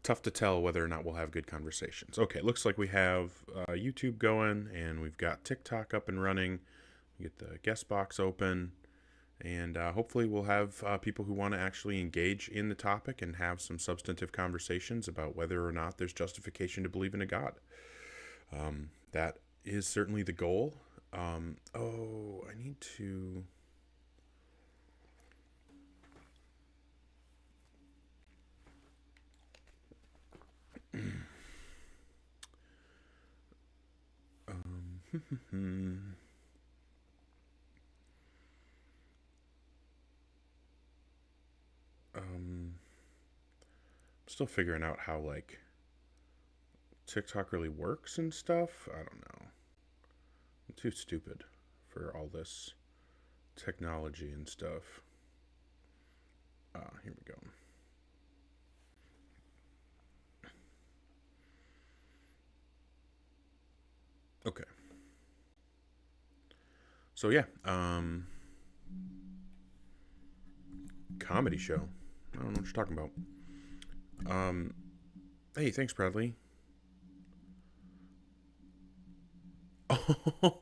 Tough to tell whether or not we'll have good conversations. Okay, looks like we have YouTube going, and we've got TikTok up and running. We get the guest box open, and hopefully we'll have people who want to actually engage in the topic and have some substantive conversations about whether or not there's justification to believe in a God. That is certainly the goal. I need to. I'm still figuring out how like TikTok really works and stuff. I don't know. I'm too stupid for all this technology and stuff. Here we go. Okay. So yeah, comedy show. I don't know what you're talking about. Um, hey, thanks, Bradley. Oh,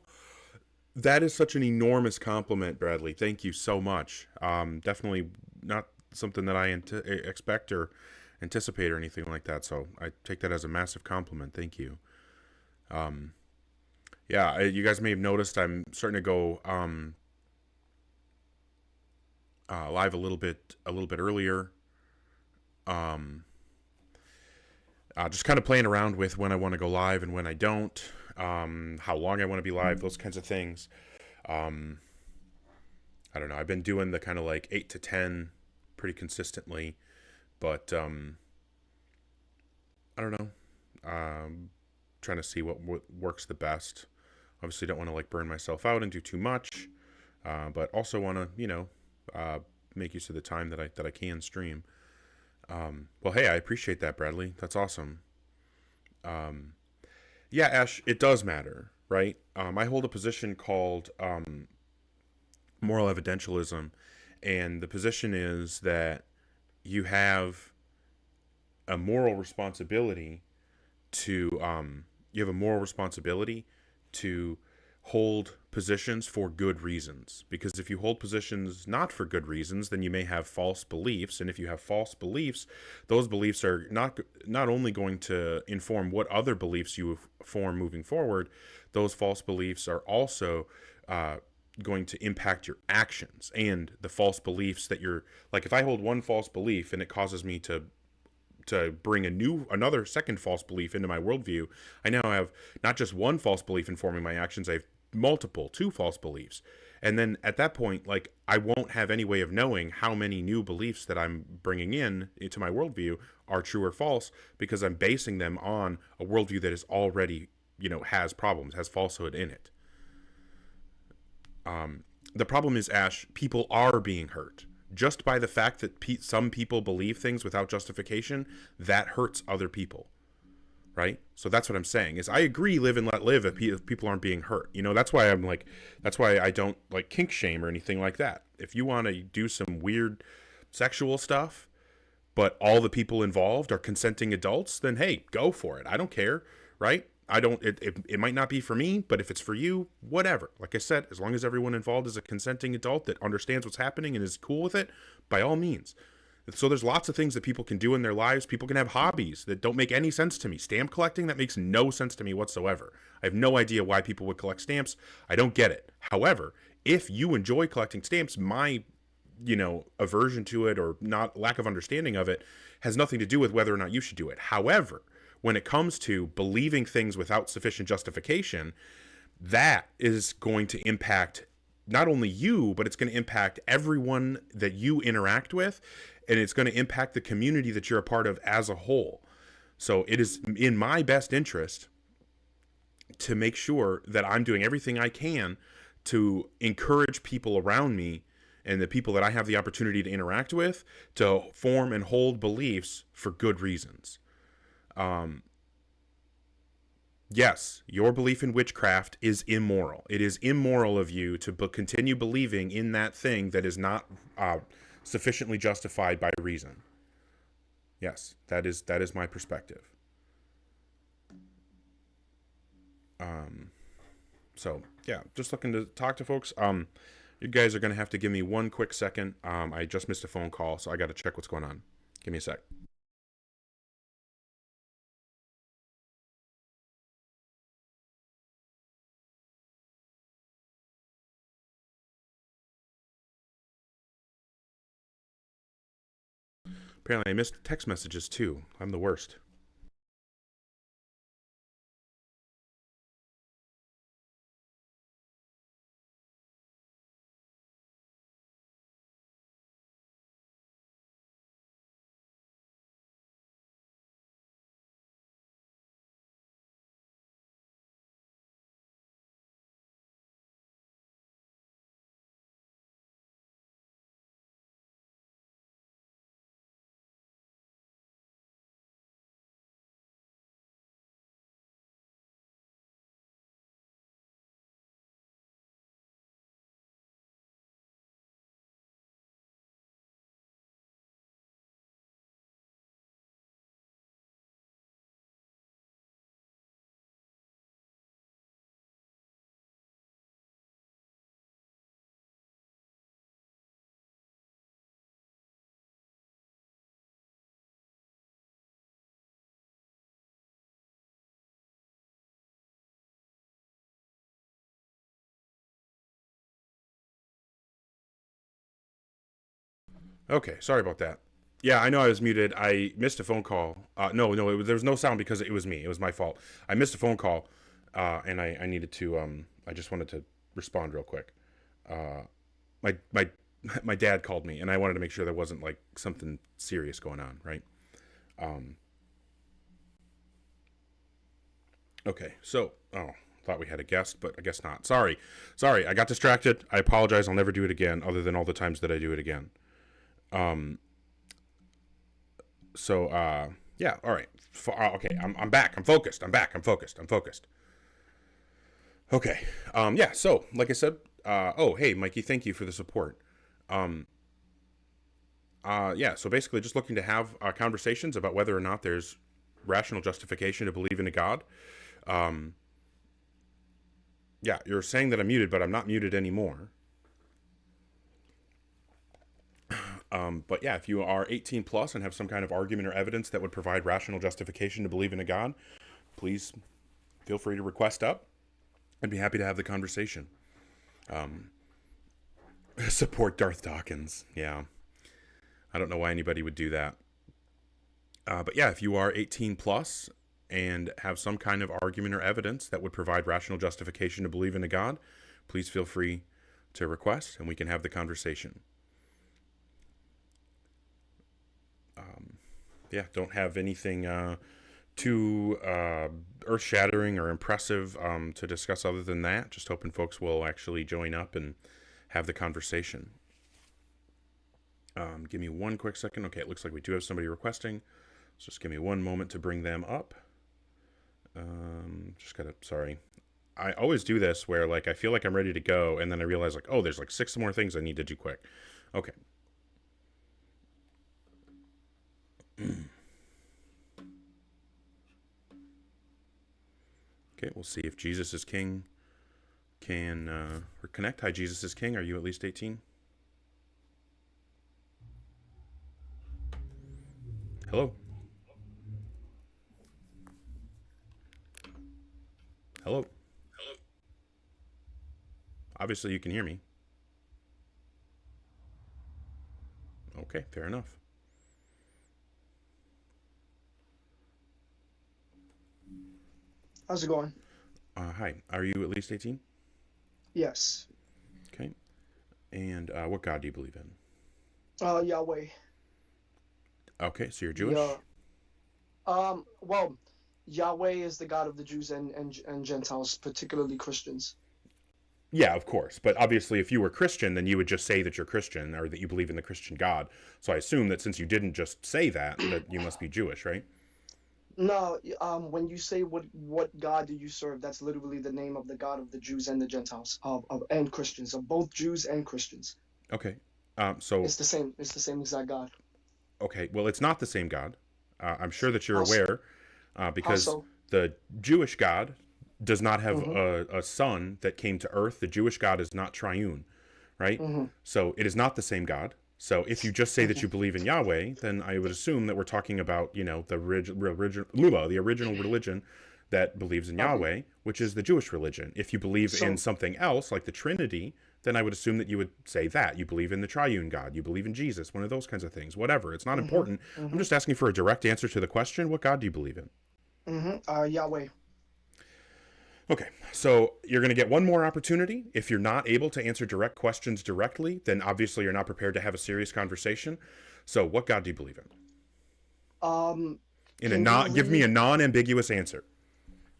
that is such an enormous compliment, Bradley. Thank you so much. Definitely not something that I expect or anticipate or anything like that. So I take that as a massive compliment. Thank you. Um, yeah, you guys may have noticed I'm starting to go live a little bit earlier. Um, just kind of playing around with when I want to go live and when I don't. How long I want to be live, those kinds of things. Um, I don't know. I've been doing the kind of like 8 to 10 pretty consistently, but I don't know. Trying to see what works the best. Obviously, don't want to like burn myself out and do too much, but also want to uh, make use of the time that I can stream. Well, hey, I appreciate that, Bradley. That's awesome. Um, yeah, Ash, it does matter, right? I hold a position called moral evidentialism, and the position is that you have a moral responsibility to you have a moral responsibility to hold positions for good reasons, because if you hold positions not for good reasons, then you may have false beliefs, and if you have false beliefs, those beliefs are not only going to inform what other beliefs you form moving forward, those false beliefs are also uh, going to impact your actions, and the false beliefs that you're like, if I hold one false belief and it causes me to bring another second false belief into my worldview, I now have not just one false belief informing my actions, I have multiple, two false beliefs. And then at that point, like, I won't have any way of knowing how many new beliefs that I'm bringing in into my worldview are true or false, because I'm basing them on a worldview that is already, has problems, has falsehood in it. The problem is, Ash, people are being hurt just by the fact that some people believe things without justification. That hurts other people, right? So that's what I'm saying is, I agree, live and let live, if people aren't being hurt. That's why I don't like kink shame or anything like that. If you want to do some weird sexual stuff, but all the people involved are consenting adults, then hey, go for it. I don't care, right? I don't. It might not be for me, but if it's for you, whatever. Like I said, as long as everyone involved is a consenting adult that understands what's happening and is cool with it, by all means. So there's lots of things that people can do in their lives. People can have hobbies that don't make any sense to me. Stamp collecting, that makes no sense to me whatsoever. I have no idea why people would collect stamps. I don't get it. However, if you enjoy collecting stamps, my aversion to it or not lack of understanding of it has nothing to do with whether or not you should do it. However, when it comes to believing things without sufficient justification, that is going to impact not only you, but it's going to impact everyone that you interact with, and it's going to impact the community that you're a part of as a whole. So it is in my best interest to make sure that I'm doing everything I can to encourage people around me and the people that I have the opportunity to interact with to form and hold beliefs for good reasons. Um, yes, your belief in witchcraft is immoral. It is immoral of you to continue believing in that thing that is not sufficiently justified by reason. Yes, that is my perspective. So yeah, just looking to talk to folks. You guys are gonna have to give me one quick second. I just missed a phone call, so I got to check what's going on. Give me a sec. Apparently, I missed text messages too. I'm the worst. Okay, sorry about that. Yeah, I know I was muted. I missed a phone call. No, there was no sound because it was me. It was my fault. I missed a phone call, and I needed to. I just wanted to respond real quick. Uh, my my dad called me, and I wanted to make sure there wasn't like something serious going on, right? Um, okay, so thought we had a guest, but I guess not. Sorry, I got distracted. I apologize. I'll never do it again, other than all the times that I do it again. Um, so yeah, all right. Okay, I'm back. I'm focused. I'm back. I'm focused. I'm focused. Okay. Yeah. So like I said, oh hey Mikey, thank you for the support. Um, yeah. So basically, just looking to have conversations about whether or not there's rational justification to believe in a God. Um, yeah, you're saying that I'm muted, but I'm not muted anymore. But yeah, if you are 18 plus and have some kind of argument or evidence that would provide rational justification to believe in a God, please feel free to request up. I'd be happy to have the conversation. Um, Support Darth Dawkins. Yeah, I don't know why anybody would do that. But yeah, if you are 18 plus and have some kind of argument or evidence that would provide rational justification to believe in a God, please feel free to request and we can have the conversation. Yeah, don't have anything too earth shattering or impressive to discuss other than that. Just hoping folks will actually join up and have the conversation. Give me one quick second. Okay, it looks like we do have somebody requesting. So just give me one moment to bring them up. Just gotta, sorry. I always do this where like I feel like I'm ready to go and then I realize like, oh, there's like 6 more things I need to do quick. Okay. Okay, we'll see if Jesus is King can reconnect. Hi, Jesus is King. Are you at least 18? Hello? Hello? Obviously, you can hear me. Okay, fair enough. How's it going? Hi, are you at least 18? Yes. Okay. And what God do you believe in? Yahweh. Okay, so you're Yeah. Jewish? Well, Yahweh is the God of the Jews and Gentiles, particularly Christians. Yeah, of course. But obviously, if you were Christian, then you would just say that you're Christian or that you believe in the Christian God. So I assume that since you didn't just say that, that you must be Jewish, right? No, when you say what God do you serve, that's literally the name of the God of the Jews and the Gentiles, of and Christians, of both Jews and Christians. Okay. So, It's the same. It's the same exact God. okay. Well, it's not the same God. I'm sure that you're How so? aware, How because so? the Jewish God does not have Mm-hmm. a son that came to earth. The Jewish God is not triune, right? Mm-hmm. So it is not the same God. So if you just say that you Mm-hmm. believe in Yahweh, then I would assume that we're talking about, the the original religion that believes in Copy. Yahweh, which is the Jewish religion. If you believe in So, something else, like the Trinity, then I would assume that you would say that you believe in the triune God, you believe in Jesus, one of those kinds of things. Whatever, it's not mm-hmm. important. I'm Mm-hmm. just asking for a direct answer to the question: what God do you believe in? Mm-hmm. Yahweh. Okay, so you're going to get one more opportunity. If you're not able to answer direct questions directly, then obviously you're not prepared to have a serious conversation. So, what God do you believe in? Um, In a can you not give me a read? non-ambiguous answer.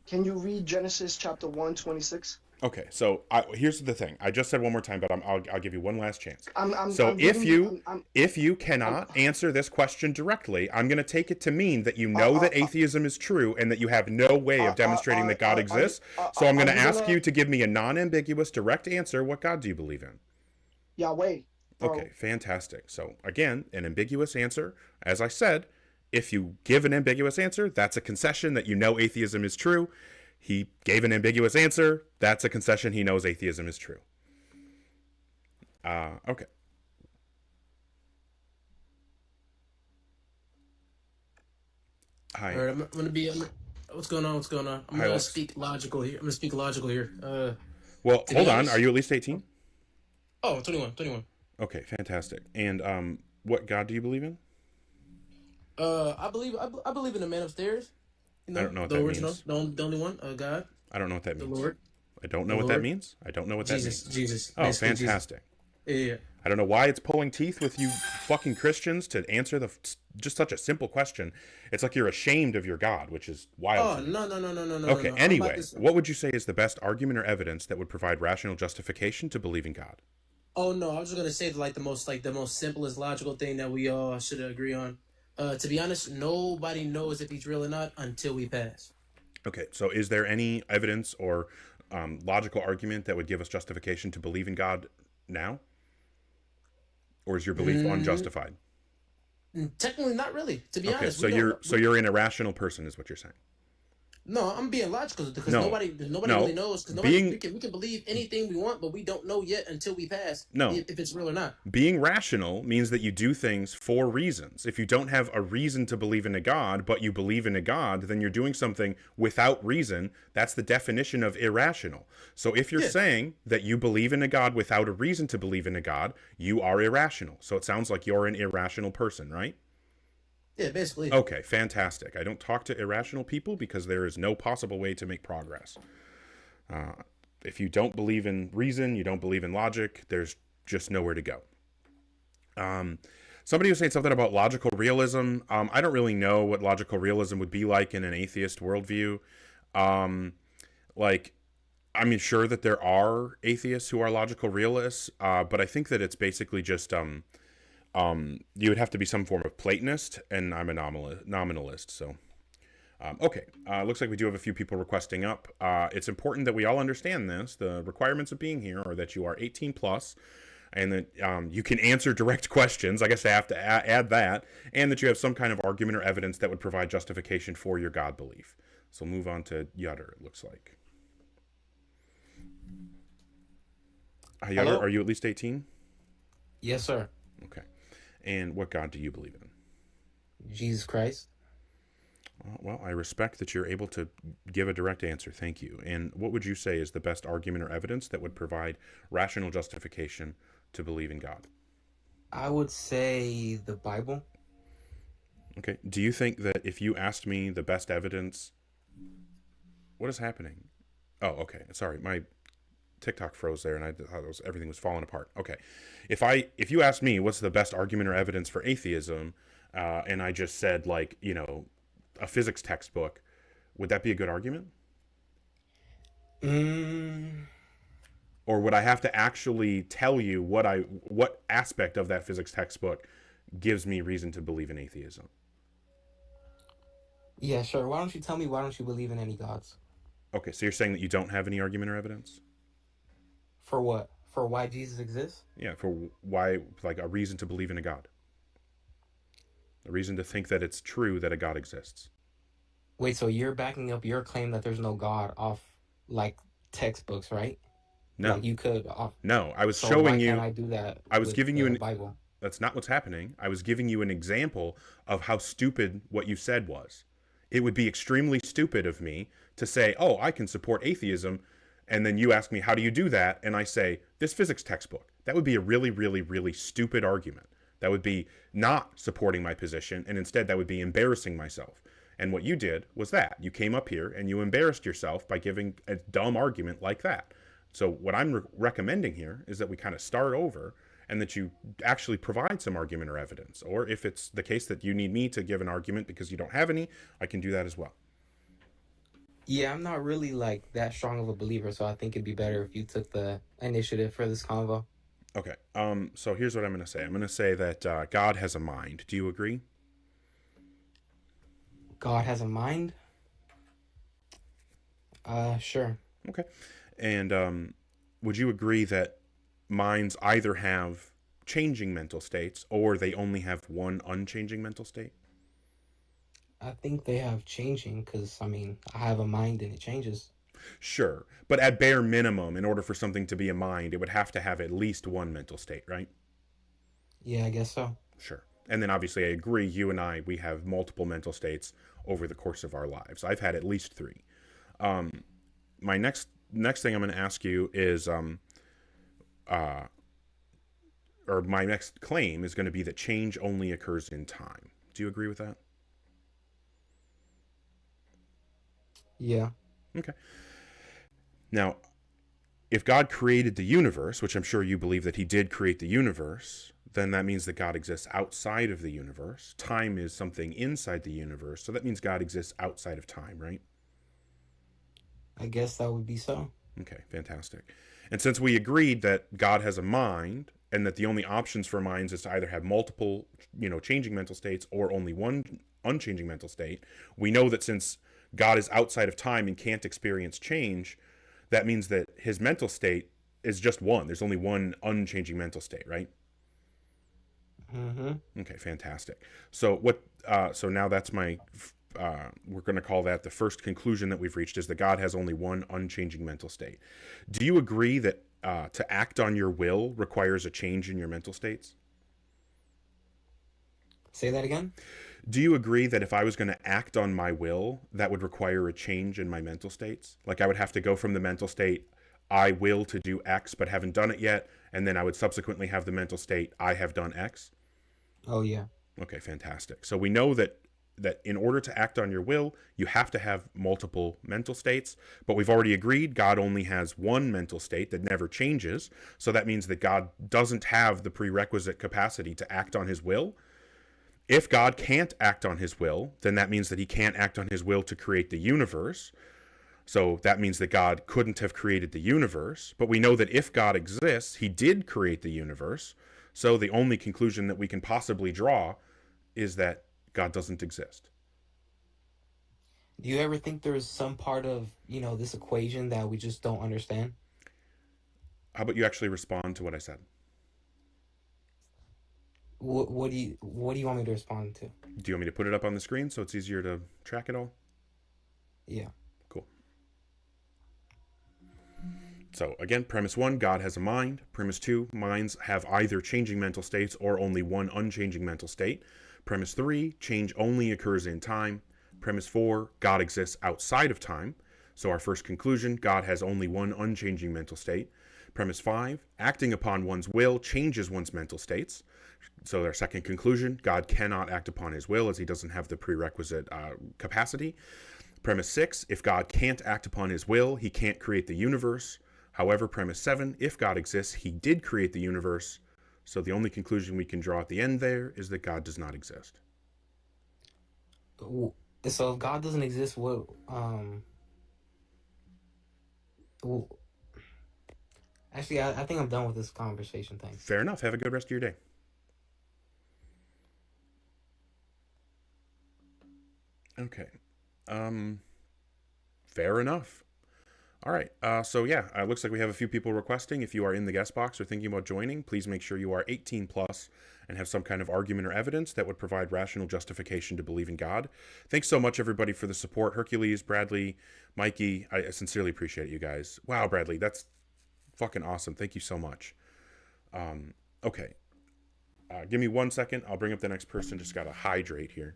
Can you read Genesis chapter 1:26? Okay, so here's the thing. I just said one more time, but I'll give you one last chance. So I'm giving you. if you I'm cannot answer this question directly, I'm going to take it to mean that you uh, know uh, that uh, atheism is true and that you have no way of demonstrating that God exists. So I'm are going to you ask gonna you to give me a non-ambiguous direct answer. What God do you believe in? Yahweh, Okay, bro? fantastic. So again, an ambiguous answer. As I said, if you give an ambiguous answer, that's a concession that you know atheism is true. He gave an ambiguous answer. That's a concession he knows atheism is true. Okay. All Hi. right, I'm gonna be. What's going on? What's going on? I'm Hi, gonna Alex. speak logical here. I'm gonna speak logical here. Well, To be hold on. Are honest, you at least 18? oh, 21, 21. Okay, fantastic. And what God do you believe in? I believe in the man upstairs. You I know, don't know what the that original, means. the only one. God, I don't know what that the means. Lord, I don't know the what that Lord, means. I don't know what that Jesus, means. Jesus, Oh, basically Jesus. fantastic. Yeah, yeah. I don't know why it's pulling teeth with you fucking Christians to answer just such a simple question. It's like you're ashamed of your God, which is wild Oh to me. no, no, no, no, no, no, no, Okay, no. I'm about anyway, this. what would you say is the best argument or evidence that would provide rational justification to believe in God? Oh no, I was just gonna say the most simplest logical thing that we all should agree on. To be honest, nobody knows if he's real or not until we pass. Okay, so is there any evidence or logical argument that would give us justification to believe in God now? Or is your belief Mm, unjustified? Technically, not really. To be Okay, honest, so we don't know. you're an irrational person, is what you're saying. No, I'm being logical because No, nobody really no, knows because nobody being we can believe anything we want, but we don't know yet until we pass no, if it's real or not. being rational means that you do things for reasons. If you don't have a reason to believe in a God, but you believe in a God, then you're doing something without reason. That's the definition of irrational. So if you're Yeah, saying that you believe in a God without a reason to believe in a God, you are irrational. So it sounds like you're an irrational person, right? yeah, basically. Okay, fantastic. I don't talk to irrational people because there is no possible way to make progress. Uh, if you don't believe in reason, you don't believe in logic, there's just nowhere to go. Um, Somebody was saying something about logical realism. I don't really know what logical realism would be like in an atheist worldview. Um, like, I mean, sure that there are atheists who are logical realists, but I think that it's basically just you would have to be some form of Platonist, and I'm a nominalist. So, okay, looks like we do have a few people requesting up. It's important that we all understand this. The requirements of being here are that you are 18 plus, and that you can answer direct questions. I guess I have to add that, and that you have some kind of argument or evidence that would provide justification for your God belief. So, we'll move on to Yutter. It looks like. Yutter, are Hello. you at least 18? Yes, sir. Okay. And what God do you believe in? Jesus Christ. Well, I respect that you're able to give a direct answer. Thank you. And what would you say is the best argument or evidence that would provide rational justification to believe in God? I would say the Bible. Okay. Do you think that if you asked me the best evidence, what is happening? Oh, okay. Sorry, my TikTok froze there, and I thought everything was falling apart. Okay. If you asked me what's the best argument or evidence for atheism, and I just said like a physics textbook, would that be a good argument? Mm, Or would I have to actually tell you what aspect of that physics textbook gives me reason to believe in atheism? yeah, sure. Why don't you tell me why don't you believe in any gods? Okay, so you're saying that you don't have any argument or evidence? For what? For why Jesus exists? Yeah, for why, like a reason to believe in a God. A reason to think that it's true that a God exists. Wait, so you're backing up your claim that there's no God off like textbooks, right? No, Like you could off. no. I was So why showing can't you. I do that I was with giving you the an. Bible? That's not what's happening. I was giving you an example of how stupid what you said was. It would be extremely stupid of me to say, "Oh, I can support atheism," and then you ask me, "How do you do that?" and I say, "This physics textbook." That would be a really, really, really stupid argument. That would be not supporting my position, and instead that would be embarrassing myself. And what you did was that. You came up here and you embarrassed yourself by giving a dumb argument like that. So what I'm recommending here is that we kind of start over and that you actually provide some argument or evidence. Or if it's the case that you need me to give an argument because you don't have any, I can do that as well. Yeah, I'm not really like that strong of a believer, so I think it'd be better if you took the initiative for this convo. Okay. So here's what I'm going to say. I'm going to say that God has a mind. Do you agree? God has a mind? Sure. Okay. And would you agree that minds either have changing mental states or they only have one unchanging mental state? I think they have changing because, I mean, I have a mind and it changes. Sure. But at bare minimum, in order for something to be a mind, it would have to have at least one mental state, right? Yeah, I guess so. Sure. And then obviously I agree, you and I, we have multiple mental states over the course of our lives. I've had at least three. My next thing I'm going to ask you is, or my next claim is going to be that change only occurs in time. Do you agree with that? Yeah. Okay. Now, if God created the universe, which I'm sure you believe that he did create the universe, then that means that God exists outside of the universe. Time is something inside the universe, so that means God exists outside of time, right? I guess that would be so. Okay, fantastic. And since we agreed that God has a mind and that the only options for minds is to either have multiple, changing mental states or only one unchanging mental state, we know that since God is outside of time and can't experience change, that means that his mental state is just one. There's only one unchanging mental state, right? Mm-hmm. Okay, fantastic. So so now that's my. We're going to call that the first conclusion that we've reached is that God has only one unchanging mental state. Do you agree that to act on your will requires a change in your mental states? Say that again? Do you agree that if I was going to act on my will, that would require a change in my mental states? Like I would have to go from the mental state, I will to do X, but haven't done it yet, and then I would subsequently have the mental state, I have done X? Oh, yeah. Okay, fantastic. So we know that in order to act on your will, you have to have multiple mental states, but we've already agreed God only has one mental state that never changes. So that means that God doesn't have the prerequisite capacity to act on his will. If God can't act on his will, then that means that he can't act on his will to create the universe. So that means that God couldn't have created the universe. But we know that if God exists, he did create the universe. So the only conclusion that we can possibly draw is that God doesn't exist. Do you ever think there's some part of, this equation that we just don't understand? How about you actually respond to what I said? What do you want me to respond to? Do you want me to put it up on the screen so it's easier to track it all? Yeah. Cool. So again, premise 1, God has a mind. Premise 2, minds have either changing mental states or only one unchanging mental state. Premise 3, change only occurs in time. Premise 4, God exists outside of time. So our first conclusion, God has only one unchanging mental state. Premise 5, acting upon one's will changes one's mental states. So our second conclusion, God cannot act upon his will as he doesn't have the prerequisite capacity. Premise 6, if God can't act upon his will, he can't create the universe. However, premise 7, if God exists, he did create the universe. So the only conclusion we can draw at the end there is that God does not exist. So if God doesn't exist, what? Actually, I think I'm done with this conversation. Thanks. Fair enough. Have a good rest of your day. Okay. Fair enough. All right. So yeah, looks like we have a few people requesting. If you are in the guest box or thinking about joining, please make sure you are 18 plus and have some kind of argument or evidence that would provide rational justification to believe in God. Thanks so much, everybody, for the support. Hercules, Bradley, Mikey, I sincerely appreciate you guys. Wow, Bradley, that's fucking awesome. Thank you so much. Okay. Give me 1 second. I'll bring up the next person. Just got to hydrate here.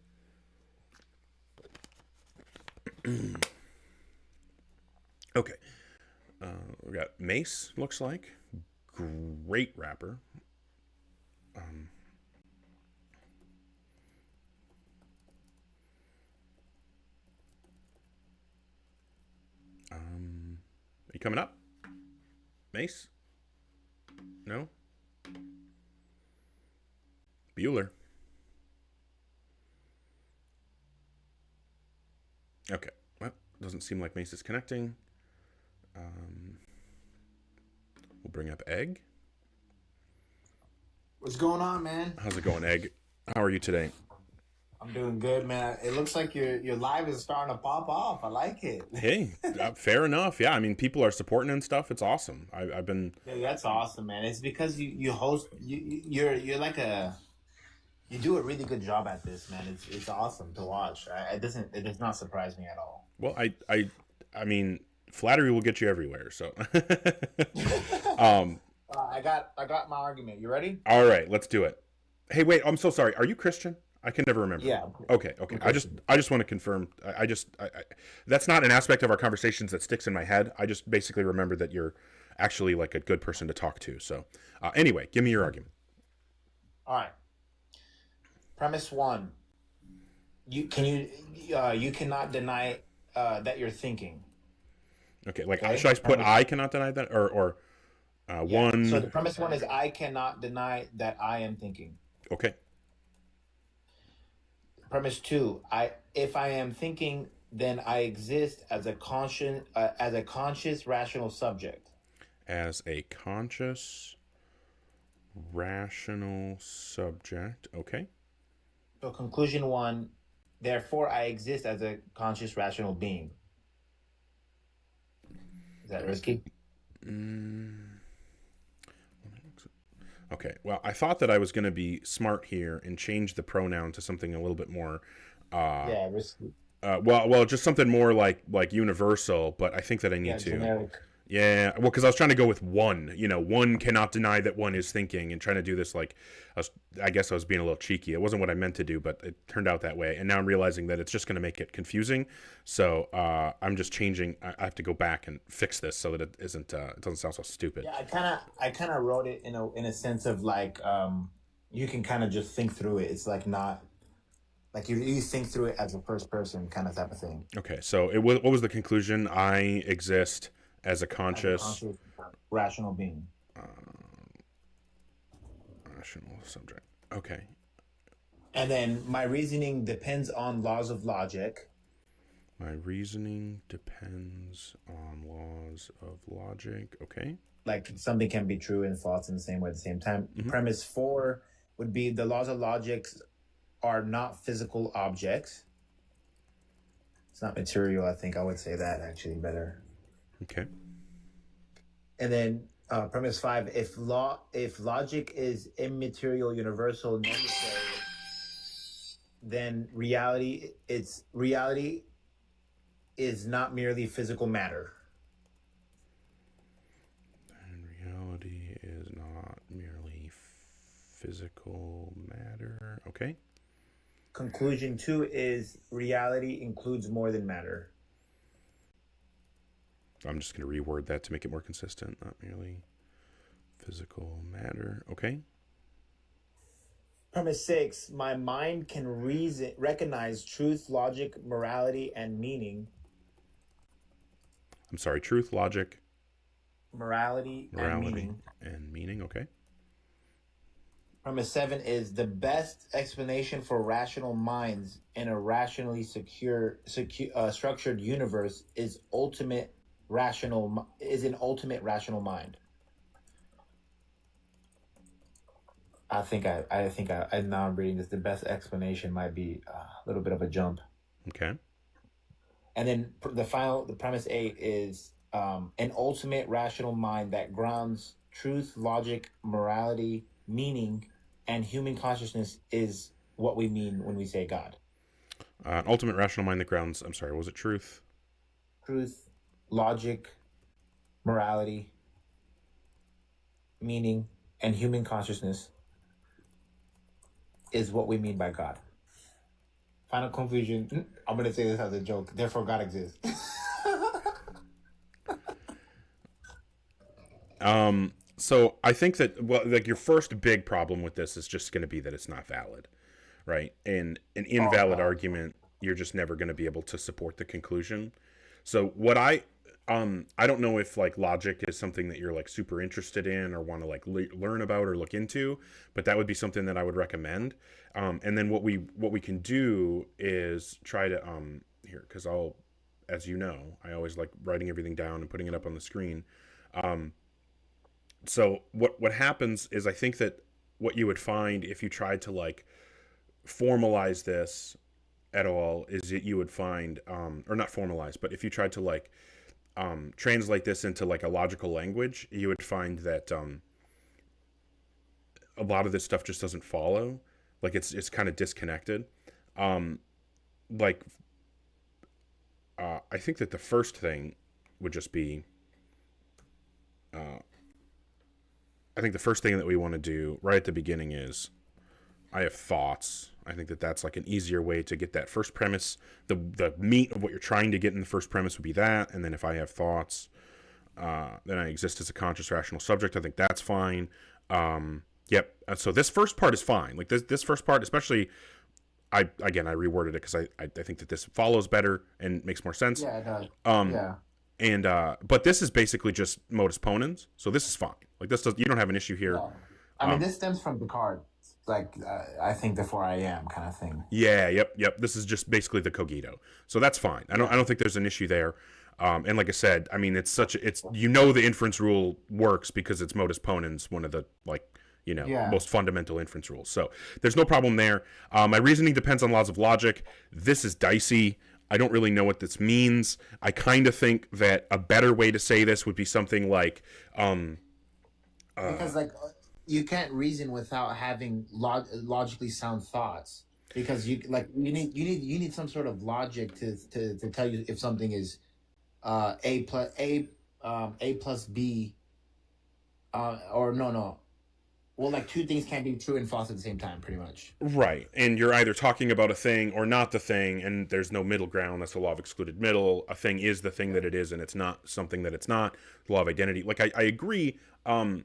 Okay. We got Mace, looks like. Great rapper. Are you coming up? Mace? No? Bueller. Okay. Well, doesn't seem like Mace is connecting. We'll bring up Egg. What's going on, man? How's it going, Egg? How are you today? I'm doing good, man. It looks like your live is starting to pop off. I like it. Hey, fair enough. Yeah, I mean, people are supporting and stuff. It's awesome. I've been. Yeah, that's awesome, man. It's because you host. You're like you do a really good job at this, man. It's awesome to watch. It does not surprise me at all. Well, I mean, flattery will get you everywhere. So. I got my argument. You ready? All right, let's do it. Hey, wait. I'm so sorry. Are you Christian? I can never remember. Yeah. Okay. I just want to confirm. I that's not an aspect of our conversations that sticks in my head. I just basically remember that you're actually like a good person to talk to. So, anyway, give me your argument. All right. Premise one. You cannot deny that you're thinking. Okay. Like, Okay. should I put I cannot deny that or Yeah. one? So the premise one is I cannot deny that I am thinking. Okay. Premise two, if I am thinking, then I exist as a conscious rational subject. As a conscious, rational subject. Okay. So conclusion one, therefore I exist as a conscious rational being. Is that risky? Okay. Well, I thought that I was going to be smart here and change the pronoun to something a little bit more. Yeah, risky. Well, just something more like universal. But I think that I need to. Generic. Yeah. Well, because I was trying to go with one. One cannot deny that one is thinking, and trying to do this like, I guess I was being a little cheeky. It wasn't what I meant to do, but it turned out that way. And now I'm realizing that it's just going to make it confusing. So I'm just changing. I have to go back and fix this so that it isn't. It doesn't sound so stupid. Yeah, I kind of wrote it in a sense of like you can kind of just think through it. It's like not like you think through it as a first person kind of type of thing. Okay. So what was the conclusion? I exist as a conscious rational being. Rational subject. Okay. And then my reasoning depends on laws of logic. My reasoning depends on laws of logic. Okay. Like something can be true and false in the same way at the same time. Mhm. Premise four would be the laws of logic are not physical objects. It's not material. I think I would say that actually better. Okay. And then premise five, if logic is immaterial, universal, necessary, then reality is not merely physical matter. And reality is not merely physical matter. Okay. Conclusion two is reality includes more than matter. I'm just going to reword that to make it more consistent. Not merely physical matter. Okay. Premise six, my mind can recognize truth, logic, morality, and meaning. I'm sorry. Truth, logic, Morality, and meaning. and meaning. Okay. Premise seven is the best explanation for rational minds in a rationally structured universe is an ultimate rational mind. I think now I'm reading this. The best explanation might be a little bit of a jump. Okay. And then the premise eight is an ultimate rational mind that grounds truth, logic, morality, meaning, and human consciousness is what we mean when we say God. An ultimate rational mind that grounds. I'm sorry. Was it truth? Truth, logic, morality, meaning, and human consciousness is what we mean by God. Final conclusion. I'm going to say this as a joke. Therefore, God exists. So I think that, well, like, your first big problem with this is just going to be that it's not valid, right? And an invalid argument, you're just never going to be able to support the conclusion. So what I don't know if like logic is something that you're like super interested in or want to like learn about or look into, but that would be something that I would recommend. And then what we can do is try to here, because I'll, as you know, I always like writing everything down and putting it up on the screen. So what happens is, I think that what you would find if you tried to like formalize this at all is that you would find, or not formalize, but if you tried to like translate this into like a logical language, you would find that a lot of this stuff just doesn't follow. Like it's kind of disconnected. I think that the first thing would just be, I think the first thing that we want to do right at the beginning is, I have thoughts. I think that that's like an easier way to get that first premise. The meat of what you're trying to get in the first premise would be that. And then if I have thoughts, then I exist as a conscious rational subject. I think that's fine. Yep. So this first part is fine. Like this first part, especially, I reworded it because I think that this follows better and makes more sense. Yeah, it does. Yeah. And but this is basically just modus ponens, so this is fine. Like you don't have an issue here. No. I mean, this stems from Descartes, like I think therefore I am kind of thing. Yeah, yep. This is just basically the cogito, so that's fine. I don't think there's an issue there. And like I said, I mean, it's the inference rule works because it's modus ponens, one of the most fundamental inference rules. So there's no problem there. My reasoning depends on laws of logic. This is dicey. I don't really know what this means. I kind of think that a better way to say this would be something like, because like you can't reason without having logically sound thoughts, because you need some sort of logic to tell you if something is a plus b, or no. Well, like two things can't be true and false at the same time, pretty much. Right. And you're either talking about a thing or not the thing, and there's no middle ground. That's the law of excluded middle. A thing is the thing that it is, and it's not something that it's not. The law of identity. Like, I agree. I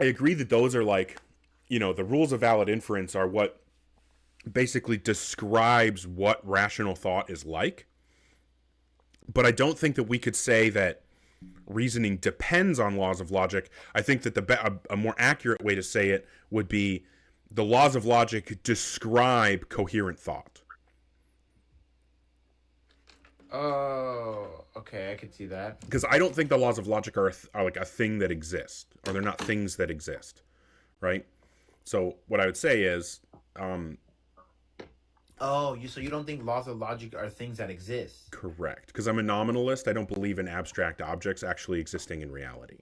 agree that those are like, the rules of valid inference are what basically describes what rational thought is like. But I don't think that we could say that reasoning depends on laws of logic. I think that a more accurate way to say it would be the laws of logic describe coherent thought. Oh, okay, I can see that. Because I don't think the laws of logic are like a thing that exists, or they're not things that exist, right? So what I would say is, so you don't think laws of logic are things that exist? Correct. Because I'm a nominalist. I don't believe in abstract objects actually existing in reality.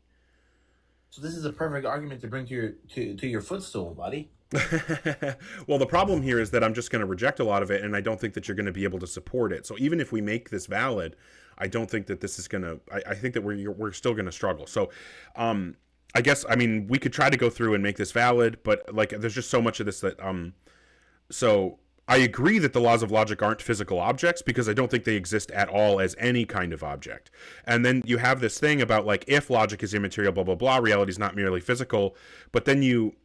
So this is a perfect argument to bring to your footstool, buddy. Well, the problem here is that I'm just going to reject a lot of it, and I don't think that you're going to be able to support it. So even if we make this valid, I don't think that this is going to. I think that we're still going to struggle. So, I guess, I mean, we could try to go through and make this valid, but like there's just so much of this that so I agree that the laws of logic aren't physical objects, because I don't think they exist at all as any kind of object. And then you have this thing about like, if logic is immaterial, blah blah blah, reality is not merely physical. But then you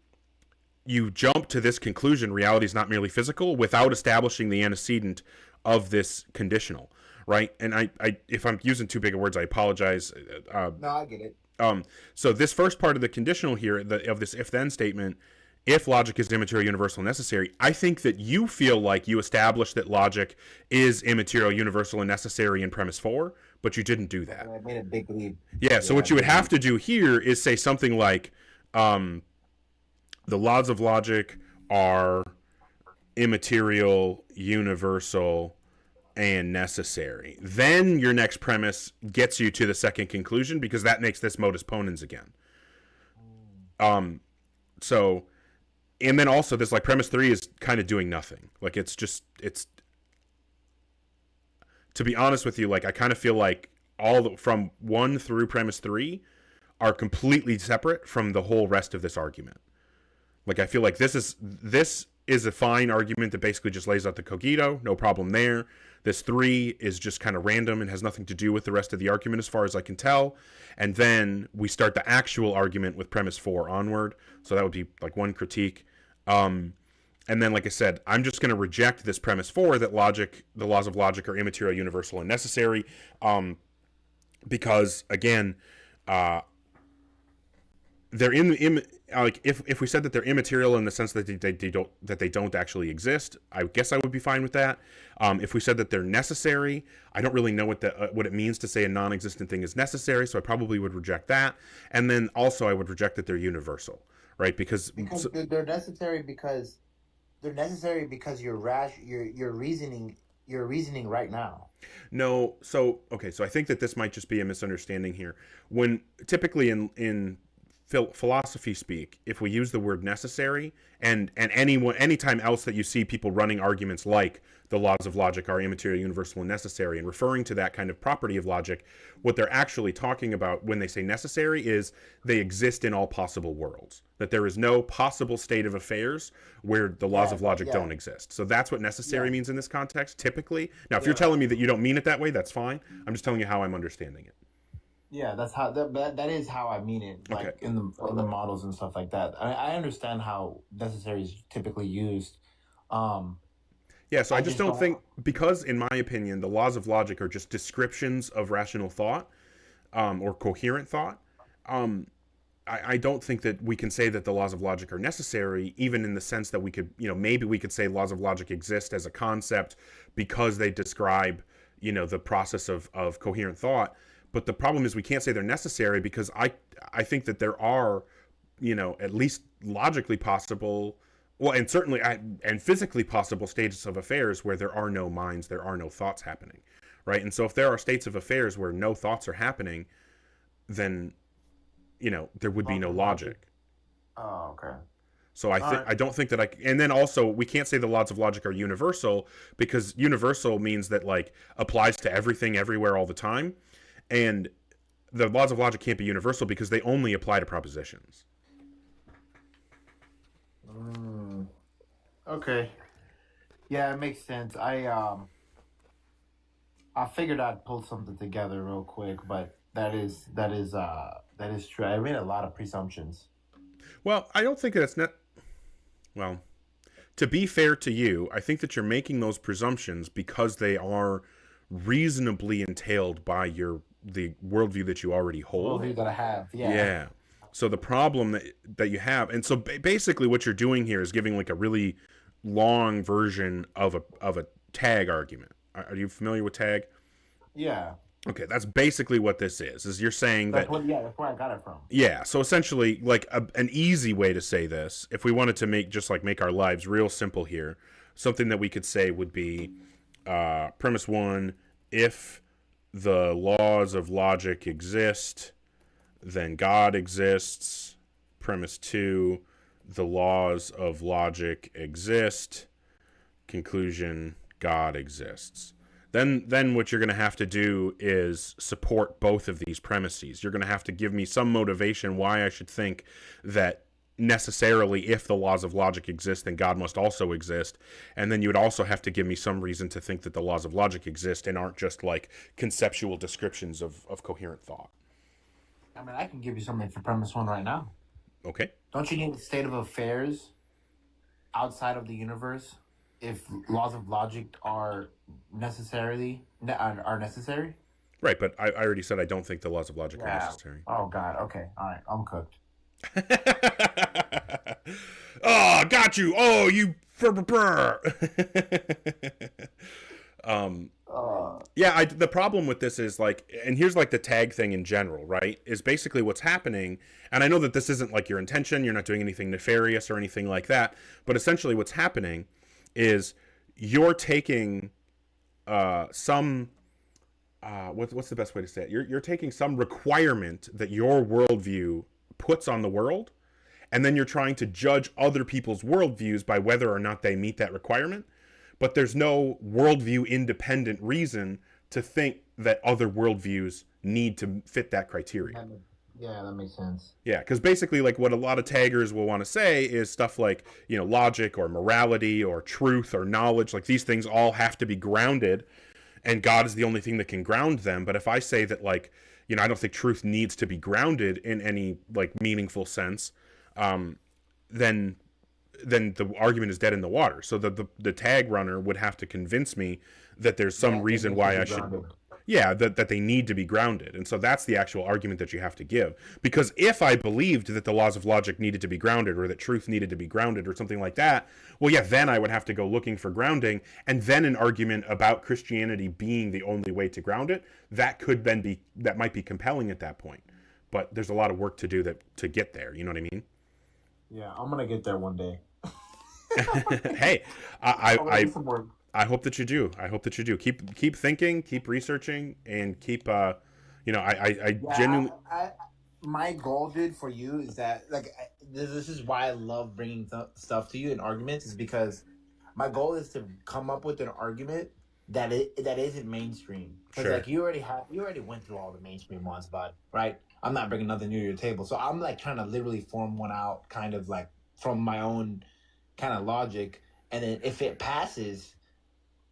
jump to this conclusion, reality is not merely physical, without establishing the antecedent of this conditional, right? And I if I'm using too big of words, I apologize. No, I get it. So this first part of the conditional here, of this if-then statement, if logic is immaterial, universal, and necessary, I think that you feel like you established that logic is immaterial, universal, and necessary in premise 4, but you didn't do that. I made a big leap. Yeah, so what you would have to do here is say something like, the laws of logic are immaterial, universal, and necessary. Then your next premise gets you to the second conclusion, because that makes this modus ponens again. So, and then also this, like, premise 3 is kind of doing nothing. Like, it's to be honest with you, like, I kind of feel like from 1 through premise 3 are completely separate from the whole rest of this argument. Like, I feel like this is a fine argument that basically just lays out the cogito, no problem there. This 3 is just kind of random and has nothing to do with the rest of the argument as far as I can tell. And then we start the actual argument with premise 4 onward. So that would be like one critique. And then, like I said, I'm just going to reject this premise 4 that the laws of logic are immaterial, universal, and necessary. Because again, they're like, if we said that they're immaterial in the sense that they don't actually exist, I guess I would be fine with that. If we said that they're necessary, I don't really know what it means to say a non-existent thing is necessary, so I probably would reject that. And then also I would reject that they're universal, right? Because they're necessary because you're reasoning right now. No, so okay, so I think that this might just be a misunderstanding here. When typically in philosophy speak, if we use the word necessary, and anytime else that you see people running arguments like the laws of logic are immaterial, universal, and necessary, and referring to that kind of property of logic, what they're actually talking about when they say necessary is they exist in all possible worlds. That there is no possible state of affairs where the laws of logic don't exist. So that's what necessary means in this context, typically. Now, if you're telling me that you don't mean it that way, that's fine. I'm just telling you how I'm understanding it. Yeah, that's how that is how I mean it. Like, Okay. in the models and stuff like that. I understand how necessary is typically used. Yeah, so I just don't think, because in my opinion, the laws of logic are just descriptions of rational thought, or coherent thought. I don't think that we can say that the laws of logic are necessary, even in the sense that we could, maybe we could say laws of logic exist as a concept because they describe, the process of coherent thought. But the problem is we can't say they're necessary, because I think that there are, at least logically possible, well, and certainly and physically possible states of affairs where there are no minds, there are no thoughts happening, right? And so if there are states of affairs where no thoughts are happening, then, there would be no logic. Oh, okay. So I don't think that and then also we can't say the laws of logic are universal, because universal means that, like, applies to everything everywhere all the time. And the laws of logic can't be universal because they only apply to propositions. Okay. Yeah, it makes sense. I figured I'd pull something together real quick, but that is true. I made a lot of presumptions. Well, I don't think that's well, to be fair to you, I think that you're making those presumptions because they are reasonably entailed by the worldview that you already hold. Worldview that I have, yeah. Yeah. So the problem that you have, and so basically what you're doing here is giving like a really long version of a tag argument. Are you familiar with tag? Yeah. Okay, that's basically what this is you're saying that's where I got it from. Yeah, so essentially, like, an easy way to say this, if we wanted to make our lives real simple here, something that we could say would be premise 1, if the laws of logic exist, then God exists. Premise 2, the laws of logic exist. Conclusion, God exists. Then what you're going to have to do is support both of these premises. You're going to have to give me some motivation why I should think that necessarily if the laws of logic exist, then God must also exist. And then you would also have to give me some reason to think that the laws of logic exist and aren't just like conceptual descriptions of coherent thought. I mean, I can give you something for premise 1 right now. Okay. Don't you need the state of affairs outside of the universe if laws of logic are necessary? Right, but I already said I don't think the laws of logic are necessary. Oh, God. Okay. All right. I'm cooked. Oh, got you. Oh, you. Yeah, the problem with this is like, and here's like the tag thing in general, right? Is basically what's happening, and I know that this isn't like your intention, you're not doing anything nefarious or anything like that, but essentially what's happening is you're taking some what's the best way to say it? You're taking some requirement that your worldview puts on the world, and then you're trying to judge other people's worldviews by whether or not they meet that requirement. But there's no worldview independent reason to think that other worldviews need to fit that criteria. Yeah, that makes sense. Yeah, because basically, like, what a lot of taggers will want to say is stuff like, logic or morality or truth or knowledge. Like, these things all have to be grounded, and God is the only thing that can ground them. But if I say that, like, I don't think truth needs to be grounded in any, like, meaningful sense, then the argument is dead in the water. So the tag runner would have to convince me that there's some reason why I should... Yeah, that they need to be grounded. And so that's the actual argument that you have to give. Because if I believed that the laws of logic needed to be grounded, or that truth needed to be grounded, or something like that, well, yeah, then I would have to go looking for grounding, and then an argument about Christianity being the only way to ground it, that might be compelling at that point. But there's a lot of work to do to get there, you know what I mean? Yeah, I'm gonna get there one day. Hey, Some work. I hope that you do. I hope that you do. Keep thinking, keep researching, and keep. I genuinely. My goal, dude, for you is that this is why I love bringing stuff to you in arguments, is because my goal is to come up with an argument that isn't mainstream. Because Sure. you already went through all the mainstream ones, bud. Right? I'm not bringing nothing new to your table, so I'm like trying to literally form one out, kind of like from my own kind of logic, and then if it passes,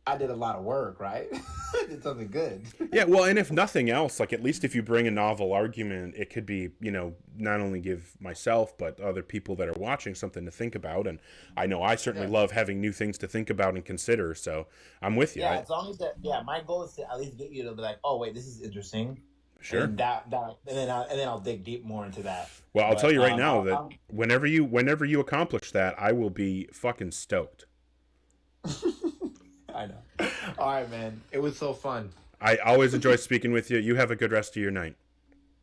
I did a lot of work, right? I did something good. Yeah, well, and if nothing else, like, at least if you bring a novel argument, it could be, not only give myself, but other people that are watching something to think about. And I know I certainly love having new things to think about and consider. So I'm with you. Yeah, as long as that. Yeah, my goal is to at least get you to be like, oh wait, this is interesting. Sure. And and then I'll dig deep more into that. Well, I'll tell you right now that whenever you accomplish that, I will be fucking stoked. I know. All right, man. It was so fun. I always enjoy speaking with you. You have a good rest of your night.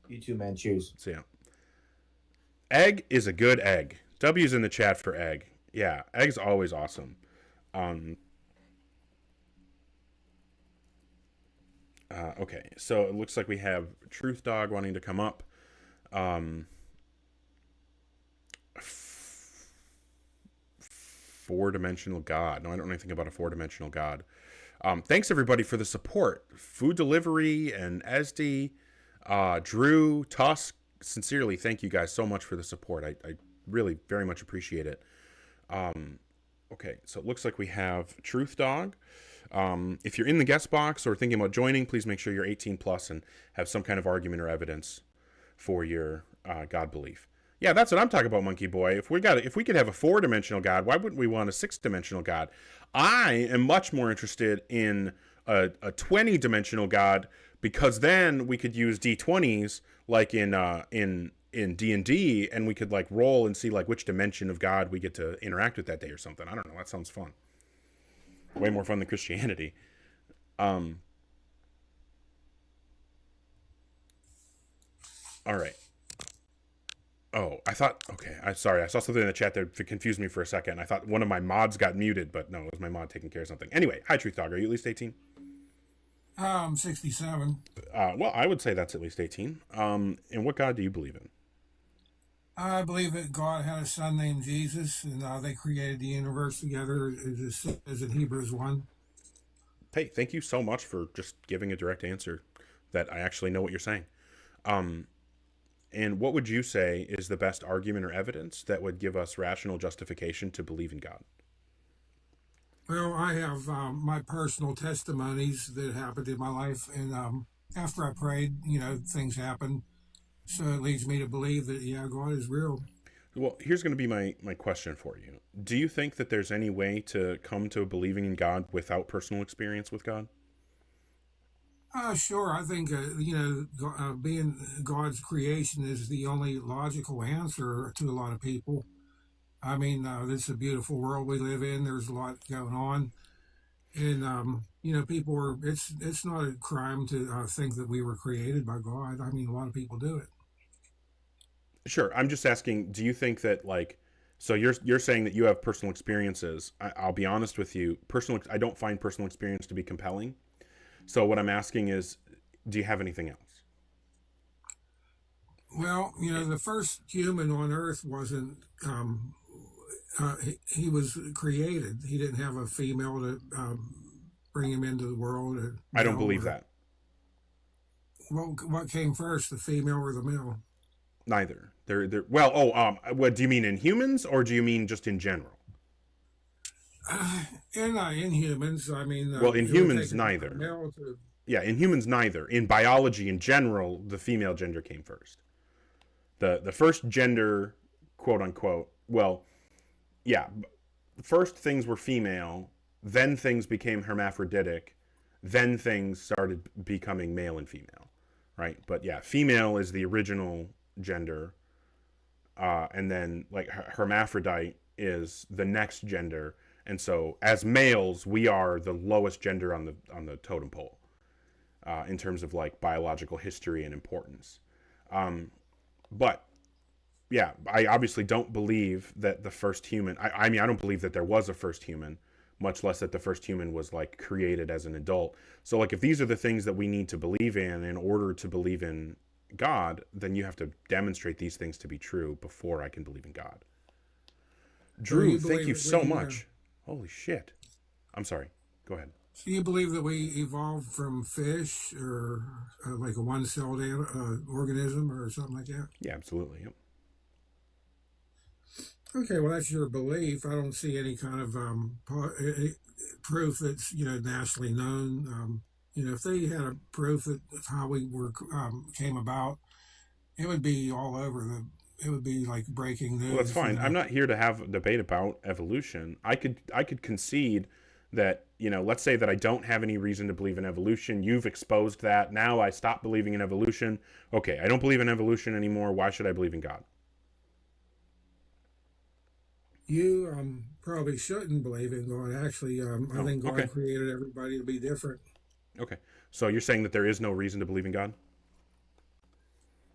You too, man. Cheers. See ya. Egg is a good egg. W's in the chat for egg. Yeah, egg's always awesome. Okay, so it looks like we have Truth Dog wanting to come up. Four-dimensional God. No, I don't know anything about a four-dimensional God. Thanks, everybody, for the support. Food Delivery and Esdi, Drew, Tusk, sincerely, thank you guys so much for the support. I really very much appreciate it. Okay, so it looks like we have Truth Dog. If you're in the guest box or thinking about joining, please make sure you're 18 plus and have some kind of argument or evidence for your God belief. Yeah, that's what I'm talking about, Monkey Boy. If we could have a four-dimensional God, why wouldn't we want a six-dimensional God? I am much more interested in a 20-dimensional God, because then we could use D20s like in D&D, and we could like roll and see like which dimension of God we get to interact with that day or something. I don't know. That sounds fun. Way more fun than Christianity. All right. Oh, I'm sorry. I saw something in the chat that confused me for a second. I thought one of my mods got muted, but no, it was my mod taking care of something. Anyway, hi, Truth Dog. Are you at least 18? 67. Well, I would say that's at least 18. And what God do you believe in? I believe that God had a son named Jesus, and they created the universe together, as in Hebrews 1. Hey, thank you so much for just giving a direct answer that I actually know what you're saying. And what would you say is the best argument or evidence that would give us rational justification to believe in God? Well, I have my personal testimonies that happened in my life, and after I prayed, things happened. So it leads me to believe that, God is real. Well, here's going to be my question for you. Do you think that there's any way to come to believing in God without personal experience with God? Sure. I think, being God's creation is the only logical answer to a lot of people. I mean, this is a beautiful world we live in. There's a lot going on. And, it's not a crime to think that we were created by God. I mean, a lot of people do it. Sure. I'm just asking, do you think that, like, So you're saying that you have personal experiences. I'll be honest with you. I don't find personal experience to be compelling. So what I'm asking is, do you have anything else? Well, the first human on Earth wasn't. He was created. He didn't have a female to bring him into the world. I don't believe that. Well, what came first, the female or the male? Neither. They're well. What do you mean in humans, or do you mean just in general? In humans, I mean. Well, in it would humans, take a neither. male to- Yeah, in humans, neither. In biology, in general, the female gender came first. The first gender, quote unquote. Well, yeah. First things were female, then things became hermaphroditic, then things started becoming male and female, right? But yeah, female is the original gender, and then like hermaphrodite is the next gender, and so as males, we are the lowest gender on the totem pole, in terms of like biological history and importance. But yeah, I obviously don't believe that the first human. I mean, I don't believe that there was a first human, much less that the first human was like created as an adult. So like, if these are the things that we need to believe in order to believe in God, then you have to demonstrate these things to be true before I can believe in God. Drew, thank you so much. Holy shit. I'm sorry. Go ahead. So you believe that we evolved from fish or like a one-celled organism or something like that? Yeah, absolutely. Yep. Okay, well, that's your belief. I don't see any kind of proof that's nationally known. If they had a proof of how we were came about, it would be all over it would be like breaking news. Well, that's fine. I'm not here to have a debate about evolution. I could concede that, let's say that I don't have any reason to believe in evolution. You've exposed that. Now I stop believing in evolution. Okay, I don't believe in evolution anymore. Why should I believe in God? You probably shouldn't believe in God. Actually, I think God okay. created everybody to be different. Okay. So you're saying that there is no reason to believe in God?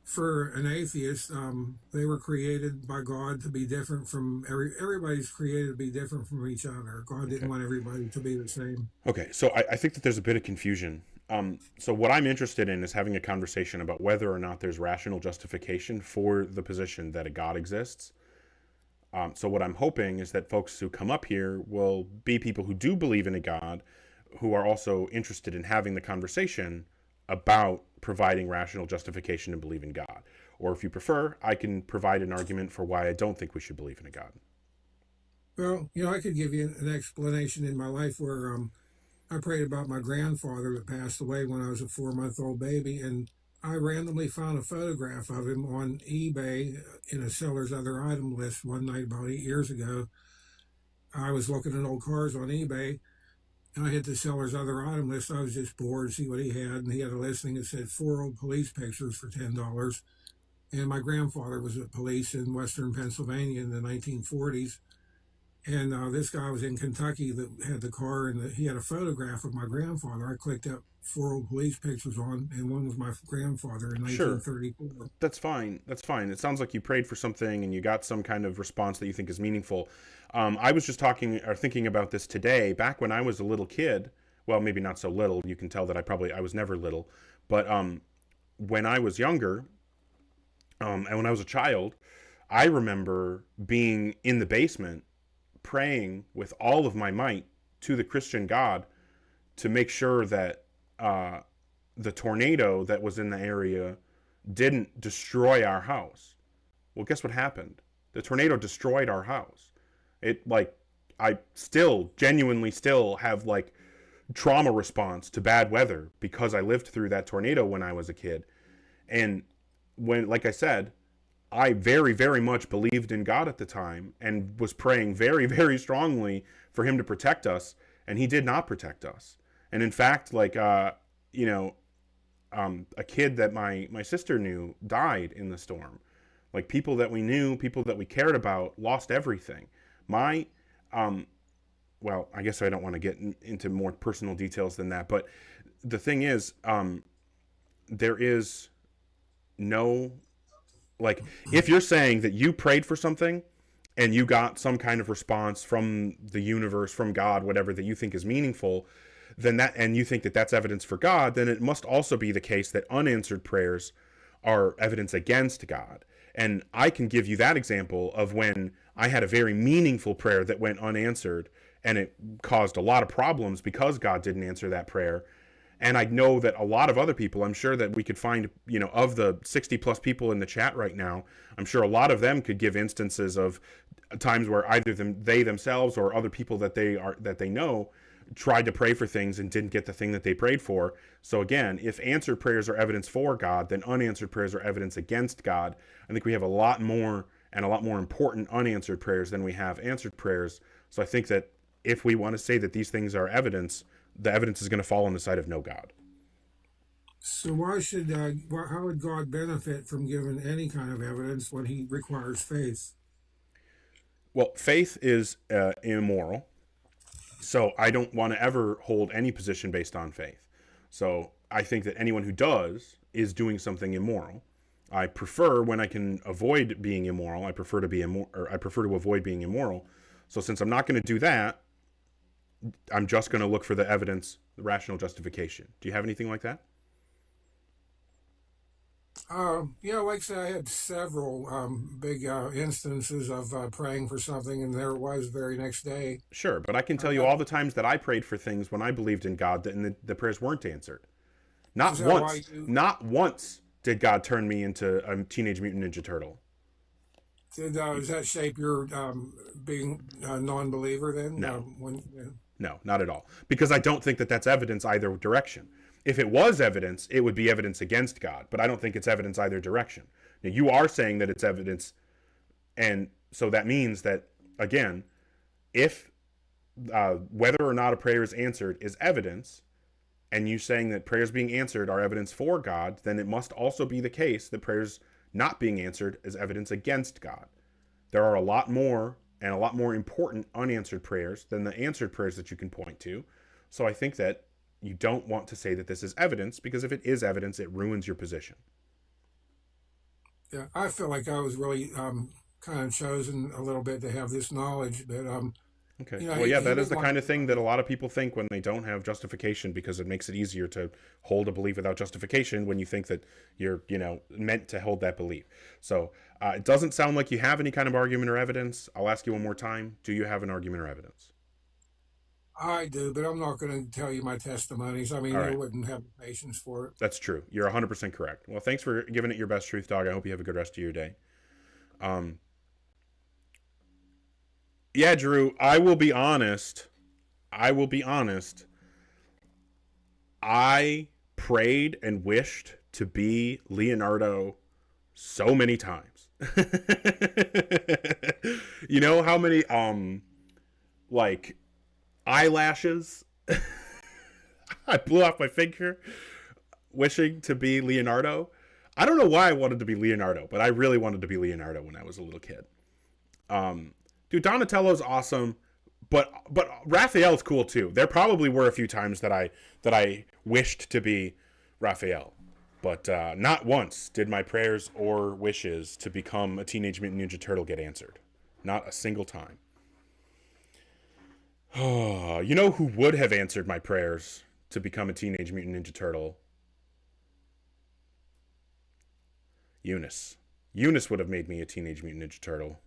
For an atheist, they were created by God to be different from everybody's created to be different from each other. God didn't want everybody to be the same. Okay, so I think that there's a bit of confusion. So what I'm interested in is having a conversation about whether or not there's rational justification for the position that a God exists. So what I'm hoping is that folks who come up here will be people who do believe in a God, who are also interested in having the conversation about providing rational justification to believe in God. Or if you prefer, I can provide an argument for why I don't think we should believe in a God. Well, I could give you an explanation in my life where I prayed about my grandfather that passed away when I was a 4-month-old baby, and I randomly found a photograph of him on eBay in a seller's other item list one night about 8 years ago. I was looking at old cars on eBay, and I hit the seller's other item list. I was just bored to see what he had, and he had a listing that said 4 old police pictures for $10. And my grandfather was at police in Western Pennsylvania in the 1940s. And this guy was in Kentucky that had the car, and he had a photograph of my grandfather. I clicked up 4 old police pictures on, and one was my grandfather in 1934. Sure. That's fine. That's fine. It sounds like you prayed for something and you got some kind of response that you think is meaningful. I was just thinking about this today. Back when I was a little kid, well, maybe not so little. You can tell that I was never little. But when I was younger, and when I was a child, I remember being in the basement praying with all of my might to the Christian God to make sure that the tornado that was in the area didn't destroy our house. Well, guess what happened? The tornado destroyed our house. I genuinely still have trauma response to bad weather because I lived through that tornado when I was a kid. And when, like I said, I very, very much believed in God at the time and was praying very, very strongly for him to protect us, and he did not protect us. And in fact, a kid that my sister knew died in the storm. Like, people that we knew, people that we cared about, lost everything. Well, I guess I don't want to get into more personal details than that, but the thing is, there is no, if you're saying that you prayed for something and you got some kind of response from the universe, from God, whatever that you think is meaningful, then that, and you think that that's evidence for God, then it must also be the case that unanswered prayers are evidence against God. And I can give you that example of when I had a very meaningful prayer that went unanswered, and it caused a lot of problems because God didn't answer that prayer. And I know that a lot of other people, I'm sure that we could find, you know, of the 60 plus people in the chat right now, I'm sure a lot of them could give instances of times where either they themselves or other people that they know tried to pray for things and didn't get the thing that they prayed for. So again, if answered prayers are evidence for God, then unanswered prayers are evidence against God. I think we have a lot more and a lot more important unanswered prayers than we have answered prayers. So I think that if we want to say that these things are evidence, the evidence is going to fall on the side of no God. So how would God benefit from giving any kind of evidence when he requires faith? Well, faith is immoral. So I don't want to ever hold any position based on faith. So I think that anyone who does is doing something immoral. I prefer, when I can avoid being immoral, I prefer to avoid being immoral. So since I'm not going to do that, I'm just going to look for the evidence, the rational justification. Do you have anything like that? Yeah, like I said, I had several big instances of praying for something, and there it was the very next day. Sure, but I can tell you all the times that I prayed for things when I believed in God and the prayers weren't answered. Not once did God turn me into a Teenage Mutant Ninja Turtle. Does that shape your being a non-believer then? No. No, not at all. Because I don't think that that's evidence either direction. If it was evidence, it would be evidence against God, but I don't think it's evidence either direction. Now, you are saying that it's evidence, and so that means that, again, if whether or not a prayer is answered is evidence, and you saying that prayers being answered are evidence for God, then it must also be the case that prayers not being answered is evidence against God. There are a lot more and a lot more important unanswered prayers than the answered prayers that you can point to. So I think that you don't want to say that this is evidence, because if it is evidence, it ruins your position. Yeah, I feel like I was really kind of chosen a little bit to have this knowledge, but okay. You know, well, yeah, that is the like, kind of thing that a lot of people think when they don't have justification, because it makes it easier to hold a belief without justification when you think that you're, you know, meant to hold that belief. So it doesn't sound like you have any kind of argument or evidence. I'll ask you one more time. Do you have an argument or evidence? I do, but I'm not going to tell you my testimonies. I mean, All right. I wouldn't have the patience for it. That's true. You're 100% correct. Well, thanks for giving it your best, Truth Dog. I hope you have a good rest of your day. Yeah, Drew, I will be honest. I prayed and wished to be Leonardo so many times. You know how many like eyelashes I blew off my finger wishing to be Leonardo? I don't know why I wanted to be Leonardo, but I really wanted to be Leonardo when I was a little kid. Dude, Donatello's awesome, but Raphael's cool too. There probably were a few times that I wished to be Raphael, but not once did my prayers or wishes to become a Teenage Mutant Ninja Turtle get answered. Not a single time. Oh, you know who would have answered my prayers to become a Teenage Mutant Ninja Turtle? Eunice. Eunice would have made me a Teenage Mutant Ninja Turtle.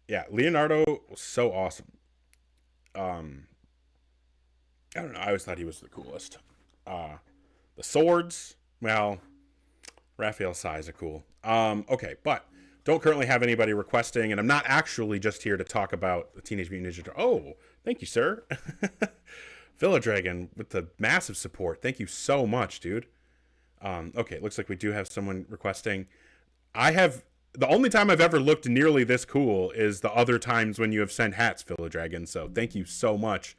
Yeah, Leonardo was so awesome. I don't know, I always thought he was the coolest. The swords, well, Raphael's size are cool. Okay, but don't currently have anybody requesting, and I'm not actually just here to talk about the Teenage Mutant Ninja Turtle. Oh, thank you, sir. Villadragon with the massive support. Thank you so much, dude. Okay, it looks like we do have someone requesting. The only time I've ever looked nearly this cool is the other times when you have sent hats, Villadragon. So thank you so much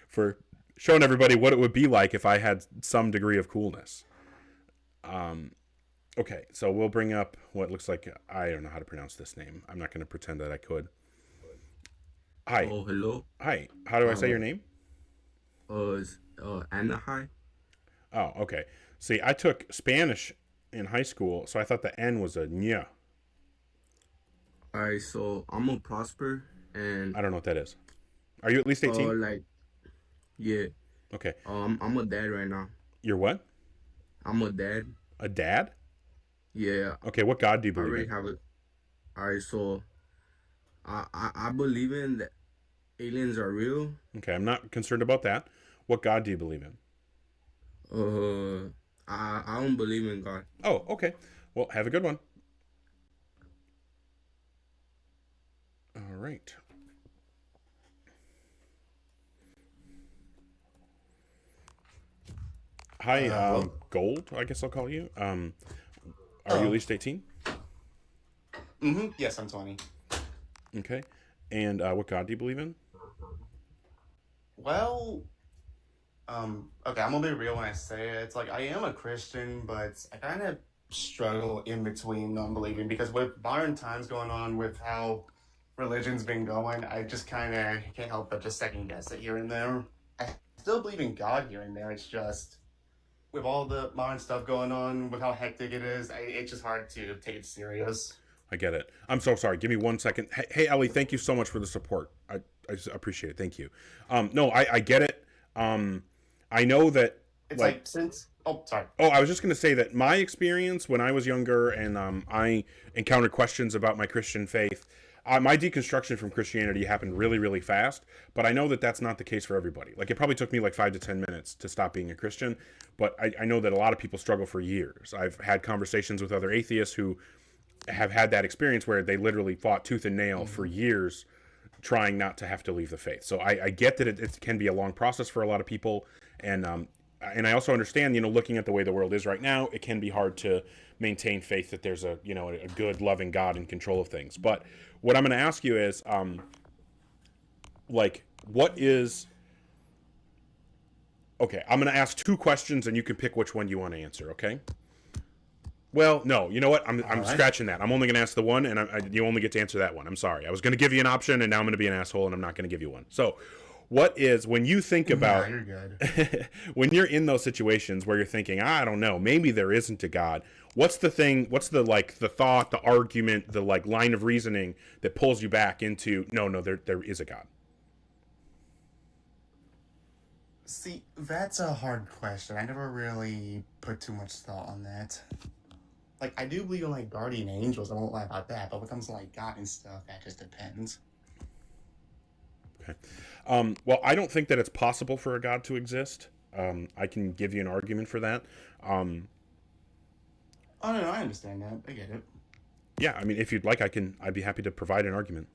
for showing everybody what it would be like if I had some degree of coolness. Okay, so we'll bring up what looks like, I don't know how to pronounce this name. I'm not going to pretend that I could. Hi. Oh, hello. Hi. How do I say your name? Anaheim. Oh, okay. See, I took Spanish in high school, so I thought the N was a nya. All right, so I'm a Prosper, and I don't know what that is. Are you at least 18? like, yeah, Okay. I'm a dad right now. You're what? I'm a dad. A dad? Yeah, Okay, what God do you I believe already in? have it. All right, so I believe in that aliens are real. Okay, I'm not concerned about that. What God do you believe in? I don't believe in God. Oh, okay. Well, have a good one. All right. Hi, Hello? Gold, I guess I'll call you. Are you Oh. at least 18? Yes, I'm 20. Okay. And what God do you believe in? Well, okay, I'm gonna be real when I say it. It's like I am a Christian, but I kind of struggle in between non-believing because with modern times going on, with how religion's been going, I just kind of can't help but just second guess it here and there. I still believe in God here and there. It's just with all the modern stuff going on, with how hectic it is, it's just hard to take it serious. I get it. I'm so sorry. Give me 1 second. Hey, Ellie, thank you so much for the support. I just appreciate it. Thank you. No, I get it. I know that, It's like since sorry. Oh, I was just going to say that my experience when I was younger and I encountered questions about my Christian faith, my deconstruction from Christianity happened really, really fast. But I know that that's not the case for everybody. Like, it probably took me like 5 to 10 minutes to stop being a Christian. But I know that a lot of people struggle for years. I've had conversations with other atheists who have had that experience where they literally fought tooth and nail for years trying not to have to leave the faith. So I get that it can be a long process for a lot of people. And I also understand, looking at the way the world is right now, it can be hard to maintain faith that there's a good, loving God in control of things. But what I'm going to ask you is, what is... Okay, I'm going to ask 2 questions and you can pick which one you want to answer, okay? Well, no, you know what? I'm right. scratching that. I'm only going to ask the one, and you only get to answer that one. I'm sorry. I was going to give you an option, and now I'm going to be an asshole, and I'm not going to give you one. So, what is, when you think about... You're good. When you're in those situations where you're thinking, I don't know, maybe there isn't a God, what's the thought, the argument, the line of reasoning that pulls you back into, no, there is a God? See, that's a hard question. I never really put too much thought on that. Like, I do believe in, guardian angels. I won't lie about that. But when it comes to, God and stuff, that just depends. Okay. Well, I don't think that it's possible for a God to exist. I can give you an argument for that. Oh, no, I understand that. I get it. Yeah, I mean, if you'd like, I'd be happy to provide an argument.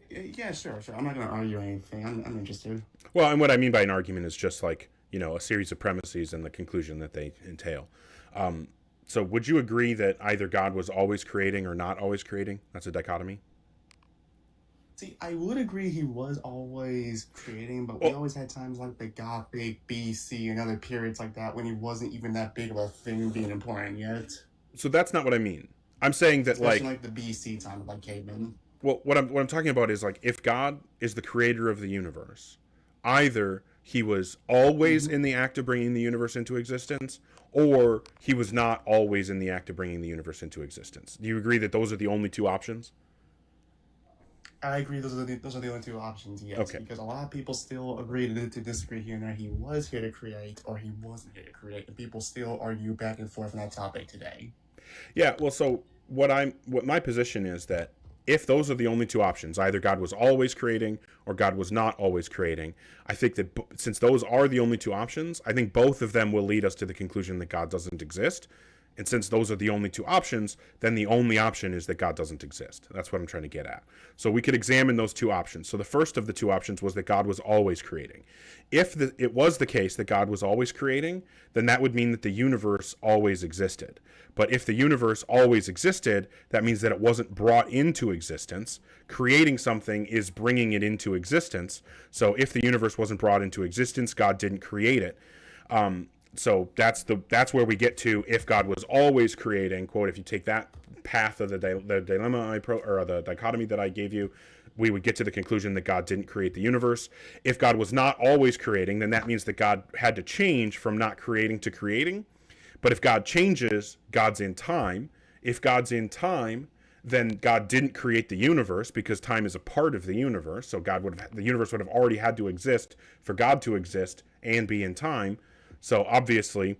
Yeah, sure. I'm not going to argue anything. I'm interested. Well, and what I mean by an argument is just a series of premises and the conclusion that they entail. So would you agree that either God was always creating or not always creating? That's a dichotomy? See, I would agree he was always creating, but we always had times like the Gothic, BC, and other periods like that when he wasn't even that big of a thing being important yet. So that's not what I mean. I'm saying that Especially the BC time, cavemen. Well, what I'm talking about is if God is the creator of the universe, either he was always in the act of bringing the universe into existence, or he was not always in the act of bringing the universe into existence. Do you agree that those are the only 2 options? I agree. Those are the only 2 options. Yes, Okay. Because a lot of people still agree to disagree here and there. He was here to create, or he wasn't here to create, and people still argue back and forth on that topic today. Yeah. Well, so what my position is that if those are the only 2 options, either God was always creating or God was not always creating, I think that since those are the only 2 options, I think both of them will lead us to the conclusion that God doesn't exist. And since those are the only 2 options, then the only option is that God doesn't exist. That's what I'm trying to get at. So we could examine those 2 options. So the first of the 2 options was that God was always creating. If it was the case that God was always creating, then that would mean that the universe always existed. But if the universe always existed, that means that it wasn't brought into existence. Creating something is bringing it into existence. So if the universe wasn't brought into existence, God didn't create it. So that's where we get to, if God was always creating, quote, if you take that path of the dilemma or the dichotomy that I gave you, we would get to the conclusion that God didn't create the universe. If God was not always creating, then that means that God had to change from not creating to creating. But if God changes, God's in time. If God's in time, then God didn't create the universe because time is a part of the universe. So the universe would have already had to exist for God to exist and be in time. So obviously,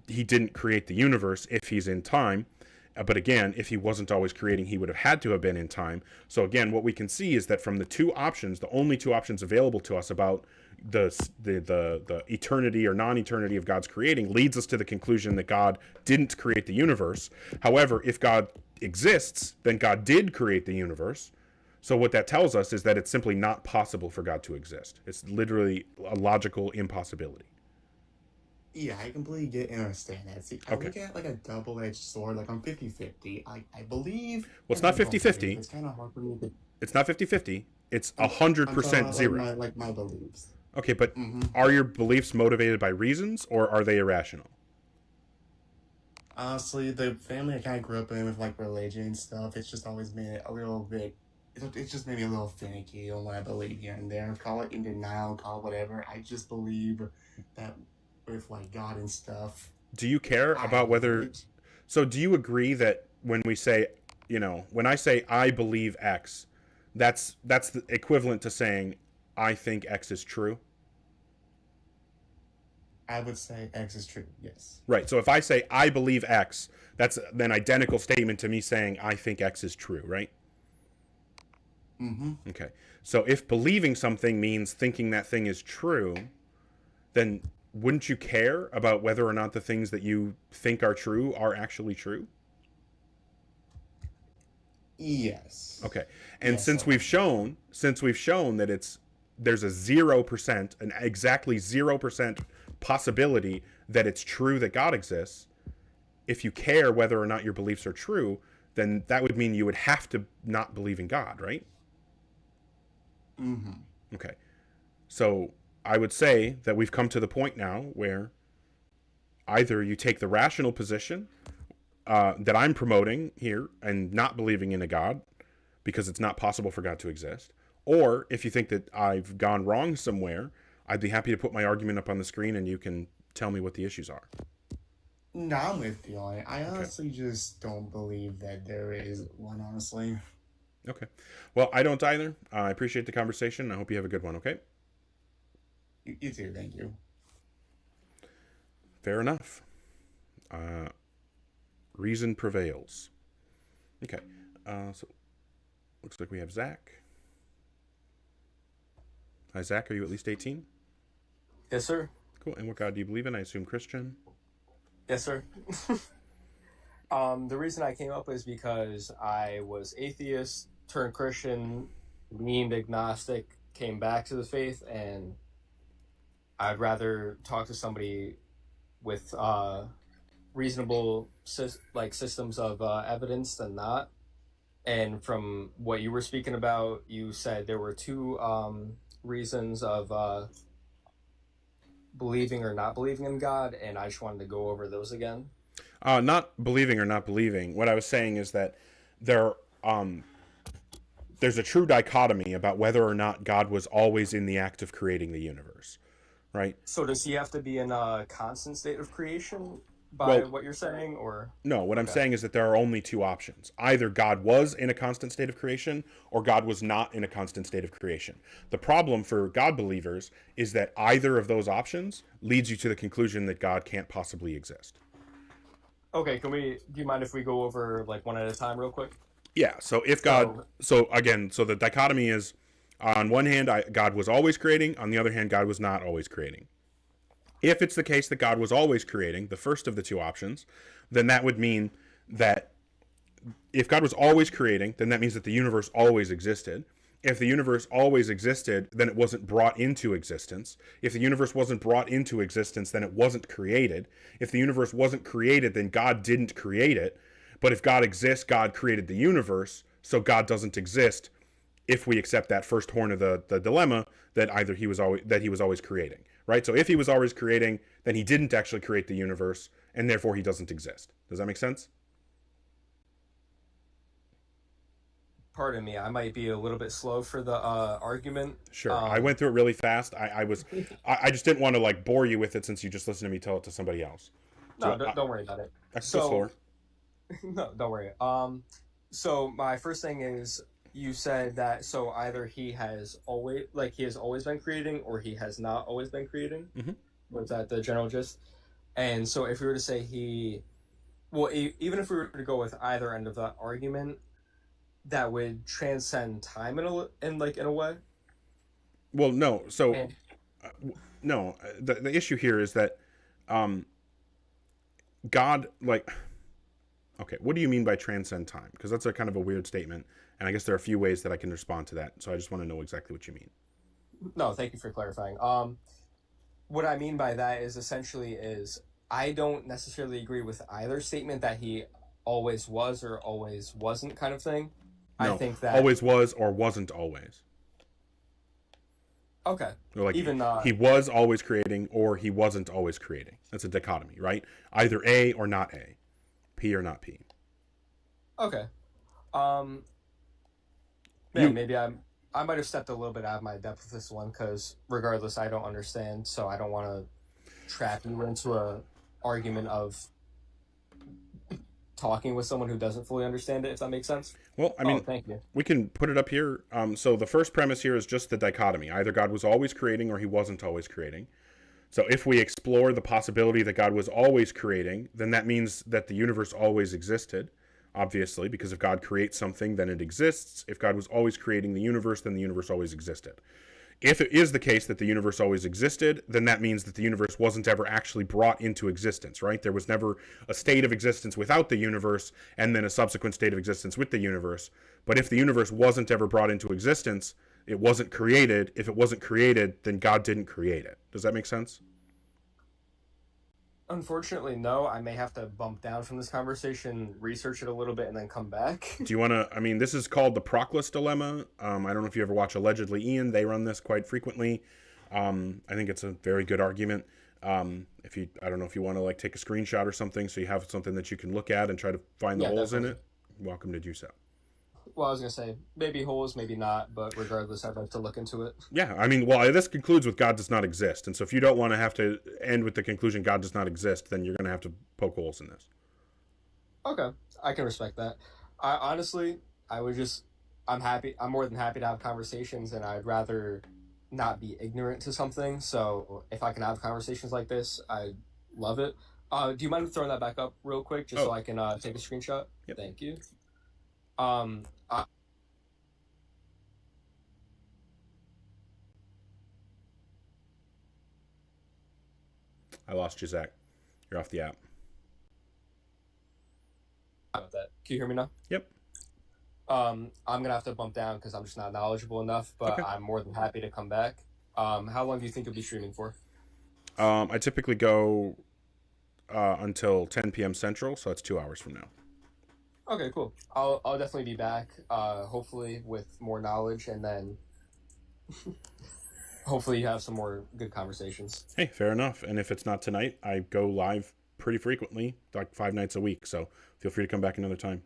he didn't create the universe if he's in time. But again, if he wasn't always creating, he would have had to have been in time. So again, what we can see is that from the two options, the only two options available to us about the eternity or non-eternity of God's creating leads us to the conclusion that God didn't create the universe. However, if God exists, then God did create the universe. So what that tells us is that it's simply not possible for God to exist. It's literally a logical impossibility. Yeah, I completely get and understand that. See, I look at like a double-edged sword, like I'm 50-50. I believe... Well, it's not 50-50. It's kind of hard for me to... It's not 50-50. It's 100% zero. Like my beliefs. Okay, but are your beliefs motivated by reasons, or are they irrational? Honestly, the family I kind of grew up in with like religion and stuff, it's just always made it a little bit... It's just made me a little finicky on what I believe here and there. Call it in denial, call it whatever. I just believe that with like God and stuff. Do you care about whether... So do you agree that when we say, when I say I believe X, that's the equivalent to saying I think X is true? I would say X is true, yes. Right. So if I say I believe X, that's an identical statement to me saying I think X is true, right? Mm-hmm. Okay. So if believing something means thinking that thing is true, then wouldn't you care about whether or not the things that you think are true are actually true? Yes. Okay. And Yes, since we've shown that there's a 0%, an exactly 0% possibility that it's true that God exists, if you care whether or not your beliefs are true, then that would mean you would have to not believe in God, right? Mm-hmm. Okay. So I would say that we've come to the point now where either you take the rational position that I'm promoting here and not believing in a God because it's not possible for God to exist, or if you think that I've gone wrong somewhere, I'd be happy to put my argument up on the screen and you can tell me what the issues are. No, I'm with you on it. I honestly just don't believe that there is one, honestly. Okay. Well, I don't either. I appreciate the conversation. I hope you have a good one, okay? You too, thank you. Fair enough. Reason prevails. Okay. So looks like we have Zach. Hi, Zach. Are you at least 18? Yes, sir. Cool. And what God do you believe in? I assume Christian. Yes, sir. The reason I came up is because I was atheist, turned Christian, leaned agnostic, came back to the faith, and I'd rather talk to somebody with reasonable systems of evidence than not. And from what you were speaking about, you said there were two reasons of believing or not believing in God, and I just wanted to go over those again. Not believing or not believing. What I was saying is that there's a true dichotomy about whether or not God was always in the act of creating the universe, right? So does he have to be in a constant state of creation by what you're saying, or? No, what I'm saying is that there are only two options. Either God was in a constant state of creation, or God was not in a constant state of creation. The problem for God believers is that either of those options leads you to the conclusion that God can't possibly exist. Okay, do you mind if we go over like one at a time real quick? Yeah, so if God, so the dichotomy is, on one hand, God was always creating, on the other hand, God was not always creating. If it's the case that God was always creating, the first of the two options, then that would mean that if God was always creating, then that means that the universe always existed. If the universe always existed, then it wasn't brought into existence. If the universe wasn't brought into existence, then it wasn't created. If the universe wasn't created, then God didn't create it. But if God exists, God created the universe, so God doesn't exist if we accept that first horn of the dilemma that either he was always creating, right? So if he was always creating, then he didn't actually create the universe, and therefore he doesn't exist. Does that make sense? pardon me, I might be a little bit slow for the argument. Sure. I went through it really fast. I just didn't want to like bore you with it since you just listened to me tell it to somebody else. No, So, don't worry about it. I can go slower. No, don't worry. So my first thing is, you said that so either he has always been creating, or he has not always been creating. Mhm. Was that the general gist? And so if we were to say even if we were to go with either end of that argument, that would transcend time in a way. Well, no. So And no. The issue here is that God, like, okay, what do you mean by transcend time? Because that's a kind of a weird statement, and I guess there are a few ways that I can respond to that. So I just want to know exactly what you mean. no, thank you for clarifying. What I mean by that is essentially I don't necessarily agree with either statement that he always was or always wasn't kind of thing. No, I think that always was or wasn't always. okay. Or like Even he was always creating or he wasn't always creating. That's a dichotomy, right? Either A or not A, P or not P. Okay. Man, maybe I might have stepped a little bit out of my depth with this one, because regardless, I don't understand, so I don't want to trap you into a argument of talking with someone who doesn't fully understand it, if that makes sense. Well, I mean, thank you. we can put it up here. So the first premise here is just the dichotomy. Either God was always creating or he wasn't always creating. So if we explore the possibility that God was always creating, then that means that the universe always existed, obviously, because if God creates something, then it exists. If God was always creating the universe, then the universe always existed. If it is the case that the universe always existed, then that means that the universe wasn't ever actually brought into existence, right? There was never a state of existence without the universe and then a subsequent state of existence with the universe. But if the universe wasn't ever brought into existence, it wasn't created. If it wasn't created, then God didn't create it. Does that make sense? Unfortunately, no. I may have to bump down from this conversation, research it a little bit, and then come back. Do you want to, I mean, this is called the Proclus dilemma. I don't know if you ever watch Allegedly Ian. They run this quite frequently. I think it's a very good argument. I don't know if you want to like take a screenshot or something so you have something that you can look at and try to find the holes in it. Welcome to do so. Well, I was going to say, maybe holes, maybe not, but regardless, I'd like to look into it. Yeah, I mean, well, this concludes with God does not exist. And so if you don't want to have to end with the conclusion God does not exist, then you're going to have to poke holes in this. Okay, I can respect that. Honestly, I'm happy. I'm more than happy to have conversations, and I'd rather not be ignorant to something. So if I can have conversations like this, I love it. Do you mind throwing that back up real quick, just so I can take a screenshot? Yep. Thank you. I lost you, Zach. You're off the app. About that. Can you hear me now? Yep. I'm gonna have to bump down because I'm just not knowledgeable enough, but Okay. I'm more than happy to come back. How long do you think you'll be streaming for? I typically go until 10 p.m. Central, so that's 2 hours from now. Okay, cool. I'll definitely be back. Hopefully with more knowledge, and then hopefully you have some more good conversations. Hey, fair enough. And if it's not tonight, I go live pretty frequently, like 5 nights a week. So feel free to come back another time.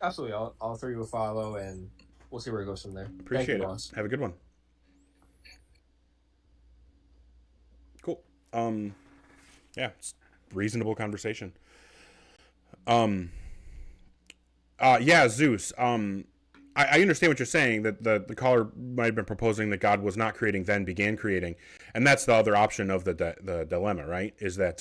Absolutely. I'll throw you a follow, and we'll see where it goes from there. Appreciate Thank you, it. boss. Have a good one. Cool. Yeah, it's reasonable conversation. Yeah, Zeus. I understand what you're saying, that the caller might have been proposing that God was not creating, then began creating, and that's the other option of the dilemma, right? Is that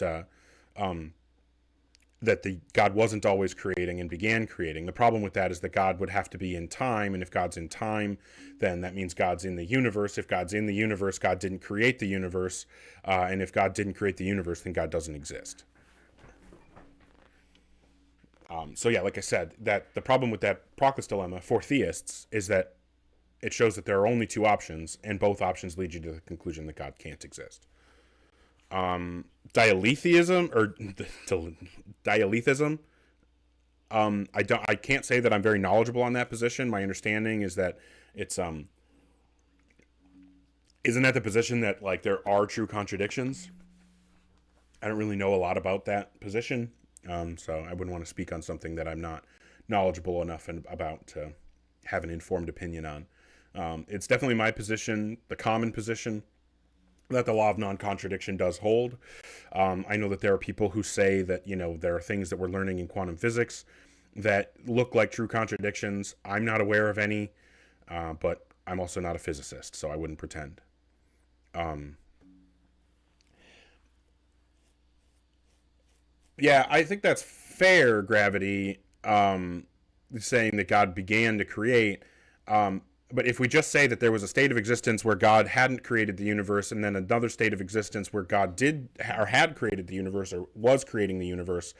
that the God wasn't always creating and began creating. The problem with that is that God would have to be in time, and if God's in time, then that means God's in the universe. If God's in the universe, God didn't create the universe, and if God didn't create the universe, then God doesn't exist. So yeah, like I said, that the problem with that Proclus dilemma for theists is that it shows that there are only two options, and both options lead you to the conclusion that God can't exist. Dialetheism or dialetheism. I can't say that I'm very knowledgeable on that position. My understanding is that it's isn't that the position that like there are true contradictions? I don't really know a lot about that position. So I wouldn't want to speak on something that I'm not knowledgeable enough about to have an informed opinion on. It's definitely my position, the common position, that the law of non-contradiction does hold. I know that there are people who say that, there are things that we're learning in quantum physics that look like true contradictions. I'm not aware of any, but I'm also not a physicist, so I wouldn't pretend. Yeah, I think that's fair, Gravity, saying that God began to create. But if we just say that there was a state of existence where God hadn't created the universe, and then another state of existence where God did or had created the universe or was creating the universe,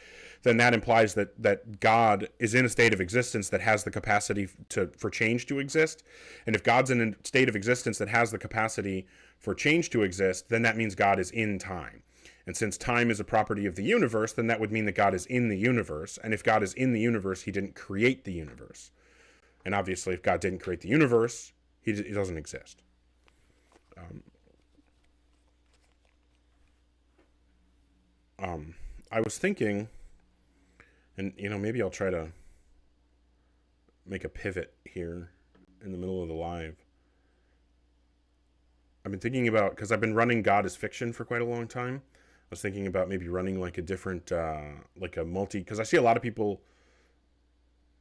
then that implies that God is in a state of existence that has the capacity for change to exist. And if God's in a state of existence that has the capacity for change to exist, then that means God is in time. And since time is a property of the universe, then that would mean that God is in the universe. And if God is in the universe, he didn't create the universe. And obviously, if God didn't create the universe, he doesn't exist. I was thinking, and maybe I'll try to make a pivot here in the middle of the live. I've been thinking about, because I've been running God is Fiction for quite a long time. I was thinking about maybe running like a different, like a multi, because I see a lot of people.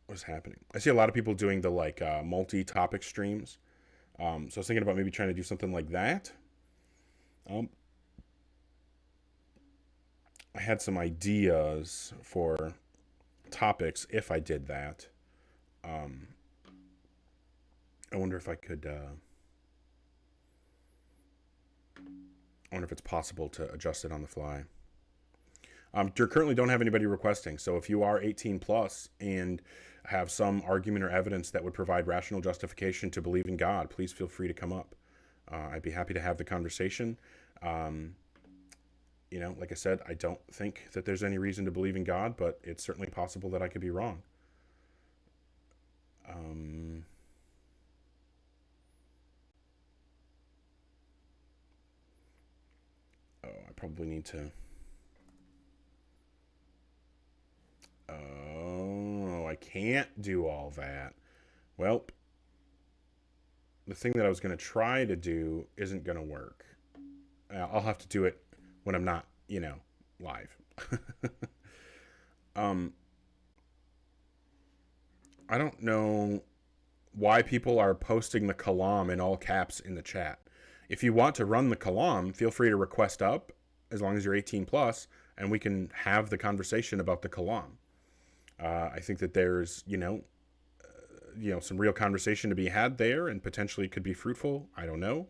What's happening? I see a lot of people doing the multi-topic streams. So I was thinking about maybe trying to do something like that. I had some ideas for topics if I did that. I wonder if I could. I wonder if it's possible to adjust it on the fly. Currently don't have anybody requesting. So if you are 18 plus and have some argument or evidence that would provide rational justification to believe in God, please feel free to come up. I'd be happy to have the conversation. Like I said, I don't think that there's any reason to believe in God, but it's certainly possible that I could be wrong. I probably need to. Oh, I can't do all that. Well, the thing that I was going to try to do isn't going to work. I'll have to do it when I'm not, live. I don't know why people are posting the Kalam in all caps in the chat. If you want to run the Kalam, feel free to request up, as long as you're 18 plus, and we can have the conversation about the Kalam. I think that there's, some real conversation to be had there, and potentially could be fruitful. I don't know.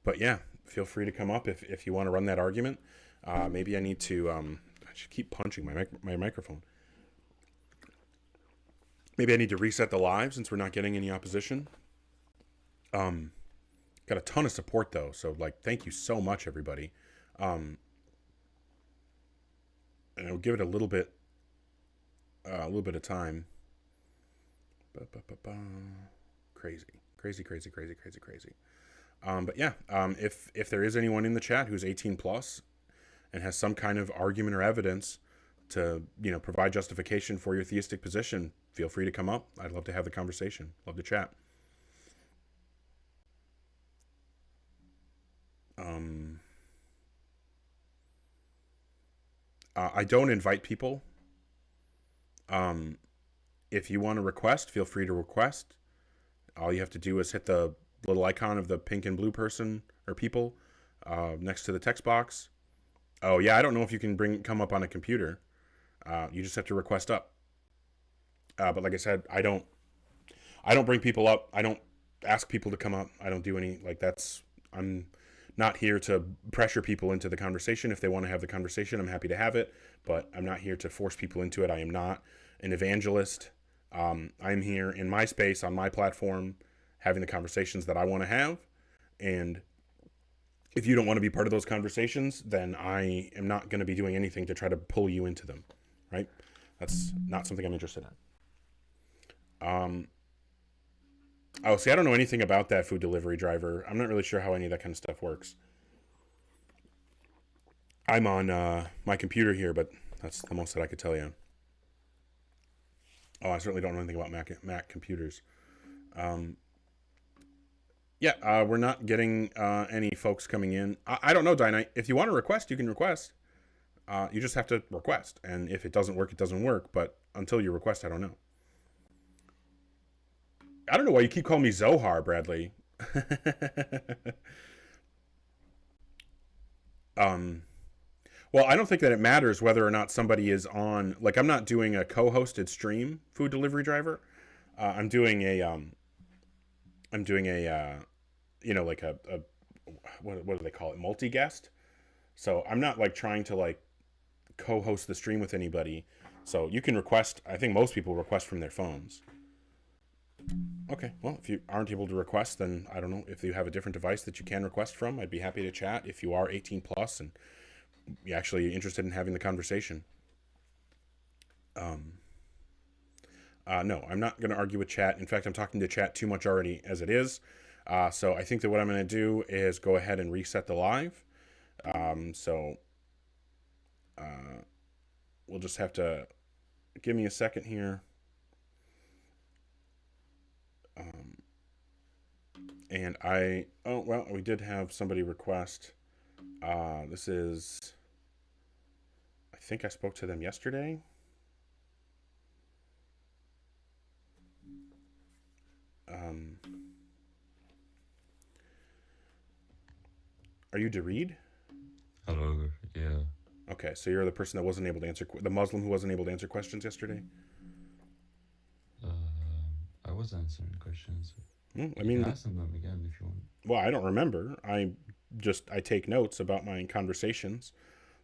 But yeah, feel free to come up if you want to run that argument. Maybe I need to, I should keep punching my microphone. Maybe I need to reset the live since we're not getting any opposition. Got a ton of support though. So thank you so much, everybody. And I'll give it a little bit of time. Crazy. But yeah, if there is anyone in the chat who's 18 plus and has some kind of argument or evidence to, provide justification for your theistic position, feel free to come up. I'd love to have the conversation. Love to chat. I don't invite people. If you want to request, feel free to request. All you have to do is hit the little icon of the pink and blue person or people next to the text box. Oh yeah, I don't know if you can come up on a computer. You just have to request up. But like I said, I don't bring people up. I don't ask people to come up. I don't do any I'm not here to pressure people into the conversation. If they want to have the conversation, I'm happy to have it, but I'm not here to force people into it. I am not an evangelist. I'm here in my space, on my platform, having the conversations that I want to have. And if you don't want to be part of those conversations, then I am not going to be doing anything to try to pull you into them, right? That's not something I'm interested in. Oh, see, I don't know anything about that food delivery driver. I'm not really sure how any of that kind of stuff works. I'm on my computer here, but that's the most that I could tell you. Oh, I certainly don't know anything about Mac computers. Yeah, we're not getting any folks coming in. I don't know, Dynite. If you want to request, you can request. You just have to request. And if it doesn't work, it doesn't work. But until you request, I don't know. I don't know why you keep calling me Zohar, Bradley. Well, I don't think that it matters whether or not somebody is on. Like, I'm not doing a co-hosted stream, food delivery driver. I'm doing a like a what do they call it, multi-guest. So I'm not like trying to like co-host the stream with anybody. So you can request. I think most people request from their phones. Okay, well, if you aren't able to request, then I don't know. If you have a different device that you can request from, I'd be happy to chat. If you are 18 plus and you're actually interested in having the conversation. No, I'm not going to argue with chat. In fact, I'm talking to chat too much already as it is. So I think that what I'm going to do is go ahead and reset the live. We'll just have to give me a second here. We did have somebody request. This is, I think I spoke to them yesterday. Are you Dareed? Hello, yeah. Okay, so you're the person that wasn't able to answer, the Muslim who wasn't able to answer questions yesterday? I was answering questions. Well, I You mean, can ask them again if you want. well, I don't remember. I take notes about my conversations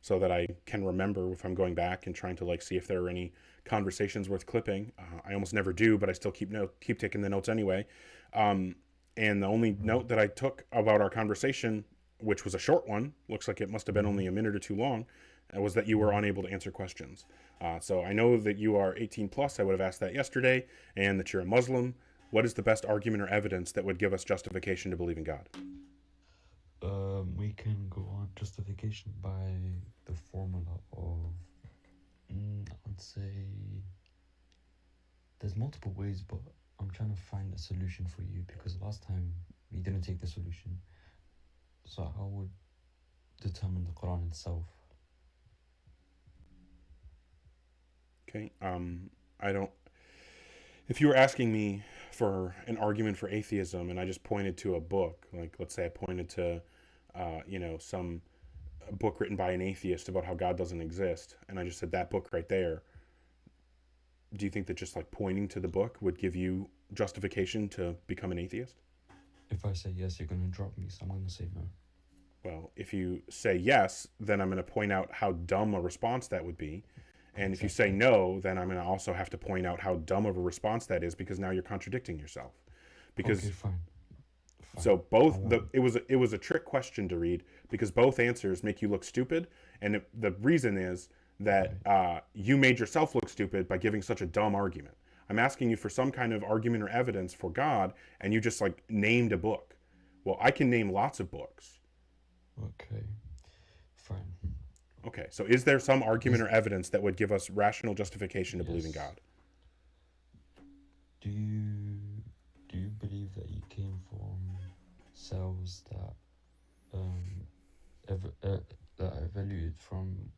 so that I can remember if I'm going back and trying to like see if there are any conversations worth clipping. I almost never do, but I still keep taking the notes anyway. And the only note that I took about our conversation, which was a short one, looks like it must have been only a minute or two long, was that you were unable to answer questions. So I know that you are 18 plus. I would have asked that yesterday, and that you're a Muslim. What is the best argument or evidence that would give us justification to believe in God? We can go on justification by the formula of, I'd say, there's multiple ways, but I'm trying to find a solution for you because last time we didn't take the solution. So I would determine the Quran itself. Okay. If you were asking me for an argument for atheism and I just pointed to a book, like let's say I pointed to, some book written by an atheist about how God doesn't exist, and I just said that book right there, do you think that just like pointing to the book would give you justification to become an atheist? If I say yes, you're going to drop me, so I'm going to say no. Well, if you say yes, then I'm going to point out how dumb a response that would be. And if you say no, then I'm going to also have to point out how dumb of a response that is, because now you're contradicting yourself. Because Okay, fine. so it was a trick question to read, because both answers make you look stupid, and the reason is that you made yourself look stupid by giving such a dumb argument. I'm asking you for some kind of argument or evidence for God, and you just like named a book. Well, I can name lots of books. Okay, fine. Okay, so is there some argument or evidence that would give us rational justification to believe in Yes. God? Do you believe that you came from cells that evaluated from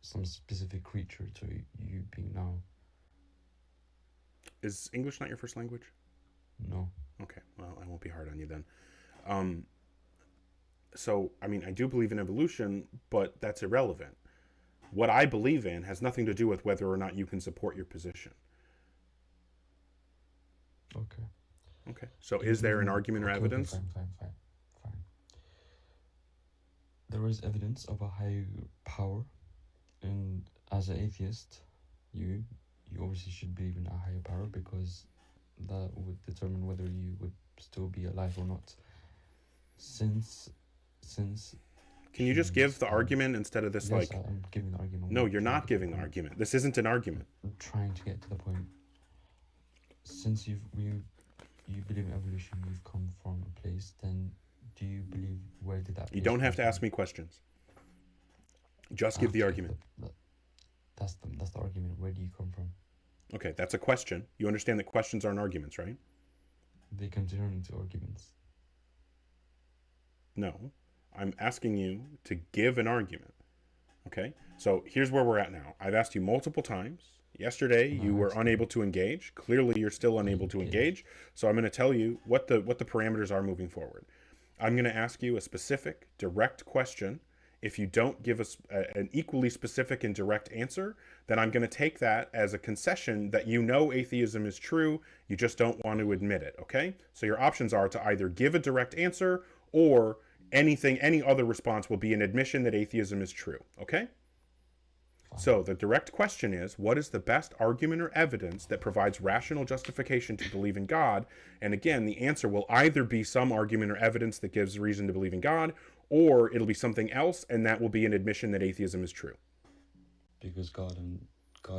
some specific creature to you being now? Is English not your first language? No. Okay, well, I won't be hard on you then. So, I mean, I do believe in evolution, but that's irrelevant. What I believe in has nothing to do with whether or not you can support your position. Okay. Okay, so is there an argument or evidence? Fine. There is evidence of a higher power, and as an atheist, you obviously should believe in a higher power because that would determine whether you would still be alive or not. Since Can you just give the humans argument instead of this yes, like... I'm giving the argument. No, I'm you're trying not to get giving to the the argument. This isn't an argument. I'm trying to get to the point. Since you believe in evolution, you've come from a place, then do you believe where did that You place don't come have to from? ask me questions. Just give the Okay, argument. That's the argument. Where do you come from? Okay, that's a question. You understand that questions aren't arguments, right? They can turn into arguments. No. I'm asking you to give an argument. Okay? So here's where we're at now. I've asked you multiple times. Yesterday, you were unable to engage. Clearly, you're still unable to engage. So I'm going to tell you what the parameters are moving forward. I'm going to ask you a specific, direct question. If you don't give us an equally specific and direct answer, then I'm going to take that as a concession that you know atheism is true, you just don't want to admit it, okay? So your options are to either give a direct answer or any other response will be an admission that atheism is true, okay? So the direct question is, what is the best argument or evidence that provides rational justification to believe in God? And again, the answer will either be some argument or evidence that gives reason to believe in God, or it'll be something else, and that will be an admission that atheism is true. Because God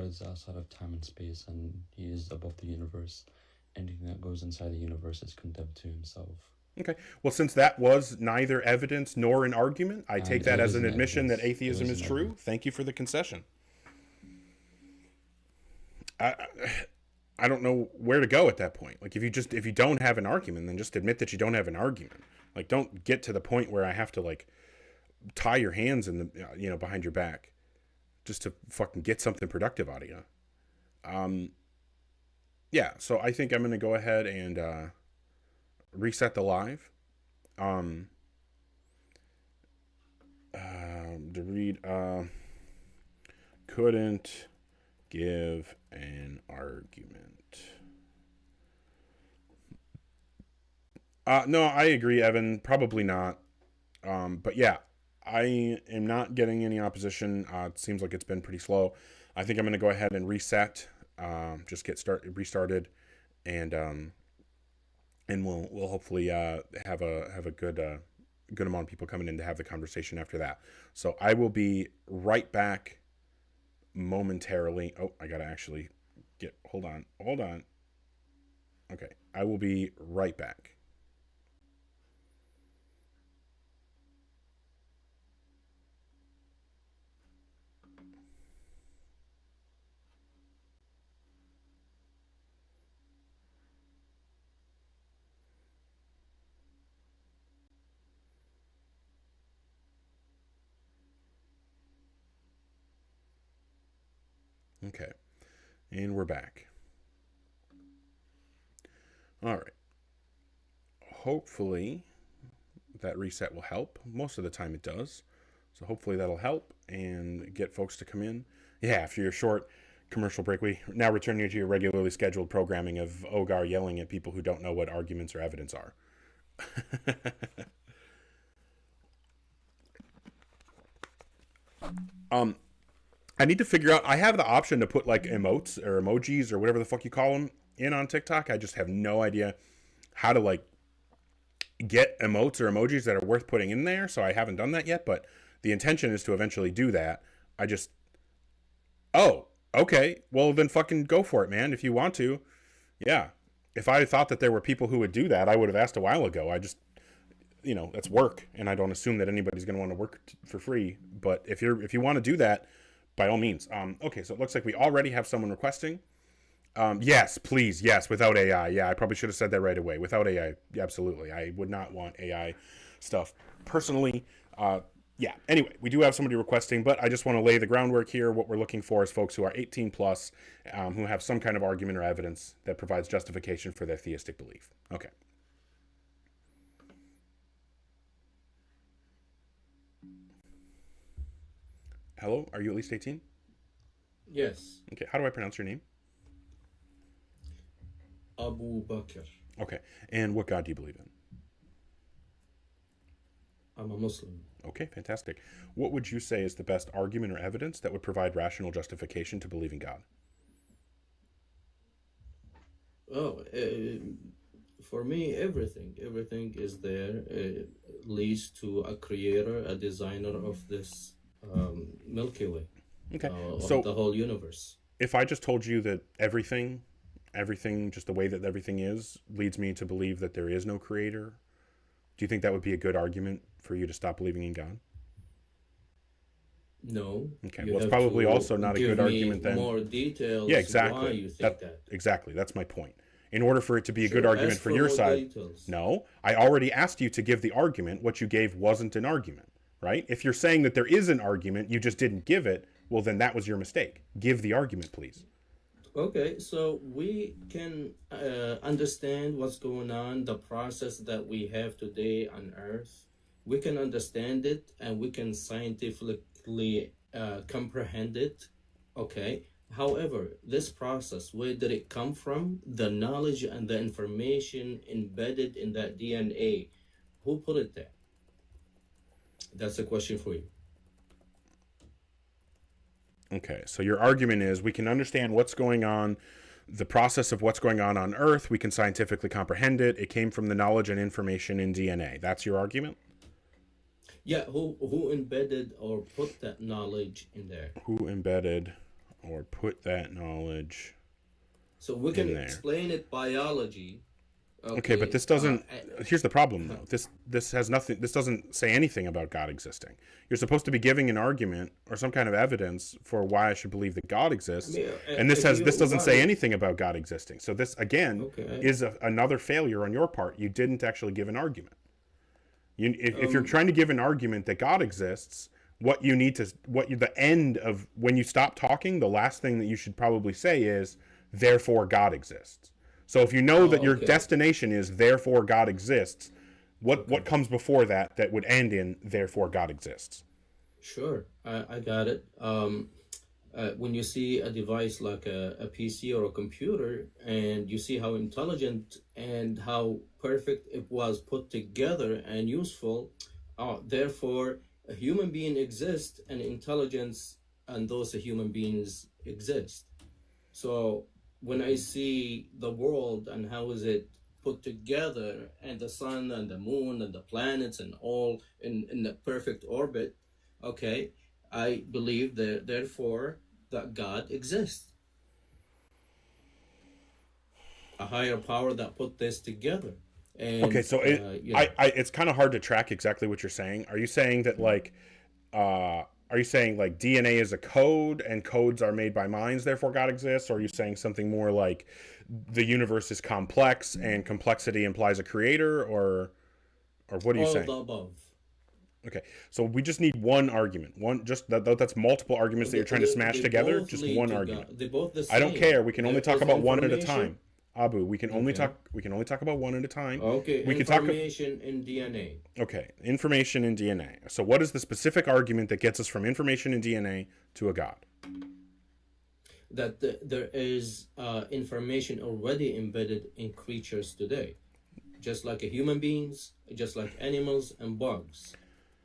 is outside of time and space, and he is above the universe. Anything that goes inside the universe is condemned to himself. Okay. Well, since that was neither evidence nor an argument, I take that as an admission that atheism is true. Thank you for the concession. I don't know where to go at that point. Like, if you don't have an argument, then just admit that you don't have an argument. Like, don't get to the point where I have to, like, tie your hands in the behind your back just to fucking get something productive out of you. Yeah. So I think I'm gonna go ahead and reset the live. To read, couldn't give an argument. No, I agree, Evan. Probably not. But yeah, I am not getting any opposition. It seems like it's been pretty slow. I think I'm going to go ahead and reset. Just restarted, and we'll hopefully have a good amount of people coming in to have the conversation after that. So I will be right back momentarily. Oh, I gotta actually hold on. Okay, I will be right back. Okay, and we're back. All right. Hopefully that reset will help. Most of the time it does. So hopefully that'll help and get folks to come in. Yeah, after your short commercial break, we now returning to your regularly scheduled programming of Ogar yelling at people who don't know what arguments or evidence are. I need to figure out, I have the option to put like emotes or emojis or whatever the fuck you call them in on TikTok. I just have no idea how to like get emotes or emojis that are worth putting in there. So I haven't done that yet, but the intention is to eventually do that. Oh, okay. Well, then fucking go for it, man. If you want to. Yeah. If I thought that there were people who would do that, I would have asked a while ago. I just, that's work. And I don't assume that anybody's going to want to work for free. But if you want to do that, by all means. Okay, so it looks like we already have someone requesting. Yes, please. Yes, without AI. Yeah, I probably should have said that right away. Without AI, absolutely. I would not want AI stuff. Personally, yeah. Anyway, we do have somebody requesting, but I just want to lay the groundwork here. What we're looking for is folks who are 18 plus, who have some kind of argument or evidence that provides justification for their theistic belief. Okay. Hello, are you at least 18? Yes. Okay, how do I pronounce your name? Abu Bakr. Okay, and what God do you believe in? I'm a Muslim. Okay, fantastic. What would you say is the best argument or evidence that would provide rational justification to believe in God? Oh, for me, everything is there. Leads to a creator, a designer of this Milky Way. Okay, so the whole universe. If I just told you that everything, just the way that everything is, leads me to believe that there is no creator, do you think that would be a good argument for you to stop believing in God? No. Okay, You well, it's have probably to also not a give good me argument then. more details Yeah, why exactly. you think that. Exactly. That's my point. In order for it to be a good Sure, argument ask for for your more side, details. no, I already asked you to give the argument. What you gave wasn't an argument, right? If you're saying that there is an argument, you just didn't give it, well, then that was your mistake. Give the argument, please. Okay, so we can understand what's going on, the process that we have today on Earth. We can understand it and we can scientifically comprehend it. Okay. However, this process, where did it come from? The knowledge and the information embedded in that DNA, who put it there? That's a question for you. Okay, so your argument is we can understand what's going on, the process of what's going on Earth. We can scientifically comprehend it. It came from the knowledge and information in DNA. That's your argument? Yeah, who embedded or put that knowledge in there? Who embedded or put that knowledge So we can in there? explain it biology. Okay, but this doesn't. Here's the problem, though. This has nothing. This doesn't say anything about God existing. You're supposed to be giving an argument or some kind of evidence for why I should believe that God exists, and this doesn't say anything about God existing. So this again is another failure on your part. You didn't actually give an argument. If you're trying to give an argument that God exists, the end of when you stop talking, the last thing that you should probably say is, therefore God exists. So if you know that your destination is therefore God exists, what comes before that would end in therefore God exists? Sure, I got it. When you see a device like a PC or a computer, and you see how intelligent and how perfect it was put together and useful, therefore a human being exists, and intelligence and those human beings exist. So when I see the world and how is it put together, and the sun and the moon and the planets and all in the perfect orbit, okay, I believe that therefore that God exists. A higher power that put this together. And, okay, so it's kind of hard to track exactly what you're saying. Are you saying that are you saying like DNA is a code and codes are made by minds, therefore God exists? Or are you saying something more like the universe is complex and complexity implies a creator? Or what are you saying? All the above. Okay, so we just need one argument. That's multiple arguments that you're trying to smash together. Just one argument. They're both the same. I don't care. We can only talk about one at a time. Abu, we can only talk about one at a time. Okay, information in DNA. Okay, information in DNA. So what is the specific argument that gets us from information in DNA to a God? That there is information already embedded in creatures today. Just like human beings, just like animals and bugs.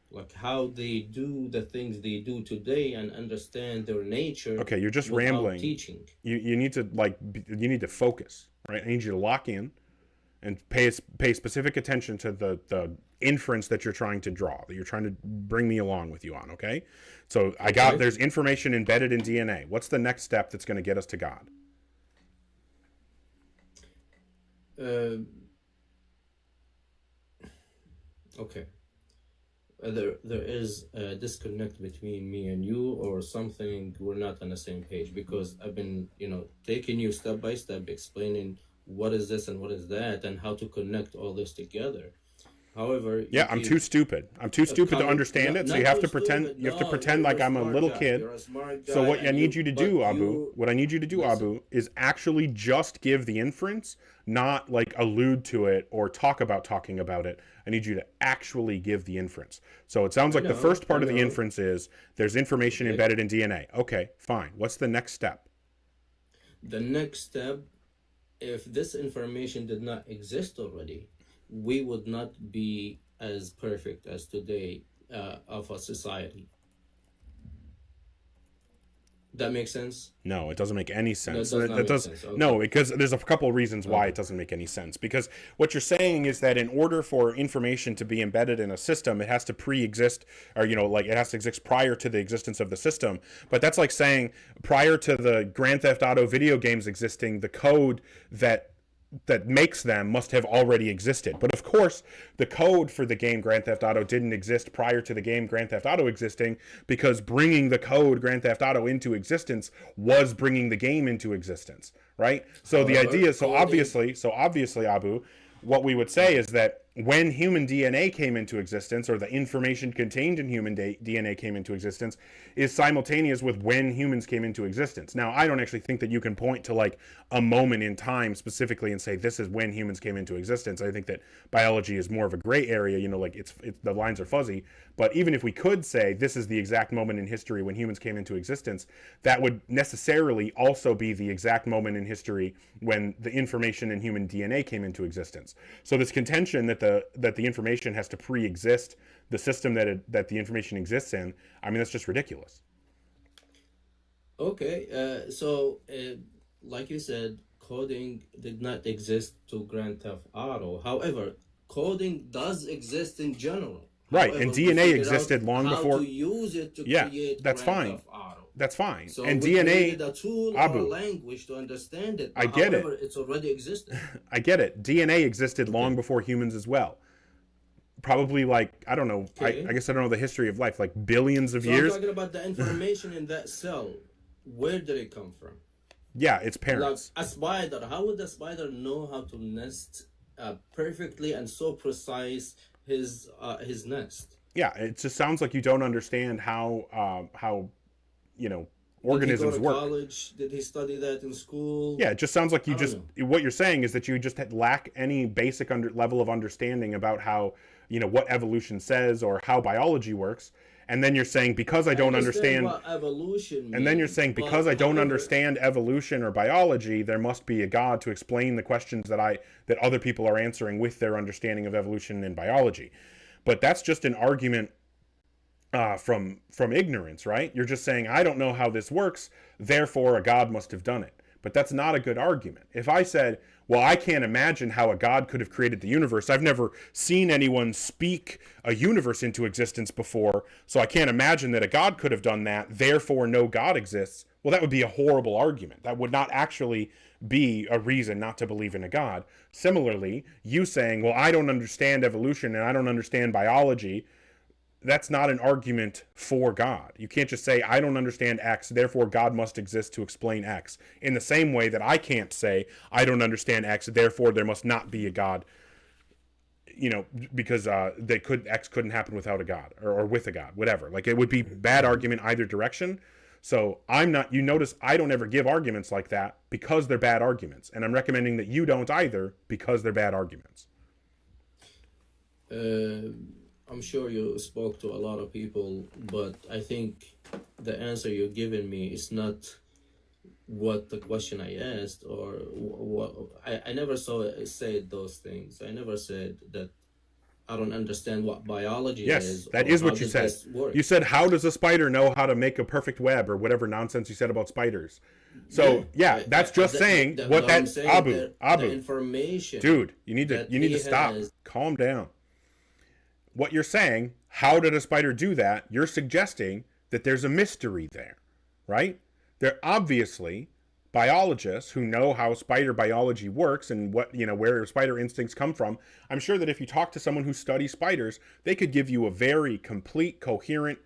Like how they do the things they do today and understand their nature. Okay, you're just rambling. Teaching. You need to focus, right? I need you to lock in and pay specific attention to the inference that you're trying to draw, that you're trying to bring me along with you on, okay? So there's information embedded in DNA. What's the next step that's going to get us to God? Okay. There is a disconnect between me and you, or something. We're not on the same page, because I've been, taking you step by step, explaining what is this and what is that, and how to connect all this together. However, I'm too stupid. I'm too stupid to understand it. So you have to pretend. Stupid. You have to pretend like I'm a little kid. You're a smart guy. So what I need you to do, Abu, Abu, is actually just give the inference, not like allude to it or talking about it. I need you to actually give the inference. So it sounds like the first part of the inference is there's information embedded in DNA. Okay, fine. What's the next step? The next step, if this information did not exist already, we would not be as perfect as today of a society. That makes sense? No, it doesn't make any sense. That does. Okay. No, because there's a couple of reasons why it doesn't make any sense. Because what you're saying is that in order for information to be embedded in a system, it has to pre-exist, or it has to exist prior to the existence of the system. But that's like saying prior to the Grand Theft Auto video games existing, the code that that makes them must have already existed. But of course, the code for the game Grand Theft Auto didn't exist prior to the game Grand Theft Auto existing, because bringing the code Grand Theft Auto into existence was bringing the game into existence, right? So the idea, so obviously, Abu, what we would say is that when human DNA came into existence, or the information contained in human DNA came into existence, is simultaneous with when humans came into existence. Now, I don't actually think that you can point to like a moment in time specifically and say this is when humans came into existence. I think that biology is more of a gray area, you know, like it's the lines are fuzzy. But even if we could say this is the exact moment in history when humans came into existence, that would necessarily also be the exact moment in history when the information in human DNA came into existence. So this contention that the information has to pre-exist the system that the information exists in, I mean, that's just ridiculous. Okay, like you said, coding did not exist to Grand Theft Auto. However, coding does exist in general. Right, However, and we DNA figured existed out long how before. to use it to Yeah, create that's Grand fine. Theft Auto. That's fine. So and we DNA, created a tool or Abu, a language to understand it. I But get however, it. it's already existed. I get it. DNA existed long before humans as well. Probably like, I don't know, Okay. I guess I don't know the history of life, like billions of So years. I'm talking about the information in that cell. Where did it come from? Yeah, it's Like parents. a spider. How would the spider know how to nest perfectly and so precise his nest? Yeah, it just sounds like you don't understand how you know, organisms Did he go to work. college? Did he study that in school? Yeah, it just sounds like you I don't just know. what you're saying is that you just lack any basic level of understanding about how, you know, what evolution says or how biology works. And then you're saying because I don't understand what evolution and then you're means, saying but because I don't however- understand evolution or biology, there must be a God to explain the questions that other people are answering with their understanding of evolution and biology. But that's just an argument from ignorance, right? You're just saying I don't know how this works, therefore a God must have done it. But that's not a good argument. If I said, well, I can't imagine how a God could have created the universe. I've never seen anyone speak a universe into existence before, so I can't imagine that a God could have done that, therefore no God exists. Well, that would be a horrible argument. That would not actually be a reason not to believe in a God. Similarly, you saying, well, I don't understand evolution and I don't understand biology, that's not an argument for God. You can't just say, I don't understand X, therefore God must exist to explain X. In the same way that I can't say, I don't understand X, therefore there must not be a God, you know, because X couldn't happen without a God or with a God, whatever. Like, it would be bad argument either direction. So you notice I don't ever give arguments like that because they're bad arguments. And I'm recommending that you don't either because they're bad arguments. I'm sure you spoke to a lot of people, but I think the answer you're giving me is not what the question I asked, or what I never said those things. I never said that I don't understand what biology Yes, is. that or is how what you does said. this work. You said, how does a spider know how to make a perfect web, or whatever nonsense you said about spiders? So yeah, that's just saying what I'm that saying Abu, the information, dude, you need to he stop. has- Calm down. What you're saying, how did a spider do that? You're suggesting that there's a mystery there, right? They're obviously biologists who know how spider biology works and what, you know, where spider instincts come from. I'm sure that if you talk to someone who studies spiders, they could give you a very complete, coherent,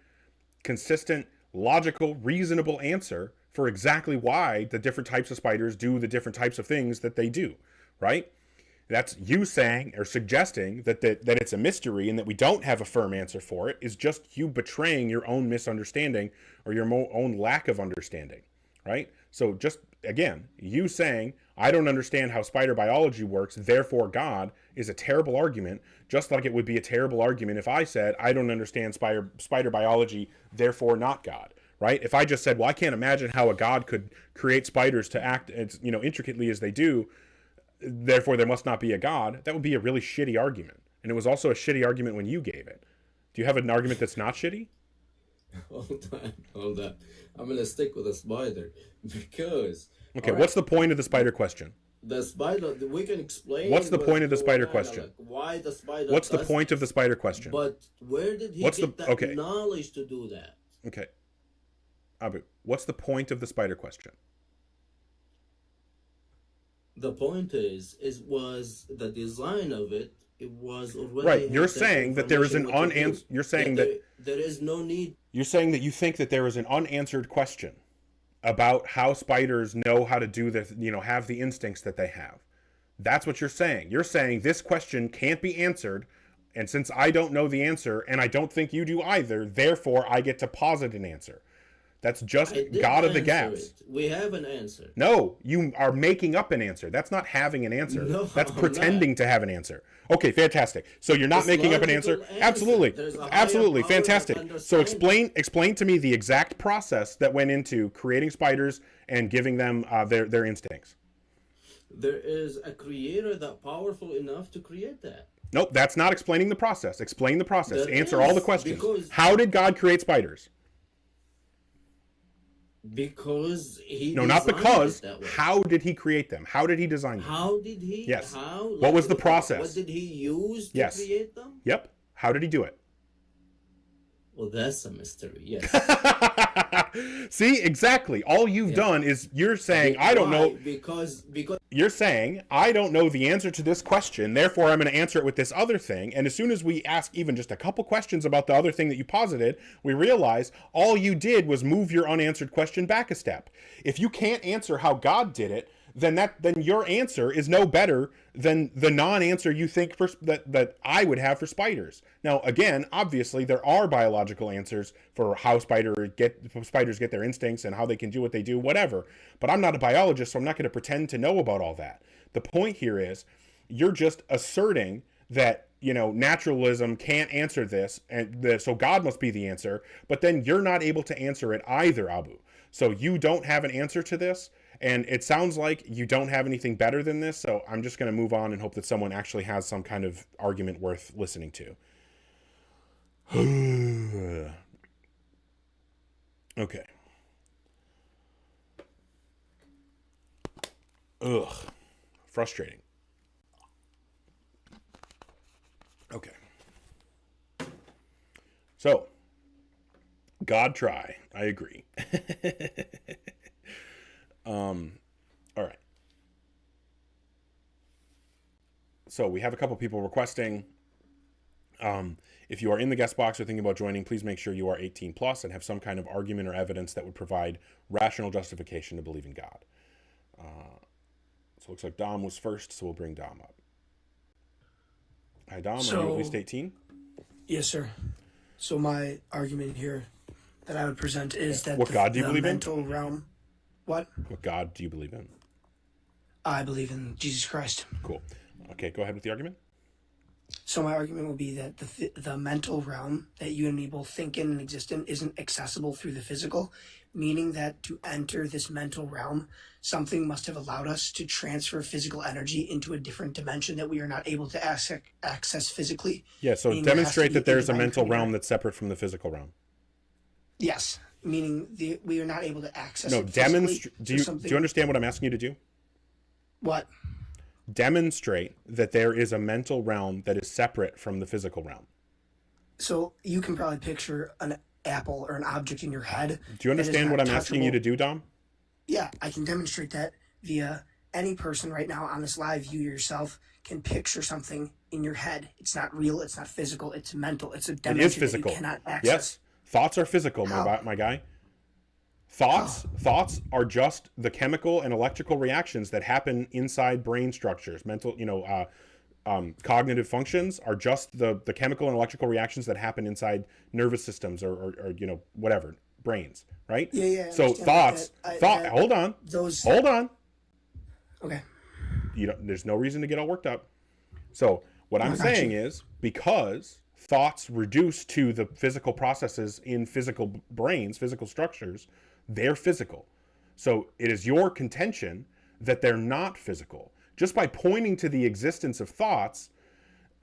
consistent, logical, reasonable answer for exactly why the different types of spiders do the different types of things that they do, right? That's you saying or suggesting that it's a mystery and that we don't have a firm answer for it is just you betraying your own misunderstanding or your own lack of understanding, right? So just, again, you saying, I don't understand how spider biology works, therefore God, is a terrible argument, just like it would be a terrible argument if I said, I don't understand spider biology, therefore not God, right? If I just said, well, I can't imagine how a God could create spiders to act as, you know, intricately as they do, therefore there must not be a God, that would be a really shitty argument. And it was also a shitty argument when you gave it. Do you have an argument that's not shitty? Hold on. I'm going to stick with a spider because... Okay, what's the point of the spider question? The spider, we can explain... What's the point of the spider on, question? like why the spider What's the does point of the spider question? But where did he What's get the- that okay. knowledge to do that? Okay. Abu, what's the point of the spider question? The point is was the design of it. It was already Right. You're has that saying that there is an information what to do. unanswered. You're saying that There is no need. you're saying that you think that there is an unanswered question about how spiders know how to do this. Have the instincts that they have. That's what you're saying. You're saying this question can't be answered, and since I don't know the answer, and I don't think you do either, therefore I get to posit an answer. That's just I did God of the answer gaps. it. We have an answer. No, you are making up an answer. That's not having an answer. No, That's I'm pretending to have an answer. Okay, fantastic. So you're not It's making up an answer? logical answer. Absolutely. There's a higher Absolutely. power that Fantastic. So understands. explain to me the exact process that went into creating spiders and giving them their instincts. There is a creator that powerful enough to create that. Nope, that's not explaining the process. Explain the process. There Answer all the is, questions. because- How did God create spiders? Because he No, not designed because. it that way. How did he create them? How did he design them? How did he? Yes. How? What was the process? What did he use to Yes. create them? Yep. How did he do it? Well, that's a mystery. Yes. See, exactly. All you've Yeah. done is you're saying, I don't know. Why? Because You're saying, I don't know the answer to this question, therefore I'm going to answer it with this other thing. And as soon as we ask even just a couple questions about the other thing that you posited, we realize all you did was move your unanswered question back a step. If you can't answer how God did it, then your answer is no better than the non-answer you think that I would have for spiders. Now, again, obviously there are biological answers for how spiders get their instincts and how they can do what they do, whatever. But I'm not a biologist, so I'm not going to pretend to know about all that. The point here is you're just asserting that naturalism can't answer this, and so God must be the answer. But then you're not able to answer it either, Abu. So you don't have an answer to this. And it sounds like you don't have anything better than this, so I'm just going to move on and hope that someone actually has some kind of argument worth listening to. Okay. Ugh. Frustrating. Okay. So, God try. I agree. All right. So we have a couple people requesting, if you are in the guest box or thinking about joining, please make sure you are 18 plus and have some kind of argument or evidence that would provide rational justification to believe in God. So it looks like Dom was first, so we'll bring Dom up. Hi, Dom. Are you at least 18? Yes, sir. So my argument here that I would present is that What God do you the believe in? mental realm. What? What God do you believe in? I believe in Jesus Christ. Cool. Okay, go ahead with the argument. So my argument would be that the mental realm that you and me both think in and exist in isn't accessible through the physical, meaning that to enter this mental realm, something must have allowed us to transfer physical energy into a different dimension that we are not able to access physically. Yeah, so meaning there has to demonstrate be that there's a divine mental creator. realm that's separate from the physical realm. Yes, meaning we are not able to access No, it physically. demonstrate. Do So you understand what I'm asking you to do? What? Demonstrate that there is a mental realm that is separate from the physical realm. So you can probably picture an apple or an object in your head. Do you that is understand not what I'm asking you touchable. to do, Dom? Yeah, I can demonstrate that via any person right now on this live. You yourself can picture something in your head. It's not real. It's not physical. It's mental. It's a It dimension is physical. that you cannot access. Yes, thoughts are physical, How? my guy. Thoughts are just the chemical and electrical reactions that happen inside brain structures. Mental, cognitive functions are just the chemical and electrical reactions that happen inside nervous systems or whatever, brains, right? Yeah. I So understand thoughts, that. hold on. Those. Hold on. Okay. There's no reason to get all worked up. So what I'm I got saying you. is, because thoughts reduce to the physical processes in physical brains, physical structures, they're physical. So it is your contention that they're not physical. Just by pointing to the existence of thoughts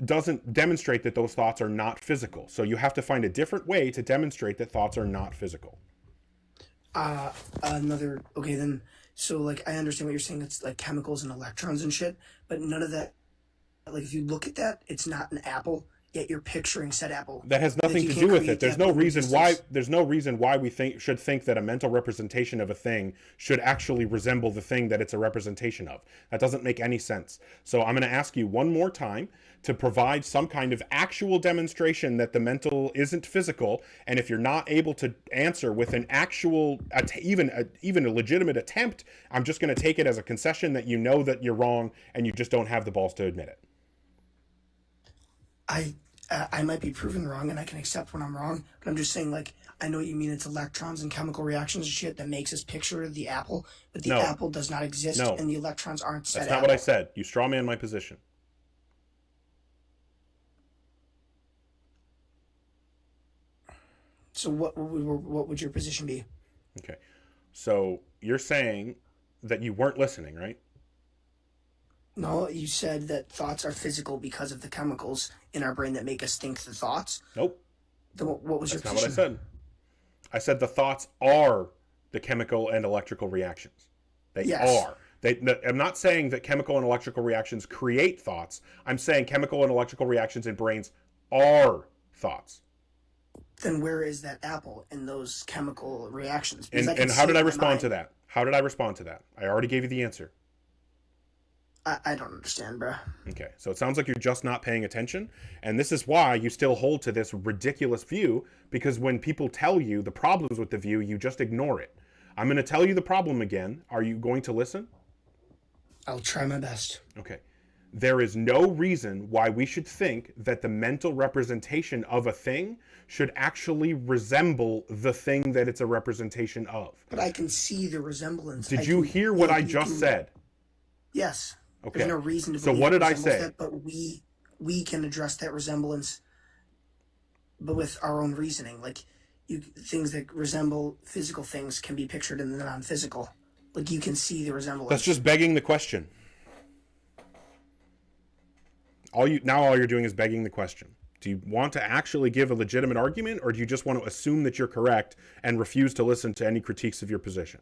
doesn't demonstrate that those thoughts are not physical. So you have to find a different way to demonstrate that thoughts are not physical. Okay, then. So like I understand what you're saying. It's like chemicals and electrons and shit, but none of that. Like if you look at that, it's not an apple. yet you're picturing said apple. That has Like, nothing you to can't do with create it. There's the no apple in reason why. existence. There's no should think that a mental representation of a thing should actually resemble the thing that it's a representation of. That doesn't make any sense. So I'm going to ask you one more time to provide some kind of actual demonstration that the mental isn't physical. And if you're not able to answer with an actual, even a legitimate attempt, I'm just going to take it as a concession that you know that you're wrong and you just don't have the balls to admit it. I might be proven wrong, and I can accept when I'm wrong. But I'm just saying, like, I know what you mean. It's electrons and chemical reactions and shit that makes us picture the apple, but the No. apple does not exist, No. and the electrons aren't said That's not apple. what I said. You straw man my position. So what would your position be? Okay. So you're saying that you weren't listening, right? No, you said that thoughts are physical because of the chemicals in our brain that make us think the thoughts. Nope. Then what was That's your not what I position? said. I said the thoughts are the chemical and electrical reactions. They Yes. are. I'm not saying that chemical and electrical reactions create thoughts. I'm saying chemical and electrical reactions in brains are thoughts. Then where is that apple in those chemical reactions? Because And, can and how see did it I in my respond to mind. that? How did I respond to that? I already gave you the answer. I don't understand, bro. Okay, so it sounds like you're just not paying attention, and this is why you still hold to this ridiculous view, because when people tell you the problems with the view, you just ignore it. I'm going to tell you the problem again. Are you going to listen? I'll try my best. Okay. There is no reason why we should think that the mental representation of a thing should actually resemble the thing that it's a representation of. But I can see the resemblance. Did you hear what I just said? Yes. Okay. There's no reason to So believe what it did I resembles say? that, but we can address that resemblance, but with our own reasoning. Like, things that resemble physical things can be pictured in the non-physical. Like, you can see the resemblance. That's just begging the question. All you're doing is begging the question. Do you want to actually give a legitimate argument, or do you just want to assume that you're correct and refuse to listen to any critiques of your position?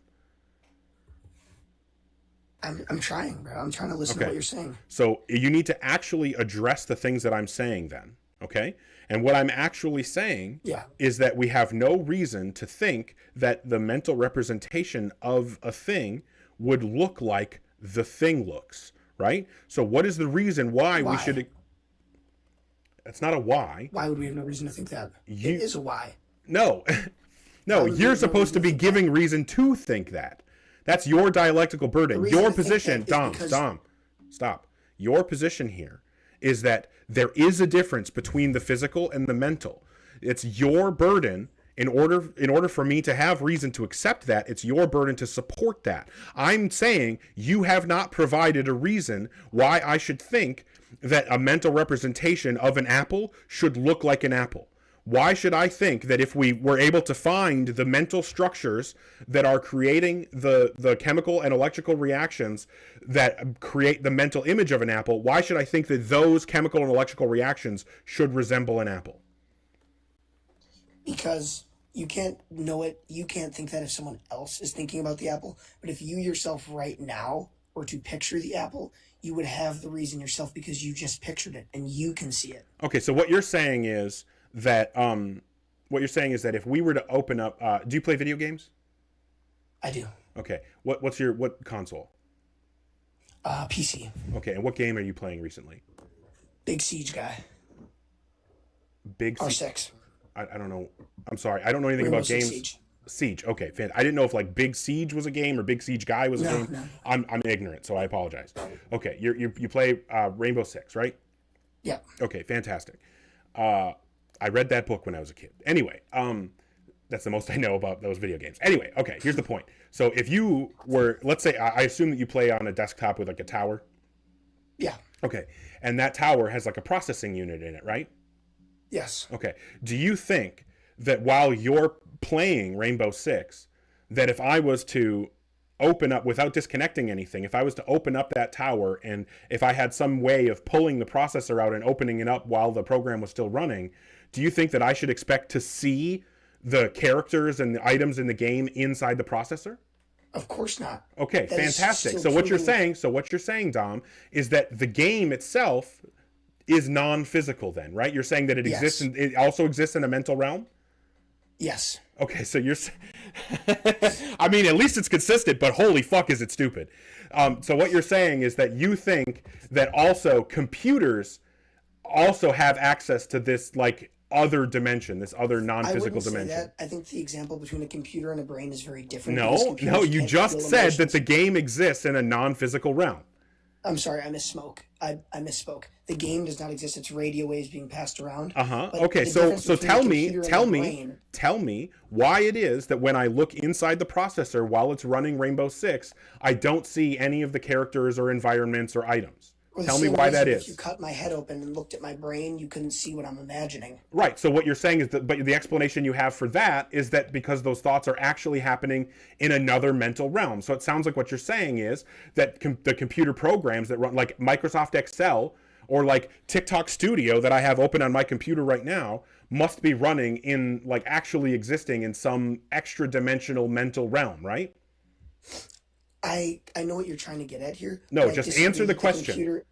I'm trying, bro. I'm trying to listen to what you're saying. So you need to actually address the things that I'm saying then, okay? And what I'm actually saying is that we have no reason to think that the mental representation of a thing would look like the thing looks, right? So what is the reason why we should... That's not a why. Why would we have no reason to think that? It is a why. No. No, you're supposed to be giving reason to think that. That's your dialectical burden. Your position, Dom, stop. Your position here is that there is a difference between the physical and the mental. It's your burden. In order for me to have reason to accept that, it's your burden to support that. I'm saying you have not provided a reason why I should think that a mental representation of an apple should look like an apple. Why should I think that if we were able to find the mental structures that are creating the chemical and electrical reactions that create the mental image of an apple, why should I think that those chemical and electrical reactions should resemble an apple? Because you can't know it. You can't think that if someone else is thinking about the apple. But if you yourself right now were to picture the apple, you would have the reason yourself because you just pictured it and you can see it. Okay, so what you're saying is that if we were to open up, do you play video games? I do. Okay, what console? PC. Okay, and what game are you playing recently? Big Siege guy. Big R6. I don't know. I'm sorry. I don't know anything Rainbow about Six games. Siege. Siege. Okay, I didn't know if like Big Siege was a game or Big Siege Guy was a game. No. I'm ignorant, so I apologize. Okay, you play Rainbow Six, right? Yeah. Okay, fantastic. I read that book when I was a kid. Anyway, that's the most I know about those video games. Anyway, okay, here's the point. So if you were, let's say, I assume that you play on a desktop with like a tower. Yeah. Okay, and that tower has like a processing unit in it, right? Yes. Okay. Do you think that while you're playing Rainbow Six, that if I was to open up without disconnecting anything, if I was to open up that tower and if I had some way of pulling the processor out and opening it up while the program was still running, do you think that I should expect to see the characters and the items in the game inside the processor? Of course not. Okay, That is fantastic. still So what you're proving- saying, Dom, is that the game itself is non-physical then, right? You're saying that it exists Yes. and it also exists in a mental realm? Yes. Okay, so you're I mean, at least it's consistent, but holy fuck is it stupid. So what you're saying is that you think that also computers also have access to this like other dimension, this other I non-physical wouldn't say dimension. that. I think the example between a computer and a brain is very different. No, because no, computers you can't just feel said that emotions. the game exists in a non-physical realm. I'm sorry, I misspoke. I misspoke. The game does not exist. It's radio waves being passed around. But Okay, the so difference so between tell a me, computer and tell a me, brain- tell me why it is that when I look inside the processor while it's running Rainbow Six, I don't see any of the characters or environments or items. Well, the Tell me same why reason that If is. you cut my head open and looked at my brain, you couldn't see what I'm imagining. Right. So what you're saying is that, but the explanation you have for that is that because those thoughts are actually happening in another mental realm. So it sounds like what you're saying is that the computer programs that run, like Microsoft Excel or like TikTok Studio that I have open on my computer right now, must be running in like actually existing in some extra dimensional mental realm, right? I know what you're trying to get at here. No, but I just disagree answer the with question. computer.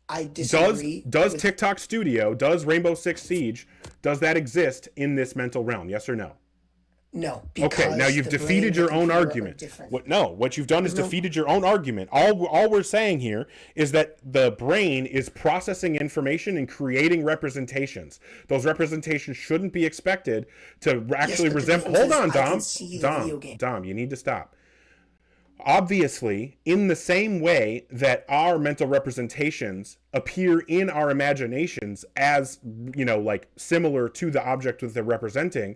I disagree. Does with- TikTok Studio, does Rainbow Six Siege, does that exist in this mental realm? Yes or no? No. Okay, now because you've the brain defeated and your the own computer are argument. different. What you've done is There's no- defeated your own argument. All we're saying here is that the brain is processing information and creating representations. Those representations shouldn't be expected to actually but the resemble. difference Hold on, is I can Dom. see the video game. Dom, you need to stop. Obviously, in the same way that our mental representations appear in our imaginations as, like similar to the object that they're representing,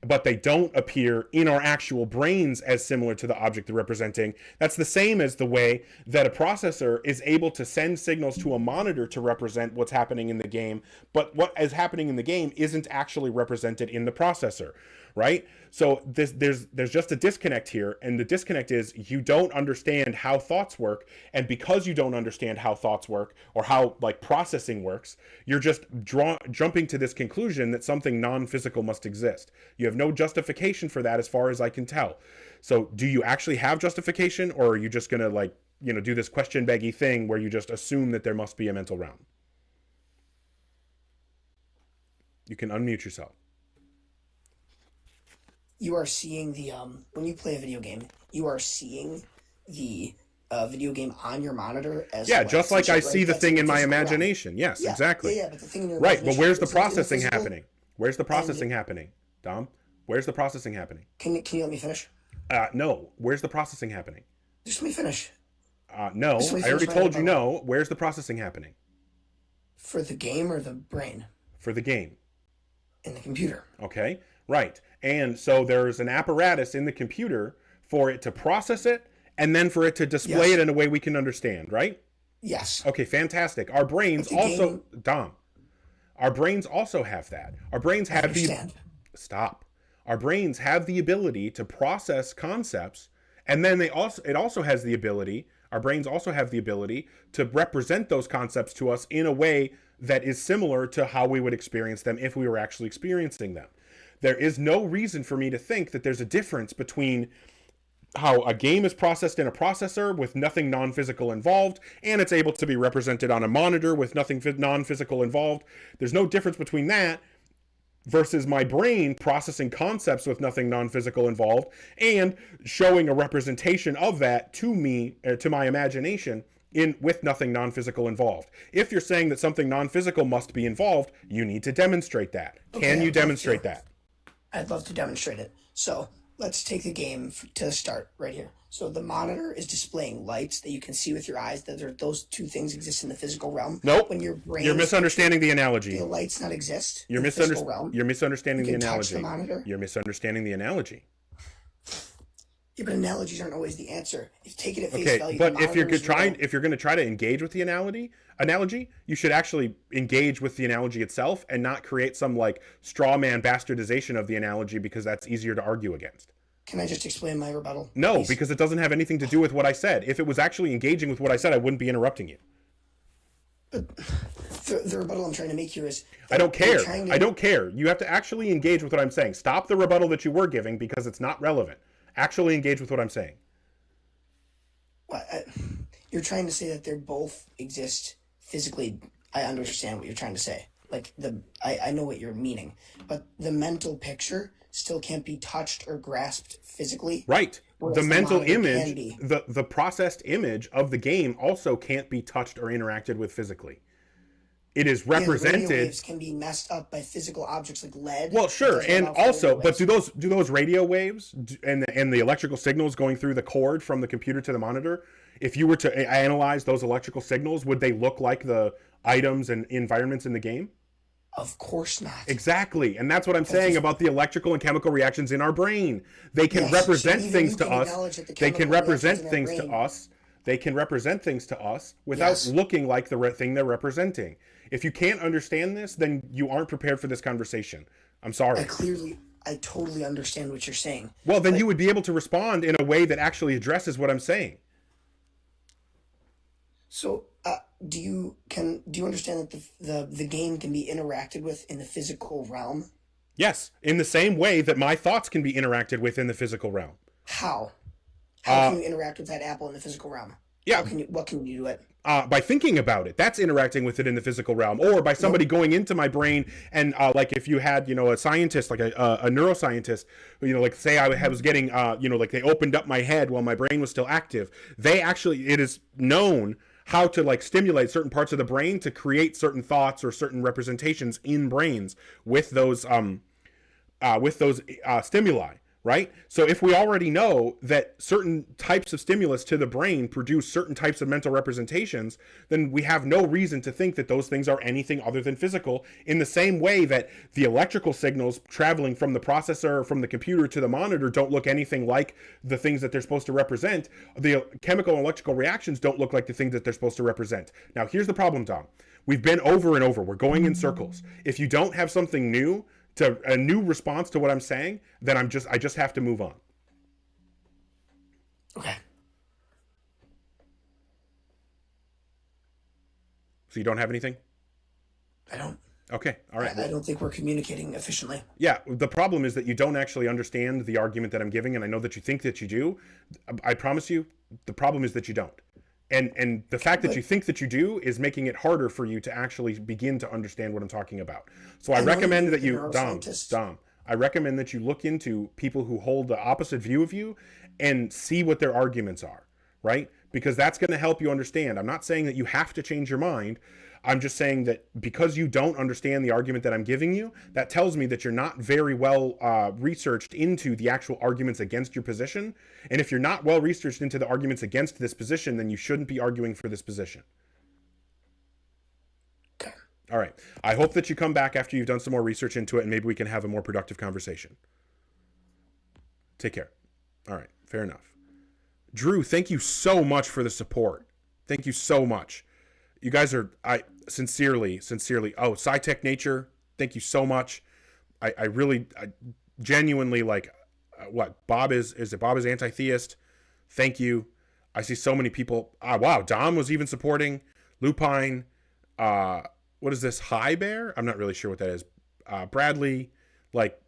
but they don't appear in our actual brains as similar to the object they're representing. That's the same as the way that a processor is able to send signals to a monitor to represent what's happening in the game, but what is happening in the game isn't actually represented in the processor, right? So there's just a disconnect here, and the disconnect is you don't understand how thoughts work, and because you don't understand how thoughts work or how like processing works, you're just jumping to this conclusion that something non-physical must exist. You have no justification for that as far as I can tell. So do you actually have justification, or are you just gonna do this question baggy thing where you just assume that there must be a mental realm? You can unmute yourself. You are seeing the when you play a video game, you are seeing the video game on your monitor as Yeah, well. just like I see the That's thing in my physical realm. imagination. Yes, Yeah, exactly. Yeah, but the thing in your Right, but where's the imagination isn't in processing physical. happening? Where's the processing happening, Dom? Where's the processing happening? Can you let me finish? No. Where's the processing happening? Just let me finish. No. Just let me I already finish my told you rebuttal. no. Where's the processing happening? For the game or the brain For the game. in the computer. Okay, right. And so there's an apparatus in the computer for it to process it and then for it to display Yes. it in a way we can understand, right? Yes. Okay, fantastic. Our brains But the also, Dom, our brains also have that. Our brains have understand. Stop. Our brains have the ability to process concepts, and then it also has the ability, our brains also have the ability to represent those concepts to us in a way that is similar to how we would experience them if we were actually experiencing them. There is no reason for me to think that there's a difference between how a game is processed in a processor with nothing non-physical involved, and it's able to be represented on a monitor with nothing non-physical involved. There's no difference between that versus my brain processing concepts with nothing non-physical involved and showing a representation of that to me, to my imagination, with nothing non-physical involved. If you're saying that something non-physical must be involved, you need to demonstrate that. Okay, Can you I'd love demonstrate to. that? I'd love to demonstrate it. So let's take the game to start right here. So the monitor is displaying lights that you can see with your eyes. Those two things exist in the physical realm. Nope. When your brain You're misunderstanding the analogy. do the lights not exist You're, in the physical realm. you're misunderstanding You the can touch analogy. the monitor. You're misunderstanding the analogy. Yeah, but analogies aren't always the answer. If you take it at face Okay, value, but the if you're monitor is trying, real. if you're going to try to engage with the analogy, you should actually engage with the analogy itself and not create some like straw man bastardization of the analogy because that's easier to argue against. Can I just explain my rebuttal? No, please? because it doesn't have anything to do with what I said. If it was actually engaging with what I said, I wouldn't be interrupting you. The rebuttal I'm trying to make here is I don't you're care. trying to- I don't care. You have to actually engage with what I'm saying. Stop the rebuttal that you were giving because it's not relevant. Actually engage with what I'm saying. You're trying to say that they both exist physically I understand what you're trying to say. Like I know what you're meaning, but the mental picture still can't be touched or grasped physically. Right. Whereas The mental monitor can image, be. the processed image of the game also can't be touched or interacted with physically. It is Yeah, the radio represented. waves can be messed up by physical objects like lead. Well, It sure, doesn't and allow for also, radio but waves. do those radio waves and the electrical signals going through the cord from the computer to the monitor, if you were to analyze those electrical signals, would they look like the items and environments in the game? Of course not. Exactly, and that's what I'm saying about the electrical and chemical reactions in our brain. They can Yes, represent so even things you to can us. acknowledge that the They can chemical represent reactions in our things to brain- us. They can represent things to us without Yes. looking like the thing they're representing. If you can't understand this, then you aren't prepared for this conversation. I'm sorry. I totally understand what you're saying. Well, then But- you would be able to respond in a way that actually addresses what I'm saying. So, do you understand that the game can be interacted with in the physical realm? Yes, in the same way that my thoughts can be interacted with in the physical realm. How? How can you interact with that apple in the physical realm? Yeah. What can you do it? By thinking about it, that's interacting with it in the physical realm, or by somebody going into my brain and like if you had a scientist, like a neuroscientist, like say I was getting like they opened up my head while my brain was still active. It is known how to like stimulate certain parts of the brain to create certain thoughts or certain representations in brains with those stimuli. Right? So if we already know that certain types of stimulus to the brain produce certain types of mental representations, then we have no reason to think that those things are anything other than physical, in the same way that the electrical signals traveling from the processor or from the computer to the monitor don't look anything like the things that they're supposed to represent. The chemical and electrical reactions don't look like the things that they're supposed to represent. Now, here's the problem, Dom. We've been over and over. We're going in circles. If you don't have something new, to a new response to what I'm saying, then I just have to move on. Okay. So you don't have anything? I don't. Okay. All right. I don't think we're communicating efficiently. Yeah. The problem is that you don't actually understand the argument that I'm giving, and I know that you think that you do. I promise you, the problem is that you don't. And the fact that you think that you do is making it harder for you to actually begin to understand what I'm talking about. So I recommend that you, Dom, I recommend that you look into people who hold the opposite view of you and see what their arguments are, right? Because that's going to help you understand. I'm not saying that you have to change your mind. I'm just saying that because you don't understand the argument that I'm giving you, that tells me that you're not very well researched into the actual arguments against your position. And if you're not well researched into the arguments against this position, then you shouldn't be arguing for this position. Okay. All right. I hope that you come back after you've done some more research into it, and maybe we can have a more productive conversation. Take care. All right. Fair enough. Drew, thank you so much for the support. Thank you so much. You guys are, I sincerely, oh, SciTech Nature, thank you so much. I genuinely like, Bob is anti-theist. Thank you. I see so many people. Wow, Dom was even supporting. Lupine, what is this, High Bear? I'm not really sure what that is. Bradley,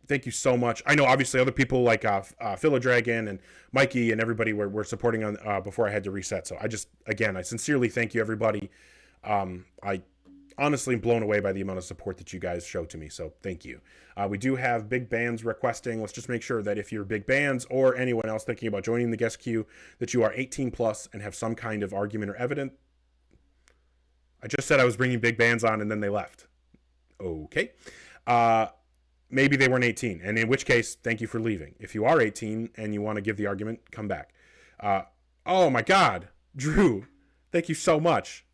thank you so much. I know obviously other people like Philodragon and Mikey and everybody were supporting on before I had to reset. So I sincerely thank you, everybody. I honestly am blown away by the amount of support that you guys show to me. So thank you. We do have big bands requesting. Let's just make sure that if you're big bands or anyone else thinking about joining the guest queue, that you are 18 plus and have some kind of argument or evidence. I just said I was bringing big bands on and then they left. Okay. Maybe they weren't 18, and in which case, thank you for leaving. If you are 18 and you want to give the argument, come back. Oh my God, Drew, thank you so much.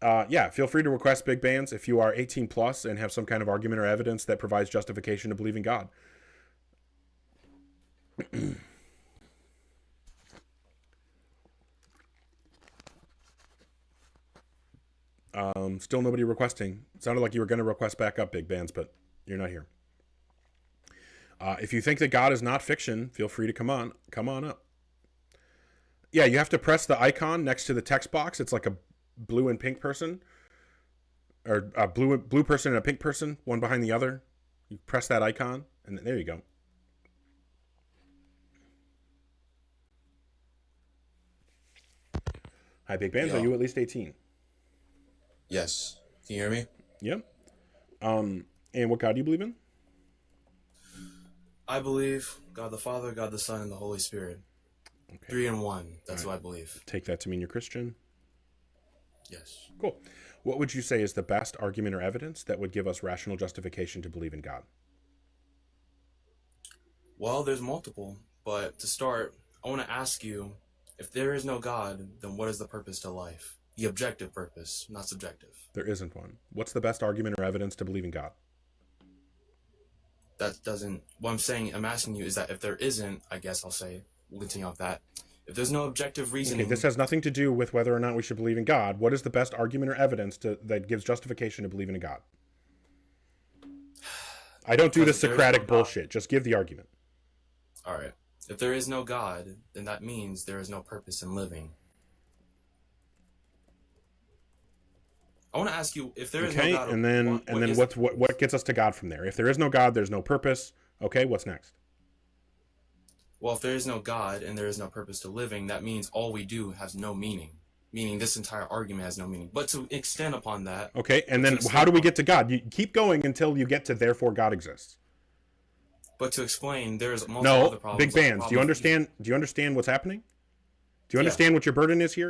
Yeah, feel free to request big bands if you are 18 plus and have some kind of argument or evidence that provides justification to believe in God. Still nobody requesting. It sounded like you were going to request back up big bands, but you're not here. If you think that God is not fiction, feel free to come on up. Yeah, you have to press the icon next to the text box. It's like a blue and pink person, or a blue person and a pink person, one behind the other. You press that icon, and there you go. Hi, big bands. Yo. Are you at least 18? Yes. Can you hear me? Yep. And what God do you believe in? I believe God the Father, God the Son, and the Holy Spirit. Okay. 3 in 1. That's what I believe. Take that to mean you're Christian? Yes. Cool. What would you say is the best argument or evidence that would give us rational justification to believe in God? Well, there's multiple, but to start, I want to ask you, if there is no God, then what is the purpose to life? The objective purpose, not subjective. There isn't one. What's the best argument or evidence to believe in God? That doesn't, what I'm asking you is that if there isn't, I guess I'll say, we'll continue off that. If there's no objective reasoning. Okay, this has nothing to do with whether or not we should believe in God. What is the best argument or evidence that gives justification to believe in a God? I don't do this Socratic bullshit. Just give the argument. All right. If there is no God, then that means there is no purpose in living. I want to ask you, if there is no God, and then what gets us to God from there? If there is no God, there's no purpose. Okay, what's next? Well, if there is no God and there is no purpose to living, that means all we do has no meaning. Meaning this entire argument has no meaning. But to extend upon that... Okay, and then how do we get to God? You keep going until you get to therefore God exists. But to explain, there's multiple other problems. Big bands. Do you understand what's happening? Do you understand what your burden is here?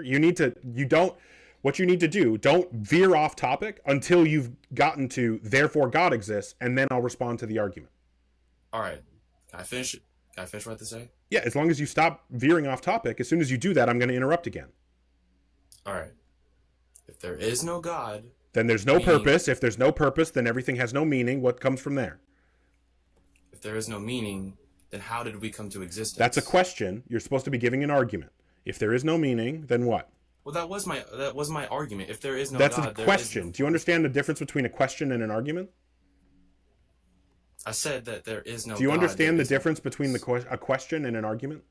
What you need to do, don't veer off topic until you've gotten to therefore God exists, and then I'll respond to the argument. All right. Can I finish what I have to say? Yeah, as long as you stop veering off topic, as soon as you do that, I'm going to interrupt again. All right. If there is no God... Then there's no purpose. If there's no purpose, then everything has no meaning. What comes from there? If there is no meaning, then how did we come to existence? That's a question. You're supposed to be giving an argument. If there is no meaning, then what? Well, that was my argument. If there is no God... God... That's a question. Do you understand the difference between a question and an argument? I said that there is no God. Do you understand the difference between a question and an argument?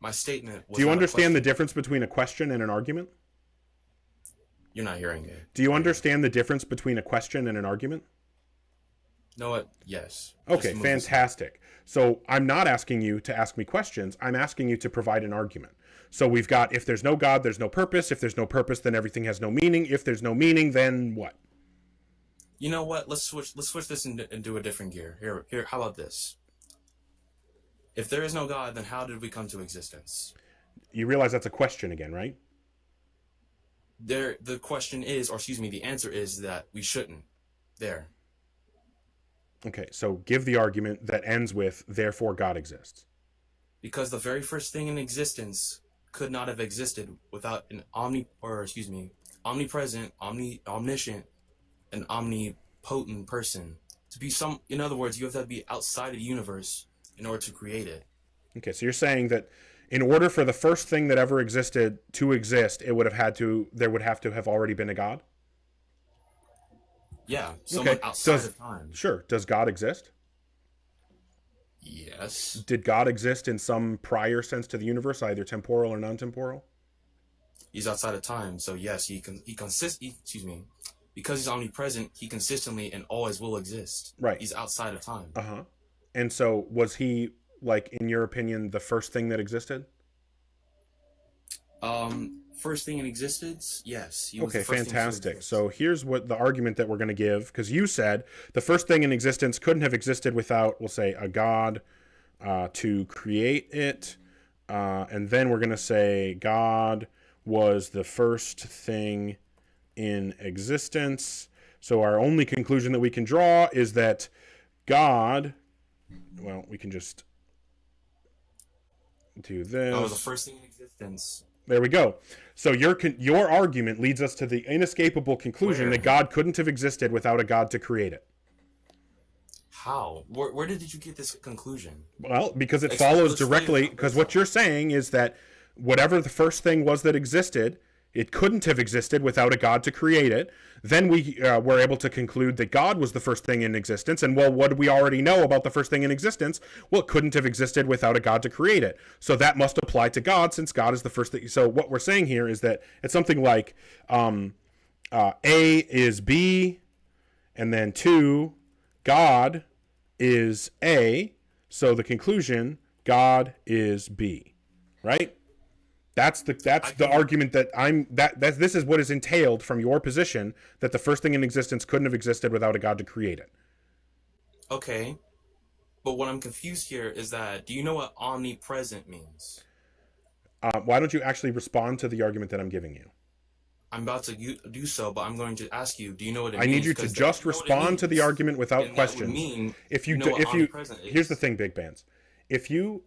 My statement was... Do you understand the difference between a question and an argument? You're not hearing it. Do you understand the difference between a question and an argument? Know what? Yes. Okay, fantastic. So I'm not asking you to ask me questions. I'm asking you to provide an argument. So we've got, if there's no God, there's no purpose. If there's no purpose, then everything has no meaning. If there's no meaning, then what? You know what? Let's switch this and do a different gear. Here. How about this? If there is no God, then how did we come to existence? You realize that's a question again, right? The question is, or excuse me, the answer is that we shouldn't. There. Okay, so give the argument that ends with, therefore God exists. Because the very first thing in existence could not have existed without an omnipresent, omniscient, and omnipotent person. In other words, you have to be outside of the universe in order to create it. Okay, so you're saying that in order for the first thing that ever existed to exist, there would have to have already been a God? Yeah, someone outside of time. Sure. Does God exist? Yes. Did God exist in some prior sense to the universe, either temporal or non-temporal? He's outside of time, so yes, because he's omnipresent, he consistently and always will exist. Right. He's outside of time. Uh-huh. And so was he, like, in your opinion, the first thing that existed? First thing in existence, yes. Okay, fantastic. So here's what the argument that we're going to give, because you said the first thing in existence couldn't have existed without, we'll say, a God to create it. And then we're going to say God was the first thing in existence. So our only conclusion that we can draw is that God, well, we can just do this. That was the first thing in existence. There we go. So your argument leads us to the inescapable conclusion that God couldn't have existed without a God to create it. How? Where did you get this conclusion? Well, because it follows directly, because what you're saying is that whatever the first thing was that existed, it couldn't have existed without a God to create it. Then we were able to conclude that God was the first thing in existence. And well, what do we already know about the first thing in existence? Well, it couldn't have existed without a God to create it. So that must apply to God, since God is the first thing. So what we're saying here is that it's something like A is B, and then 2, God is A. So the conclusion, God is B, right? That's the argument that this is what is entailed from your position, that the first thing in existence couldn't have existed without a God to create it. Okay. But what I'm confused here is that, do you know what omnipresent means? Why don't you actually respond to the argument that I'm giving you? I'm about to do so, but I'm going to ask you, do you know what it means? I need you to just respond to the argument without questions. Here's the thing, Big Bands. If you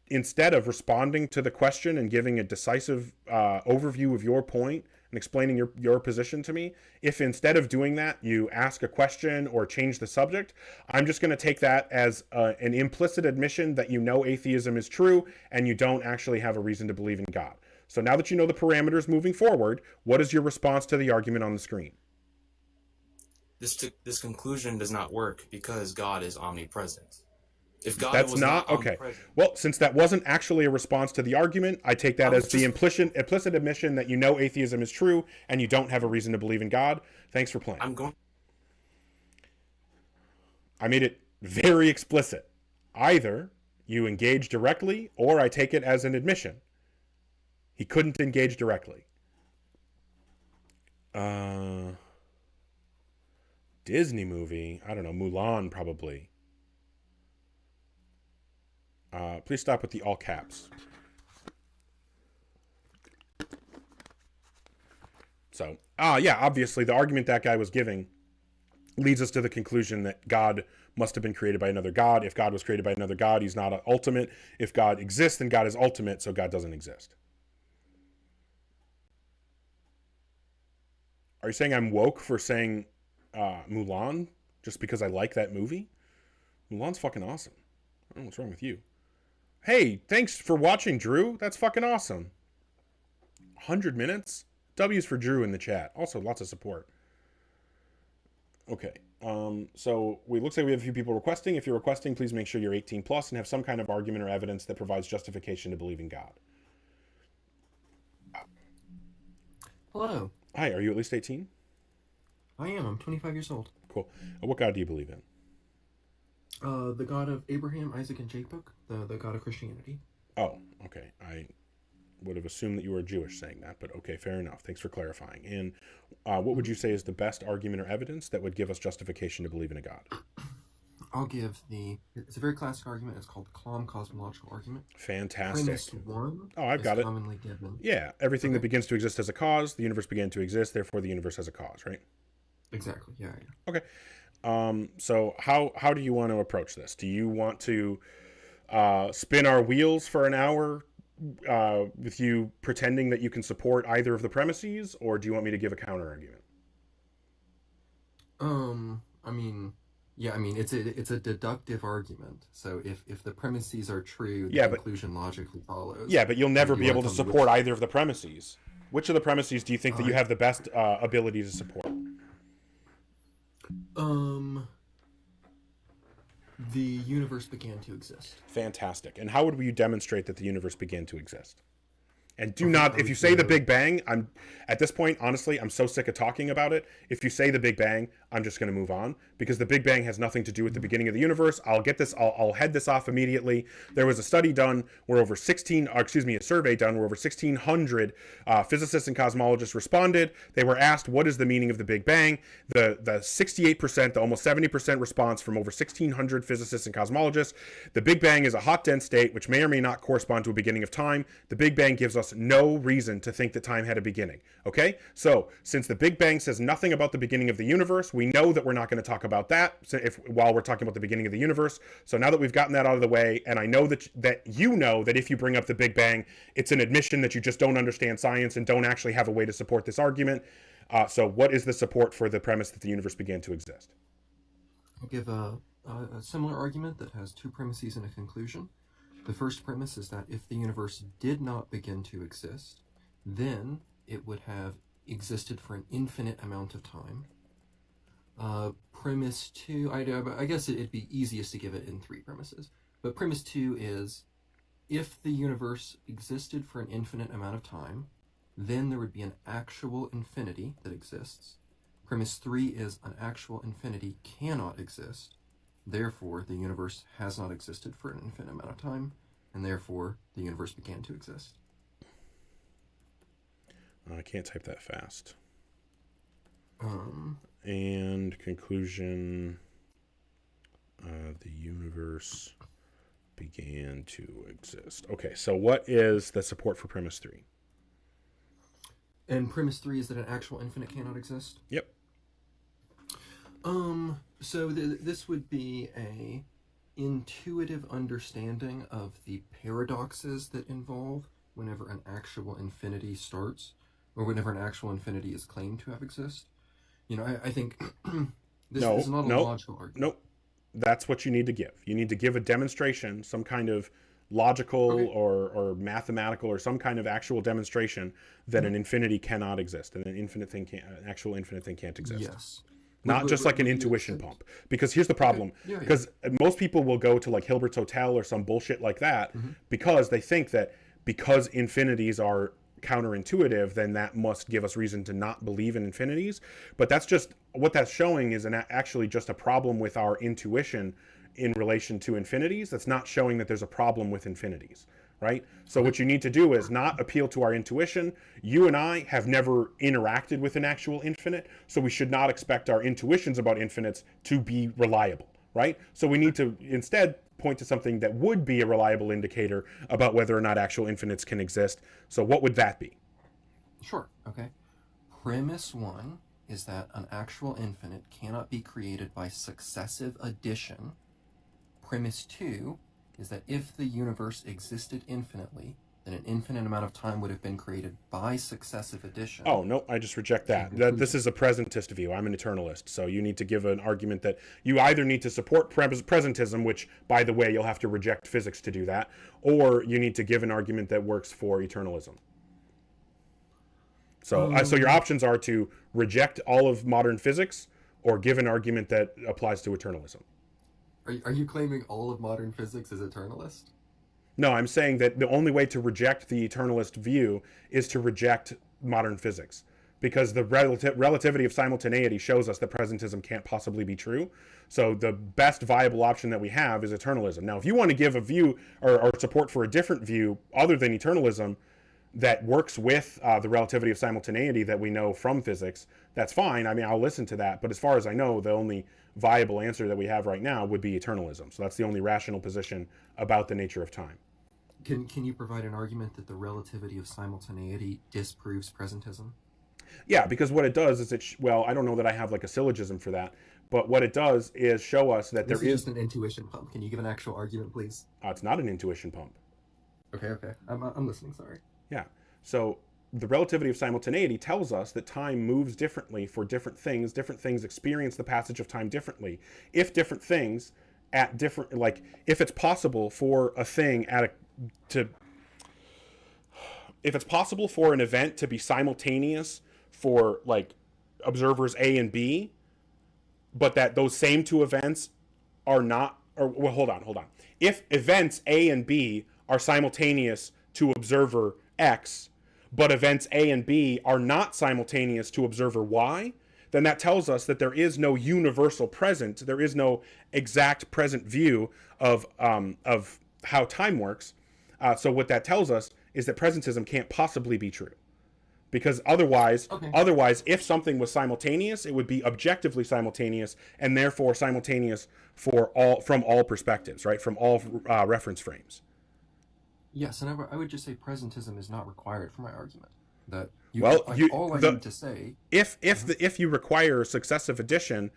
instead of responding to the question and giving a decisive overview of your point and explaining your position to me, if instead of doing that you ask a question or change the subject, I'm just going to take that as an implicit admission that you know atheism is true and you don't actually have a reason to believe in God. So now that you know the parameters moving forward, what is your response to the argument on the screen? This conclusion does not work because God is omnipresent. If God That's was not okay. Well, since that wasn't actually a response to the argument, I take that as the implicit admission that you know atheism is true and you don't have a reason to believe in God. Thanks for playing. I made it very explicit. Either you engage directly or I take it as an admission. He couldn't engage directly. Disney movie. I don't know. Mulan, probably. Please stop with the all caps. So, yeah, obviously the argument that guy was giving leads us to the conclusion that God must have been created by another God. If God was created by another God, he's not ultimate. If God exists, then God is ultimate, so God doesn't exist. Are you saying I'm woke for saying Mulan just because I like that movie? Mulan's fucking awesome. I don't know what's wrong with you. Hey, thanks for watching, Drew. That's fucking awesome. 100 minutes? W's for Drew in the chat. Also, lots of support. Okay. So it looks like we have a few people requesting. If you're requesting, please make sure you're 18 plus and have some kind of argument or evidence that provides justification to believe in God. Hello. Hi, are you at least 18? I am. I'm 25 years old. Cool. What God do you believe in? The God of Abraham, Isaac, and Jacob. The God of Christianity. Oh, okay. I would have assumed that you were Jewish saying that, but okay, fair enough. Thanks for clarifying. And what would you say is the best argument or evidence that would give us justification to believe in a God? I'll give it's a very classic argument. It's called the Kalam cosmological argument. Fantastic. Premise 1 I've got it. Commonly given. Yeah, everything that begins to exist has a cause. The universe began to exist, therefore the universe has a cause, right? Exactly. Yeah. Okay. So how do you want to approach this? Do you want to spin our wheels for an hour with you pretending that you can support either of the premises, or do you want me to give a counter argument? It's a deductive argument. So if the premises are true, the conclusion logically follows. Yeah, but you'll never be able to support either of the premises. Which of the premises do you think that you have the best ability to support? The universe began to exist. Fantastic. And how would you demonstrate that the universe began to exist? And do not, if you say the Big Bang, at this point, honestly, I'm so sick of talking about it. If you say the Big Bang, I'm just going to move on because the Big Bang has nothing to do with the beginning of the universe. I'll head this off immediately. There was a study done where a survey done where over 1,600 physicists and cosmologists responded. They were asked, what is the meaning of the Big Bang? The 68%, the almost 70% response from over 1,600 physicists and cosmologists, the Big Bang is a hot, dense state, which may or may not correspond to a beginning of time. The Big Bang gives us no reason to think that time had a beginning. Okay, so since the Big Bang says nothing about the beginning of the universe, we know that we're not going to talk about that while we're talking about the beginning of the universe. So now that we've gotten that out of the way, and I know that you know that if you bring up the Big Bang, it's an admission that you just don't understand science and don't actually have a way to support this argument. So what is the support for the premise that the universe began to exist? I'll give a similar argument that has two premises and a conclusion. The first premise is that if the universe did not begin to exist, then it would have existed for an infinite amount of time. Premise 2, I guess it'd be easiest to give it in three premises. But premise 2 is, if the universe existed for an infinite amount of time, then there would be an actual infinity that exists. Premise 3 is an actual infinity cannot exist. Therefore, the universe has not existed for an infinite amount of time, and therefore, the universe began to exist. I can't type that fast. Um, And conclusion, the universe began to exist. Okay, so what is the support for premise 3? and premise 3 is that an actual infinite cannot exist? Yep. So this would be a intuitive understanding of the paradoxes that involve whenever an actual infinity starts, or whenever an actual infinity is claimed to have exist. You know, I think this is not a logical argument. Nope. That's what you need to give. You need to give a demonstration, some kind of logical or mathematical or some kind of actual demonstration that an infinity cannot exist and an actual infinite thing can't exist. Yes. Not just like an intuition pump. Because here's the problem. Because most people will go to like Hilbert's Hotel or some bullshit like that because they think that because infinities are counterintuitive, then that must give us reason to not believe in infinities. But that's just what that's showing is actually just a problem with our intuition in relation to infinities. That's not showing that there's a problem with infinities, right? So what you need to do is not appeal to our intuition. You and I have never interacted with an actual infinite, so we should not expect our intuitions about infinites to be reliable, right? So we need to instead point to something that would be a reliable indicator about whether or not actual infinites can exist. So what would that be? Sure, okay. Premise 1 is that an actual infinite cannot be created by successive addition. Premise 2 is that if the universe existed infinitely, then an infinite amount of time would have been created by successive addition. Oh, no, I just reject that. This is a presentist view. I'm an eternalist. So you need to give an argument that you either need to support presentism, which, by the way, you'll have to reject physics to do that, or you need to give an argument that works for eternalism. So, so your options are to reject all of modern physics or give an argument that applies to eternalism. Are you claiming all of modern physics is eternalist? No, I'm saying that the only way to reject the eternalist view is to reject modern physics, because the relativity of simultaneity shows us that presentism can't possibly be true. So the best viable option that we have is eternalism. Now, if you want to give a view or support for a different view other than eternalism that works with the relativity of simultaneity that we know from physics, that's fine. I mean, I'll listen to that. But as far as I know, the only viable answer that we have right now would be eternalism. So that's the only rational position about the nature of time. Can you provide an argument that the relativity of simultaneity disproves presentism? Yeah, because what it does is well, I don't know that I have like a syllogism for that, but what it does is show us that this is just an intuition pump. Can you give an actual argument, please? It's not an intuition pump. Okay. I'm listening, sorry. Yeah. So the relativity of simultaneity tells us that time moves differently for different things. Different things experience the passage of time differently. If different things at different, like if it's possible for a thing if it's possible for an event to be simultaneous for like observers A and B, but that those same two events are not, or well, hold on. If events A and B are simultaneous to observer X, but events A and B are not simultaneous to observer Y, then that tells us that there is no universal present. There is no exact present view of how time works. So what that tells us is that presentism can't possibly be true, because otherwise, if something was simultaneous, it would be objectively simultaneous and therefore simultaneous from all perspectives, right? From all reference frames. Yes, and I would just say presentism is not required for my argument. That all I need to say, if you require successive addition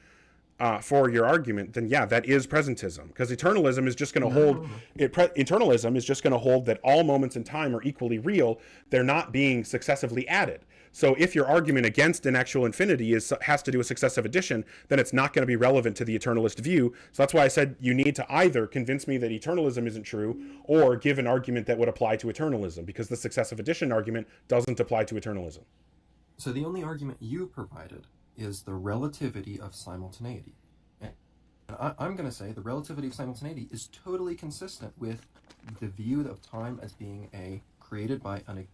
for your argument, then yeah, that is presentism, because eternalism is just going to hold. Eternalism is just going to hold that all moments in time are equally real. They're not being successively added. So if your argument against an actual infinity has to do with successive addition, then it's not going to be relevant to the eternalist view. So that's why I said you need to either convince me that eternalism isn't true or give an argument that would apply to eternalism, because the successive addition argument doesn't apply to eternalism. So the only argument you provided is the relativity of simultaneity. And I'm going to say the relativity of simultaneity is totally consistent with the view of time as being created by an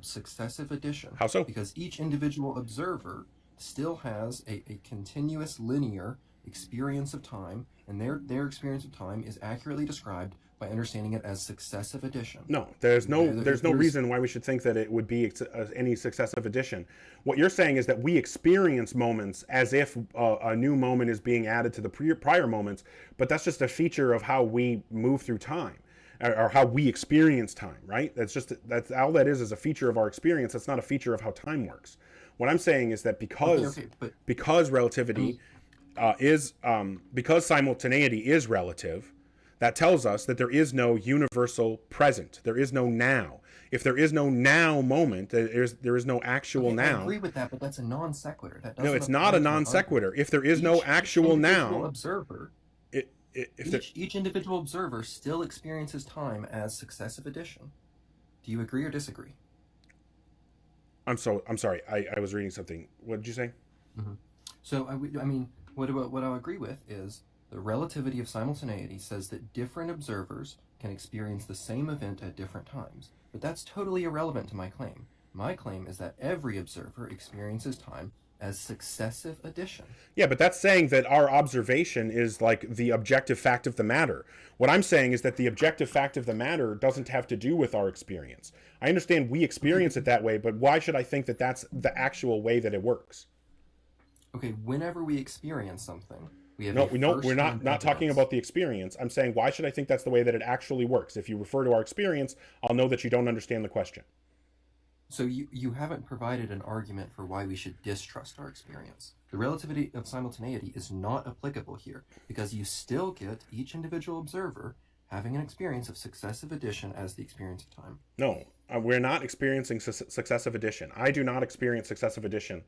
successive addition. How so? Because each individual observer still has a continuous linear experience of time, and their experience of time is accurately described by understanding it as successive addition. No, there's no There's reason why we should think that it would be any successive addition. What you're saying is that we experience moments as if a new moment is being added to the prior moments, but that's just a feature of how we move through time, or how we experience time, right? That's all that is a feature of our experience. That's not a feature of how time works. What I'm saying is that because relativity because simultaneity is relative, that tells us that there is no universal present. There is no now. If there is no now moment, there is no actual now. I agree with that, but that's a non sequitur. No, it's not a non sequitur. If there is no actual now, observer, each individual observer still experiences time as successive addition. Do you agree or disagree? I'm sorry. I was reading something. What did you say? Mm-hmm. So I mean, what I'll agree with is the relativity of simultaneity says that different observers can experience the same event at different times. But that's totally irrelevant to my claim. My claim is that every observer experiences time as successive addition. Yeah, but that's saying that our observation is like the objective fact of the matter. What I'm saying is that the objective fact of the matter doesn't have to do with our experience. I understand we experience it that way, but why should I think that that's the actual way that it works? Okay, whenever we experience something, we have we're not talking about the experience. I'm saying, why should I think that's the way that it actually works? If you refer to our experience, I'll know that you don't understand the question. So you haven't provided an argument for why we should distrust our experience. The relativity of simultaneity is not applicable here because you still get each individual observer having an experience of successive addition as the experience of time. No, we're not experiencing successive addition. I do not experience successive addition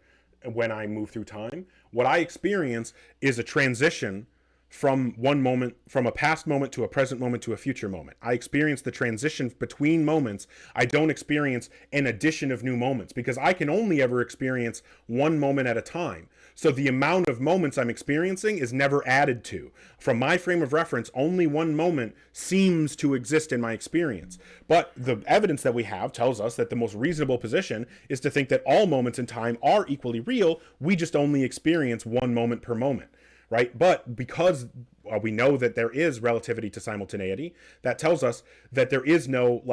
when I move through time. What I experience is a transition from a past moment to a present moment to a future moment. I experience the transition between moments. I don't experience an addition of new moments because I can only ever experience one moment at a time. So the amount of moments I'm experiencing is never added to. From my frame of reference, only one moment seems to exist in my experience. But the evidence that we have tells us that the most reasonable position is to think that all moments in time are equally real. We just only experience one moment per moment. Right? But because we know that there is relativity to simultaneity, that tells us that there is no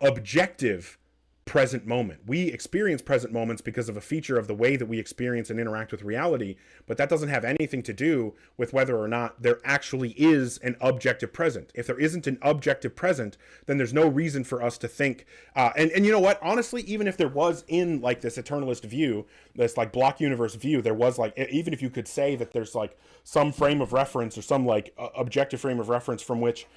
objective present moment. We experience present moments because of a feature of the way that we experience and interact with reality, but that doesn't have anything to do with whether or not there actually is an objective present. If there isn't an objective present, then there's no reason for us to think, and you know what, honestly, even if there was in like this eternalist view, this like block universe view, there was like, even if you could say that there's like some frame of reference or some like objective frame of reference from which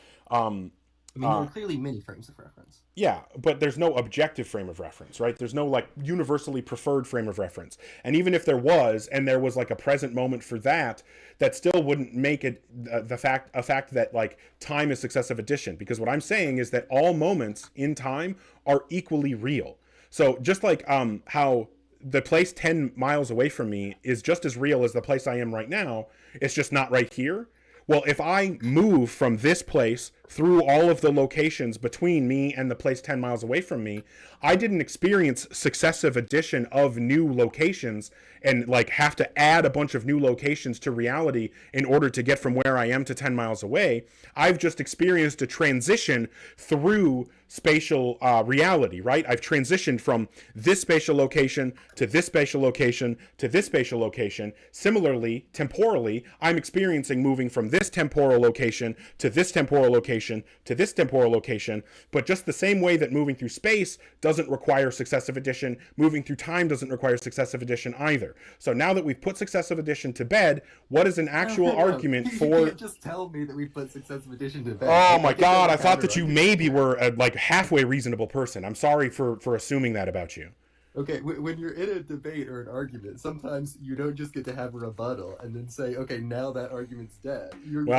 there are clearly many frames of reference. Yeah, but there's no objective frame of reference, right? There's no like universally preferred frame of reference. And even if there was, and there was like a present moment for that, that still wouldn't make it a fact that like time is successive addition. Because what I'm saying is that all moments in time are equally real. So just like how the place 10 miles away from me is just as real as the place I am right now, it's just not right here. Well, if I move from this place through all of the locations between me and the place 10 miles away from me, I didn't experience successive addition of new locations and like have to add a bunch of new locations to reality in order to get from where I am to 10 miles away. I've just experienced a transition through spatial reality, right? I've transitioned from this spatial location to this spatial location to this spatial location. Similarly, temporally, I'm experiencing moving from this temporal location to this temporal location to this temporal location, but just the same way that moving through space doesn't require successive addition, moving through time doesn't require successive addition either. So now that we've put successive addition to bed, what is an actual argument for... You can't just tell me that we put successive addition to bed. Oh my God, I thought that you maybe were a like halfway reasonable person. I'm sorry for assuming that about you. Okay, when you're in a debate or an argument, sometimes you don't just get to have a rebuttal and then say, okay, now that argument's dead.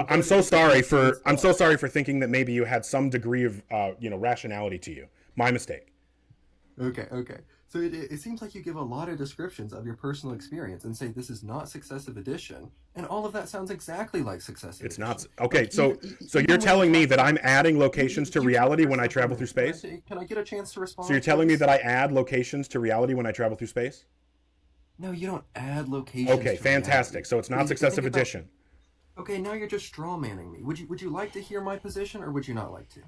I'm so sorry for thinking that maybe you had some degree of rationality to you. My mistake. Okay. So it seems like you give a lot of descriptions of your personal experience and say this is not successive addition, and all of that sounds exactly like successive addition. It's not. Okay, so you're telling me that I'm adding locations to reality when I travel through space? Can I get a chance to respond? So you're telling me that I add locations to reality when I travel through space? No, you don't add locations. Okay, fantastic. So it's not successive addition. Okay, now you're just straw manning me. Would you like to hear my position, or would you not like to?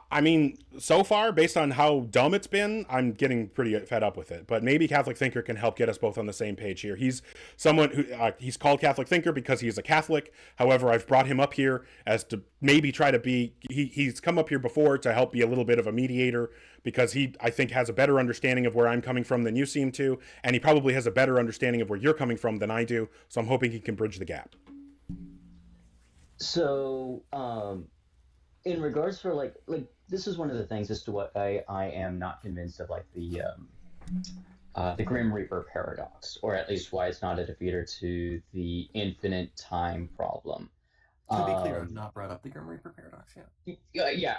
I mean, so far, based on how dumb it's been, I'm getting pretty fed up with it. But maybe Catholic Thinker can help get us both on the same page here. He's someone who he's called Catholic Thinker because he's a Catholic. However, I've brought him up here as to maybe try to be. He's come up here before to help be a little bit of a mediator because he, I think, has a better understanding of where I'm coming from than you seem to, and he probably has a better understanding of where you're coming from than I do. So I'm hoping he can bridge the gap. So, in regards for like this is one of the things as to what I am not convinced of, like the Grim Reaper paradox, or at least why it's not a defeater to the infinite time problem. To be clear, I've not brought up the Grim Reaper paradox yet. Yeah,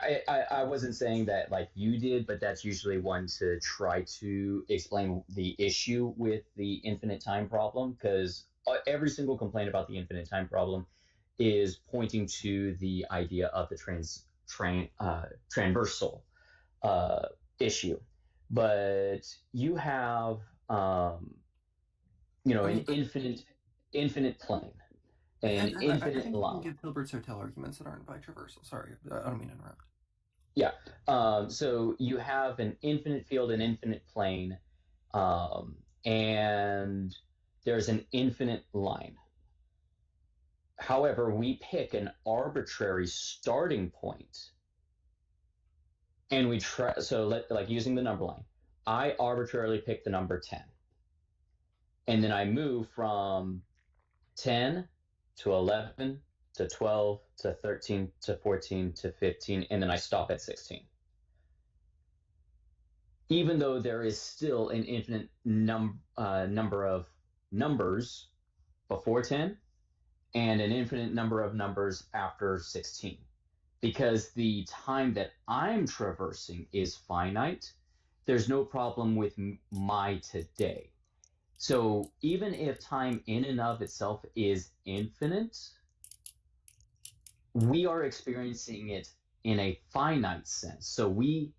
I wasn't saying that like you did, but that's usually one to try to explain the issue with the infinite time problem, because every single complaint about the infinite time problem is pointing to the idea of the transversal issue. But you have an infinite plane, an infinite line. You can give Hilbert's Hotel arguments that aren't bitraversal. Sorry, I don't mean to interrupt. Yeah. So you have an infinite field, an infinite plane, and there's an infinite line. However, we pick an arbitrary starting point, and we try. So, like using the number line, I arbitrarily pick the number 10, and then I move from 10 to 11 to 12 to 13 to 14 to 15, and then I stop at 16. Even though there is still an infinite number of numbers before 10. And an infinite number of numbers after 16. Because the time that I'm traversing is finite, there's no problem with my today. So even if time in and of itself is infinite, we are experiencing it in a finite sense. So we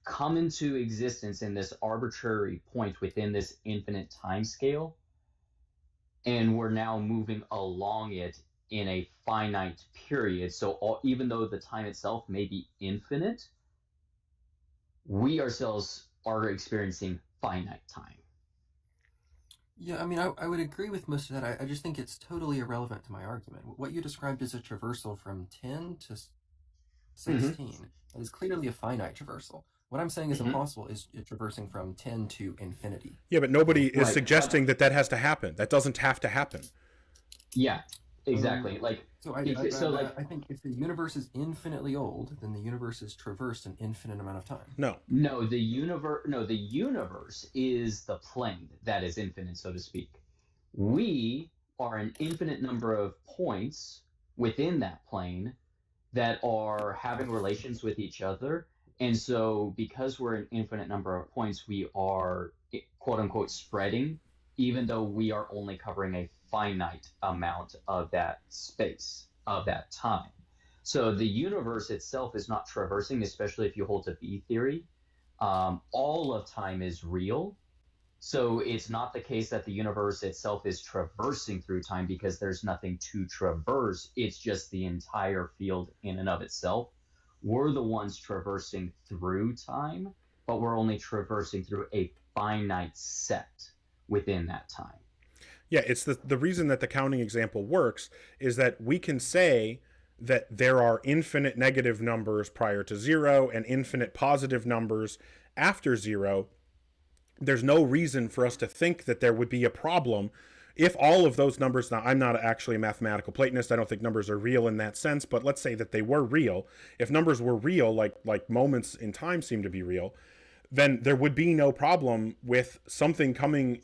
come into existence in this arbitrary point within this infinite time scale, and we're now moving along it in a finite period. So even though the time itself may be infinite, we ourselves are experiencing finite time. Yeah, I mean, I would agree with most of that. I just think it's totally irrelevant to my argument. What you described as a traversal from 10 to 16 that is clearly a finite traversal. What I'm saying is impossible is traversing from 10 to infinity. Yeah, but nobody is suggesting that has to happen. That doesn't have to happen. Yeah, exactly. I think if the universe is infinitely old, then the universe has traversed an infinite amount of time. No, the universe is the plane that is infinite, so to speak. We are an infinite number of points within that plane that are having relations with each other. And so because we're an infinite number of points, we are, quote unquote, spreading, even though we are only covering a finite amount of that space, of that time. So the universe itself is not traversing, especially if you hold to B theory. All of time is real. So it's not the case that the universe itself is traversing through time because there's nothing to traverse. It's just the entire field in and of itself. We're the ones traversing through time, but we're only traversing through a finite set within that time. Yeah, it's the reason that the counting example works is that we can say that there are infinite negative numbers prior to 0 and infinite positive numbers after 0. There's no reason for us to think that there would be a problem if all of those numbers, now I'm not actually a mathematical Platonist, I don't think numbers are real in that sense, but let's say that they were real. If numbers were real, like moments in time seem to be real, then there would be no problem with something coming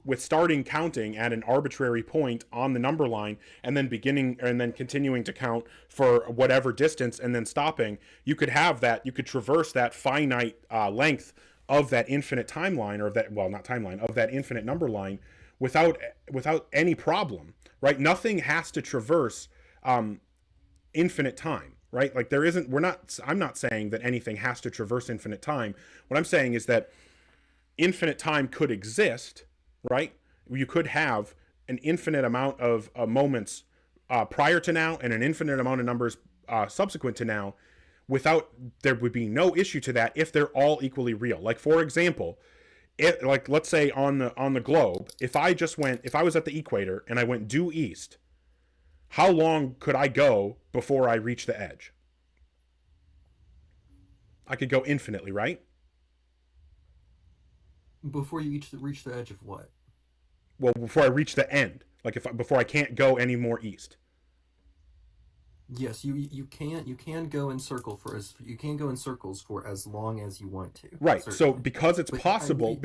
with starting counting at an arbitrary point on the number line and then continuing to count for whatever distance and then stopping. You could have that, you could traverse that finite length of that infinite timeline, or that, well, not timeline, of that infinite number line without any problem, right? Nothing has to traverse infinite time, right? Like I'm not saying that anything has to traverse infinite time. What I'm saying is that infinite time could exist, right? You could have an infinite amount of moments prior to now and an infinite amount of numbers subsequent to now, without there would be no issue to that if they're all equally real. Like, for example, like let's say on the globe, if I was at the equator and I went due east, how long could I go before I reach the edge? I could go infinitely, right? Before you reach the edge of what? Well, before I reach the end, like before I can't go any more east. Yes, you can go in circles for as long as you want to. Right. Certainly. So because it's possible,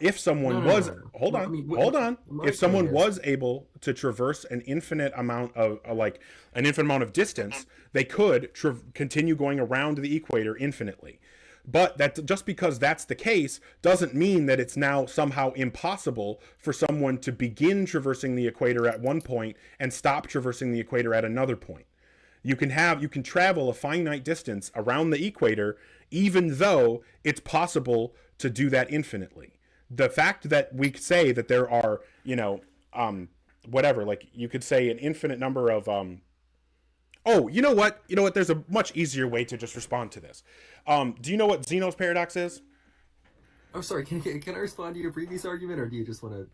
if someone was hold on, if someone was able to traverse an infinite amount of distance, they could continue going around the equator infinitely. But that just because that's the case doesn't mean that it's now somehow impossible for someone to begin traversing the equator at one point and stop traversing the equator at another point. You can travel a finite distance around the equator, even though it's possible to do that infinitely. The fact that we say that there are, whatever, like you could say an infinite number of, oh, you know what? There's a much easier way to just respond to this. Do you know what Zeno's paradox is? Oh, sorry. Can I respond to your previous argument, or do you just want to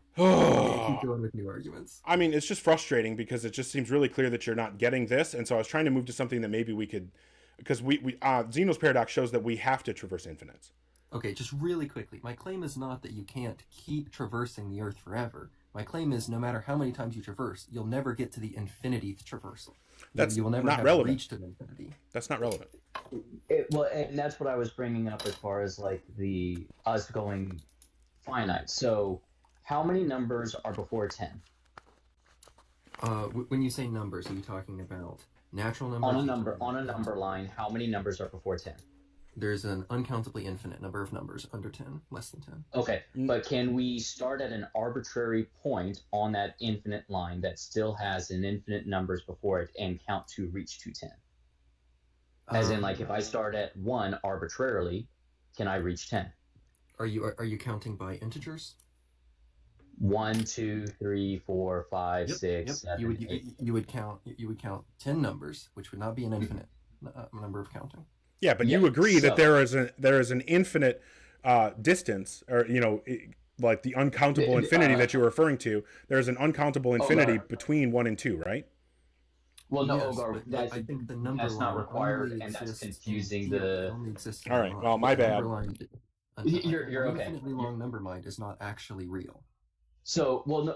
keep going with new arguments? I mean, it's just frustrating because it just seems really clear that you're not getting this, and so I was trying to move to something that maybe we could, because Zeno's paradox shows that we have to traverse infinites. Okay, just really quickly. My claim is not that you can't keep traversing the Earth forever. My claim is no matter how many times you traverse, you'll never get to the infinity traversal. You will never not relevant. Reached an infinity. That's not relevant. Well, and that's what I was bringing up as far as like us going finite. So, how many numbers are before 10? When you say numbers, are you talking about natural numbers? On a number line, how many numbers are before 10? There's an uncountably infinite number of numbers under 10, less than 10. Okay, but can we start at an arbitrary point on that infinite line that still has an infinite numbers before it and count to reach to 10? As in, like, if I start at 1 arbitrarily, can I reach 10? Are you counting by integers? 1, 2, 3, 4, 5, 6, 7, 8. You would count 10 numbers, which would not be an infinite number of counting. Yeah, but you agree that there is an infinite distance, or like the uncountable infinity that you're referring to. There's an uncountable infinity between 1 and 2, right? Well, no, Yes, Ogar, but I think the number that's not line required, only and that's exists confusing in the. theory. It only exists in All right, mind. well, my The bad. number line- You're an okay. infinitely long number line is not actually real. So, well, no,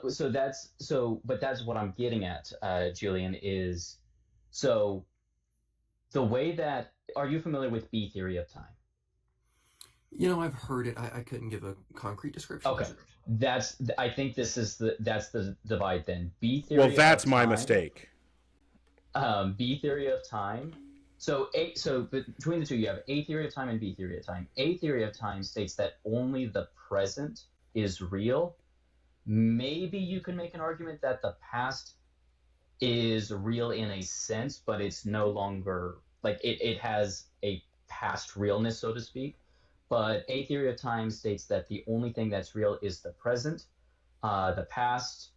but that's what I'm getting at, Julian, is so the way that, are you familiar with B theory of time? I've heard it. I couldn't give a concrete description. Okay, I think that's the divide then. B theory. Well, that's of my time, mistake. B theory of time. So between the two, you have A theory of time and B theory of time. A theory of time states that only the present is real. Maybe you can make an argument that the past is real in a sense, but it's no longer, like, it has a past realness, so to speak. But A theory of time states that the only thing that's real is the present. The past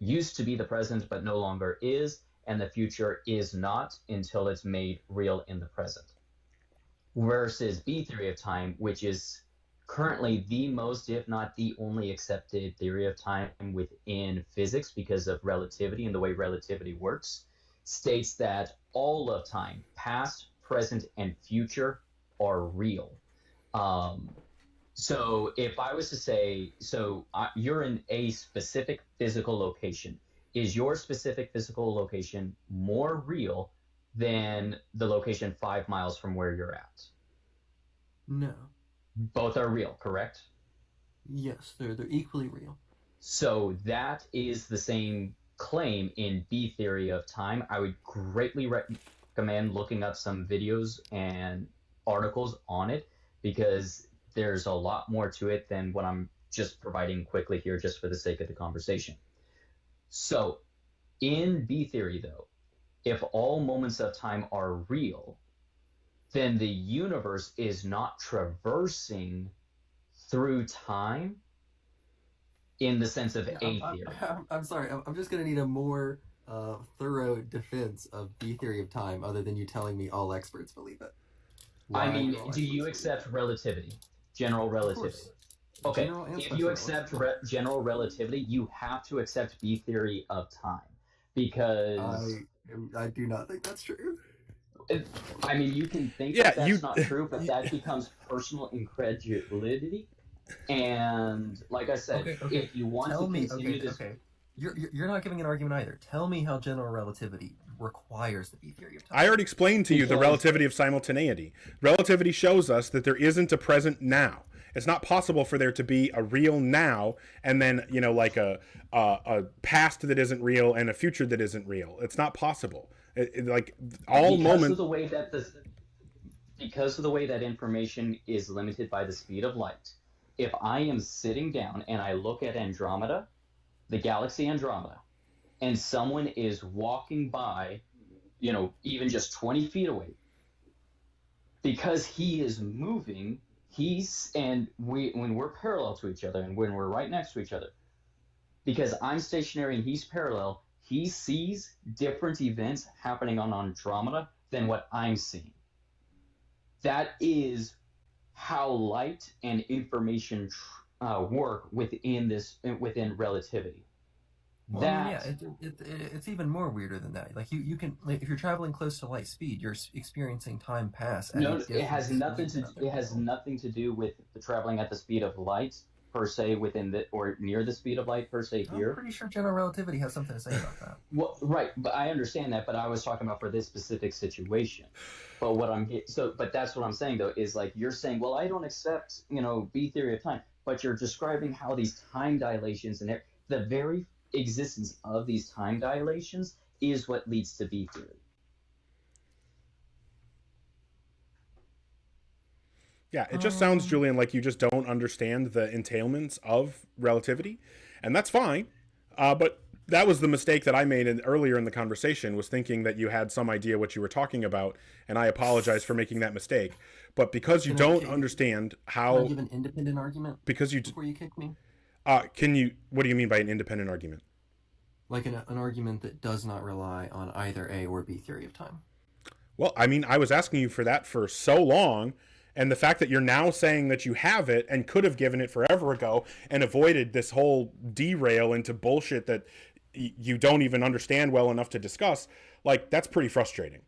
used to be the present, but no longer is, and the future is not until it's made real in the present. Versus B theory of time, which is currently the most, if not the only accepted theory of time within physics because of relativity and the way relativity works, states that all of time, past, present, and future, are real. So if I was to say, you're in a specific physical location, is your specific physical location more real than the location 5 miles from where you're at? No. Both are real, correct? Yes, they're equally real. So that is the same claim in B theory of time. I would greatly recommend looking up some videos and articles on it, because there's a lot more to it than what I'm just providing quickly here just for the sake of the conversation. So in B theory, though, if all moments of time are real, then the universe is not traversing through time. in the sense of a I'm, theory. I'm sorry. I'm just going to need a more thorough defense of B theory of time, other than you telling me all experts believe it. I Why mean, do all do you experts accept relativity, general Of relativity? course. Okay, General and if special you relativity. accept general relativity, you have to accept B theory of time, because I do not think that's true. I mean, you can think Yeah, that that's you- not true, but that becomes personal incredulity. And like I said, if you want Tell to me, continue this, You're not giving an argument either. Tell me how general relativity requires the B theory of time. I already explained to you the Because- relativity of simultaneity. Relativity shows us that there isn't a present now. It's not possible for there to be a real now and then, you know, like a past that isn't real and a future that isn't real. It's not possible. Like all because moments. of the way that because of the way that information is limited by the speed of light. If I am sitting down and I look at Andromeda, the galaxy Andromeda, and someone is walking by, you know, even just 20 feet away, because he is moving, when we're parallel to each other and when we're right next to each other, because I'm stationary and he's parallel, he sees different events happening on Andromeda than what I'm seeing. That is how light and information work within relativity. Well, I mean, yeah, it's even more weirder than that. Like you can, like, if you're traveling close to light speed, you're experiencing time pass. At No, a it different has nothing speed to. than It has nothing to do with the traveling at the speed of light per se within the or near the speed of light per se here. I'm pretty sure general relativity has something to say about that. Well, right, but I understand that. But I was talking about for this specific situation. But but that's what I'm saying though is like you're saying, well, I don't accept B theory of time, but you're describing how these time dilations and the very existence of these time dilations is what leads to B theory. Yeah, it just sounds, Julian, like you just don't understand the entailments of relativity, and that's fine. But that was the mistake that I made earlier in the conversation, was thinking that you had some idea what you were talking about, and I apologize for making that mistake. But because you don't understand how... Can I give an independent argument because you before you kick me? What do you mean by an independent argument? Like an argument that does not rely on either A or B theory of time. Well, I mean, I was asking you for that for so long, and the fact that you're now saying that you have it and could have given it forever ago and avoided this whole derail into bullshit that you don't even understand well enough to discuss, like, that's pretty frustrating.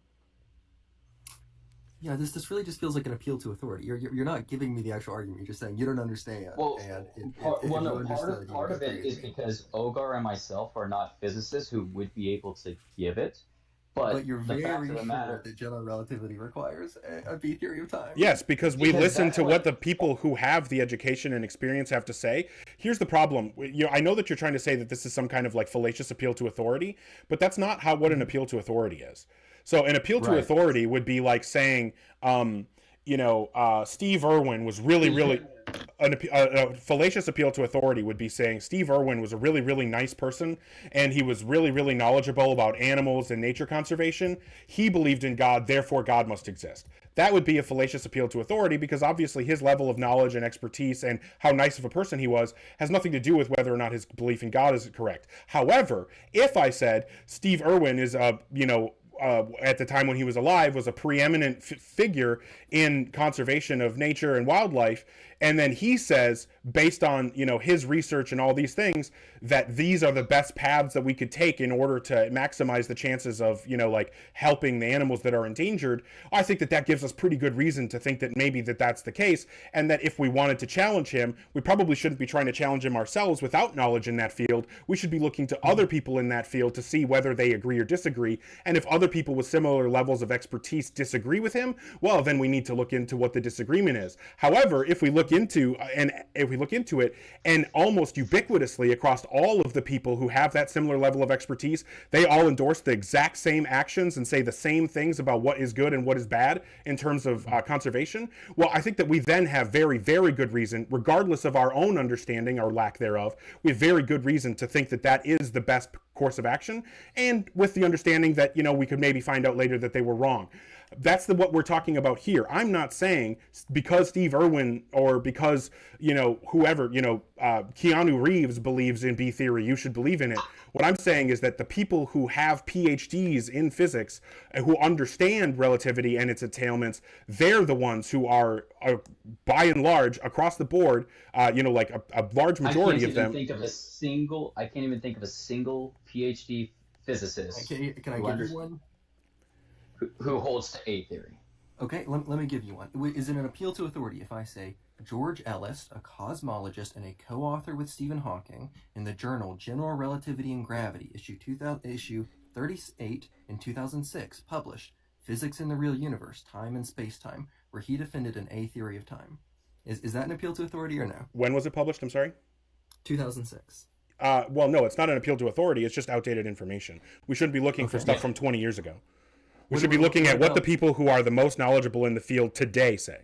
Yeah, this really just feels like an appeal to authority. You're not giving me the actual argument. You're just saying you don't understand. Well, and part of it is because Ogar and myself are not physicists who would be able to give it. But you're the very fact of the sure matter, that general relativity requires a B theory of time. Yes, because we listen that's to what- what the people who have the education and experience have to say. Here's the problem. I know that you're trying to say that this is some kind of like fallacious appeal to authority, but that's not what an appeal to authority is. So an appeal to Right. authority would be like saying, Steve Irwin was really a fallacious appeal to authority would be saying Steve Irwin was a really, really nice person, and he was really, really knowledgeable about animals and nature conservation. He believed in God, therefore God must exist. That would be a fallacious appeal to authority, because obviously his level of knowledge and expertise and how nice of a person he was has nothing to do with whether or not his belief in God is correct. However, if I said Steve Irwin is at the time when he was alive, was a preeminent figure in conservation of nature and wildlife, and then he says, based on his research and all these things, that these are the best paths that we could take in order to maximize the chances of helping the animals that are endangered, I think that gives us pretty good reason to think that maybe that's the case, and that if we wanted to challenge him, we probably shouldn't be trying to challenge him ourselves without knowledge in that field. We should be looking to other people in that field to see whether they agree or disagree, and if other people with similar levels of expertise disagree with him, well, then we need to look into what the disagreement is. However, if we look into it, and almost ubiquitously across all of the people who have that similar level of expertise, they all endorse the exact same actions and say the same things about what is good and what is bad in terms of conservation, well, I think that we then have very, very good reason, regardless of our own understanding or lack thereof, we have very good reason to think that is the best course of action, and with the understanding that we could maybe find out later that they were wrong. That's what we're talking about here. I'm not saying because Steve Irwin or because, whoever, Keanu Reeves believes in B theory, you should believe in it. What I'm saying is that the people who have PhDs in physics and who understand relativity and its entailments, they're the ones who are by and large, across the board, like a large majority of them. I can't even think of a single PhD physicist. Can I give you one? Who holds to A theory. Okay, let me give you one. Is it an appeal to authority if I say George Ellis, a cosmologist and a co-author with Stephen Hawking in the journal General Relativity and Gravity, issue 38 in 2006, published Physics in the Real Universe, Time and Space-Time, where he defended an A theory of time. Is that an appeal to authority or no? When was it published? I'm sorry? 2006. Well, no, it's not an appeal to authority. It's just outdated information. We shouldn't be looking for stuff from 20 years ago. We should be looking at what the people who are the most knowledgeable in the field today say.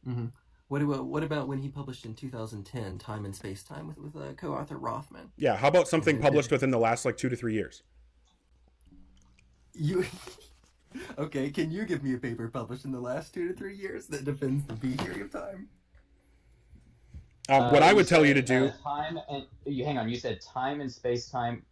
Mm-hmm. What about when he published in 2010 Time and Space-Time with co-author Rothman? Yeah, how about something published within the last 2 to 3 years? Okay, can you give me a paper published in the last 2 to 3 years that defends the B theory of time? What I would tell you to do... hang on, you said time and space-time...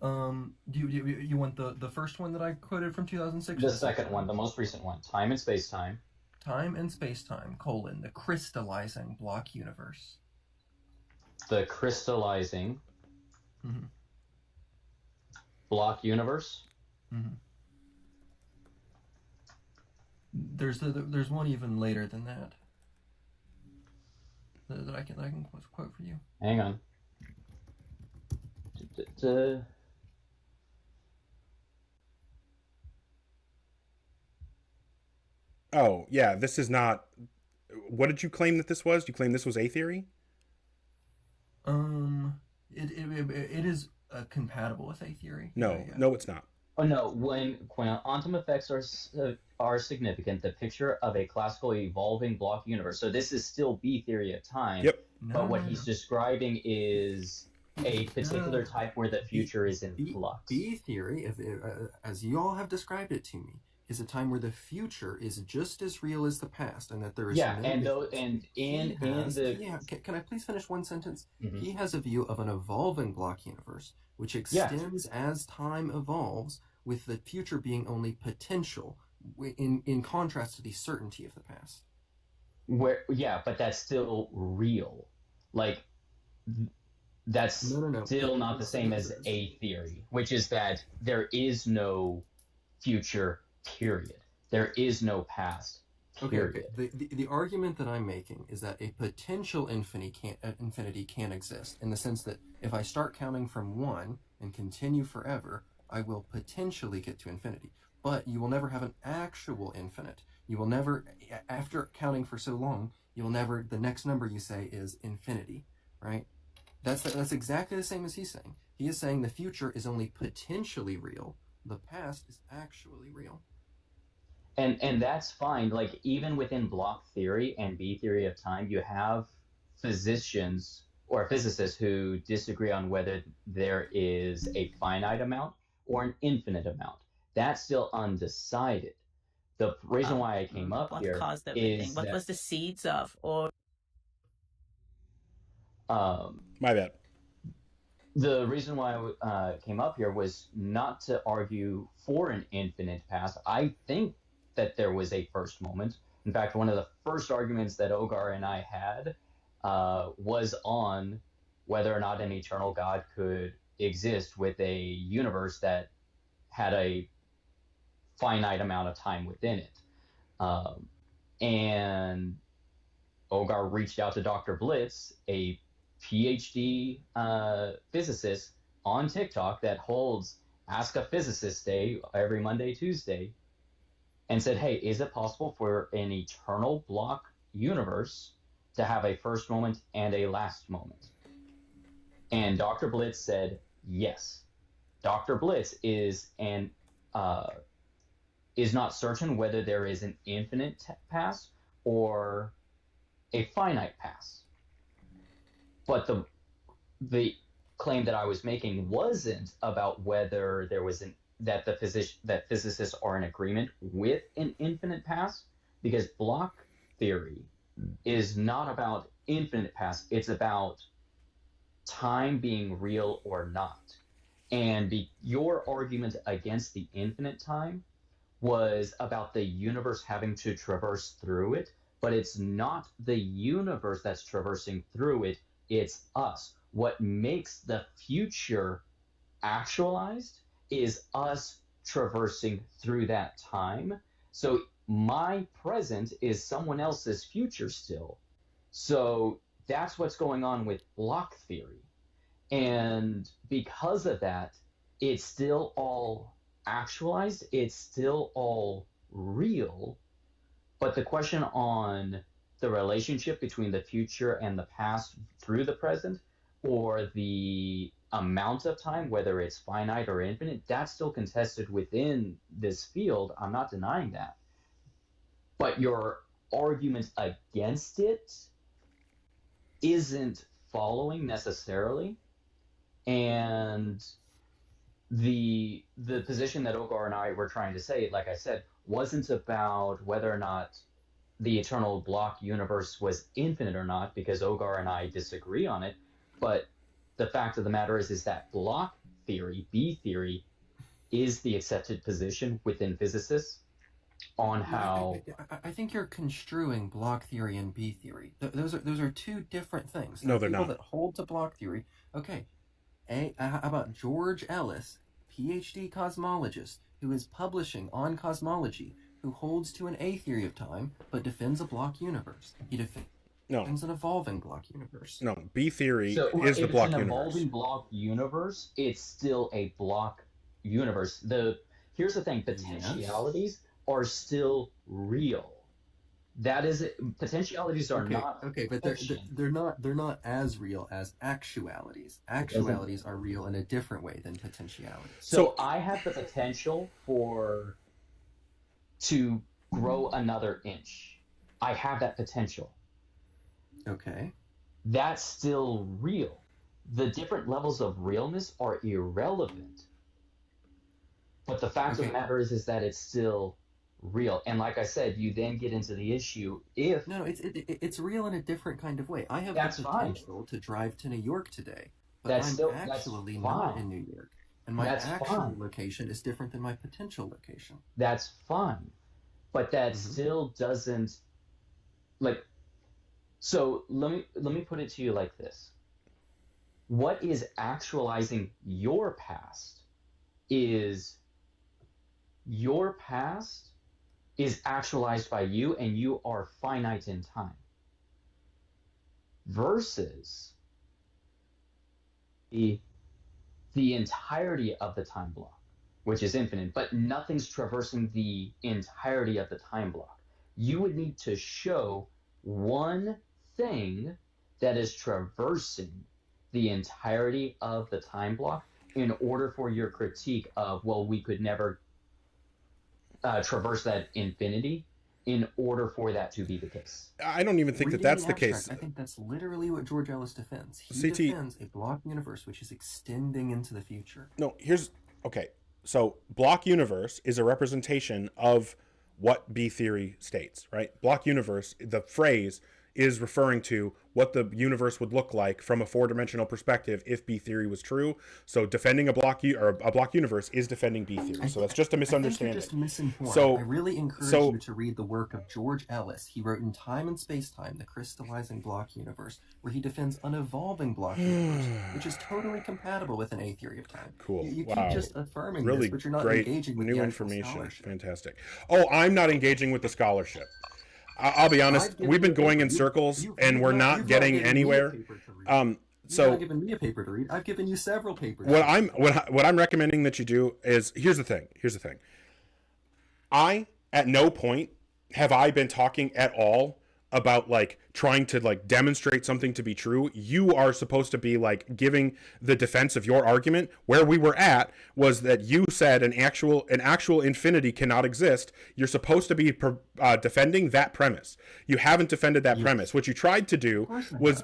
Do you want the first one that I quoted from 2006? The second one, the most recent one. Time and space-time. Time and space-time, the crystallizing block universe. The crystallizing block universe? Mm-hmm. There's one even later than that. That I can quote for you. Hang on. Oh, yeah, this is not... What did you claim that this was? You claim this was A theory? It is compatible with A theory. No, no, it's not. Oh no, when quantum effects are significant, the picture of a classical evolving block universe. So this is still B theory of time. Yep. But what he's describing is a particular type where the future is in flux. B theory, as you all have described it to me, is a time where the future is just as real as the past, and that there is can I please finish one sentence? Mm-hmm. He has a view of an evolving block universe, which extends as time evolves, with the future being only potential, in contrast to the certainty of the past. But that's still real. Like, that's still not the same as A theory, which is that there is no future, period. There is no past, period. Okay. The argument that I'm making is that a potential infinity can exist, in the sense that if I start counting from 1 and continue forever, I will potentially get to infinity. But you will never have an actual infinite. You will never, after counting for so long, the next number you say is infinity, right? That's exactly the same as he's saying. He is saying the future is only potentially real. The past is actually real. And that's fine. Like, even within block theory and B theory of time, you have physicians or physicists who disagree on whether there is a finite amount or an infinite amount. That's still undecided. The reason why I came up what here caused everything? is What was the seeds of, or my bad. The reason why I came up here was not to argue for an infinite past. I think that there was a first moment. In fact, one of the first arguments that Ogar and I had was on whether or not an eternal God could exist with a universe that had a finite amount of time within it. And Ogar reached out to Dr. Blitz, a PhD physicist on TikTok that holds Ask a Physicist Day every Monday, Tuesday, and said, hey, is it possible for an eternal block universe to have a first moment and a last moment? And Dr. Blitz said, yes. Dr. Blitz is not certain whether there is an infinite past or a finite past. But the claim that I was making wasn't about whether there was an that that physicists are in agreement with an infinite past, because block theory is not about infinite past. It's about time being real or not. And your argument against the infinite time was about the universe having to traverse through it, but it's not the universe that's traversing through it, it's us. What makes the future actualized is us traversing through that time. So my present is someone else's future still. So that's what's going on with block theory. And because of that, it's still all actualized, it's still all real. But the question on the relationship between the future and the past through the present, or the amount of time, whether it's finite or infinite, that's still contested within this field. I'm not denying that. But your argument against it isn't following necessarily. And the position that Ogar and I were trying to say, like I said, wasn't about whether or not the eternal block universe was infinite or not, because Ogar and I disagree on it. But the fact of the matter is that block theory, B theory, is the accepted position within physicists on how. I think you're construing block theory and B theory. Those are two different things. No, they're people not. That hold to block theory. Okay, how about George Ellis, PhD cosmologist, who is publishing on cosmology, who holds to an A theory of time, but defends a block universe. He defends an evolving block universe. No, B theory So is the if block it's an universe. evolving block universe, it's still a block universe. Here's the thing: potentialities are still real. That is, potentialities are not okay, but they're not as real as actualities. Actualities are real in a different way than potentialities. So I have the potential to grow another inch. I have that potential. Okay. That's still real. The different levels of realness are irrelevant. But the fact of the matter is that it's still real. And like I said, you then get into the issue if it's real in a different kind of way. I have That's the fine. potential to drive to New York today, but That's I'm actually not fine. in New York, and my That's actual fine. location is different than my potential location. That's fine. But that still doesn't so let me put it to you like this. What is actualizing your past is your past is actualized by you, and you are finite in time. Versus the entirety of the time block, which is infinite, but nothing's traversing the entirety of the time block. You would need to show one thing that is traversing the entirety of the time block in order for your critique of, well, we could never traverse that infinity in order for that to be the case. I don't even think that Reading that's the the abstract, case. I think that's literally what George Ellis defends. He CT defends a block universe which is extending into the future. No, okay. So block universe is a representation of what B theory states, right? Block universe, the phrase is referring to what the universe would look like from a four-dimensional perspective if B theory was true. So defending a block universe is defending B theory. So that's just a misunderstanding. I think you're just misinformed. So I really encourage you to read the work of George Ellis. He wrote in Time and Space-Time, the crystallizing block universe, where he defends an evolving block universe, which is totally compatible with an A theory of time. Cool. You Wow. keep just affirming really this, but you're not great engaging with new the actual information. scholarship. Fantastic. Oh, I'm not engaging with the scholarship. I'll be honest. We've been going in circles, and we're not getting anywhere. You've not given me a paper to read. I've given you several papers. What I'm recommending that you do is here's the thing. At no point have I been talking at all about trying to demonstrate something to be true. You are supposed to be giving the defense of your argument. Where we were at was that you said an actual infinity cannot exist. You're supposed to be defending that premise. You haven't defended that premise. What you tried to do was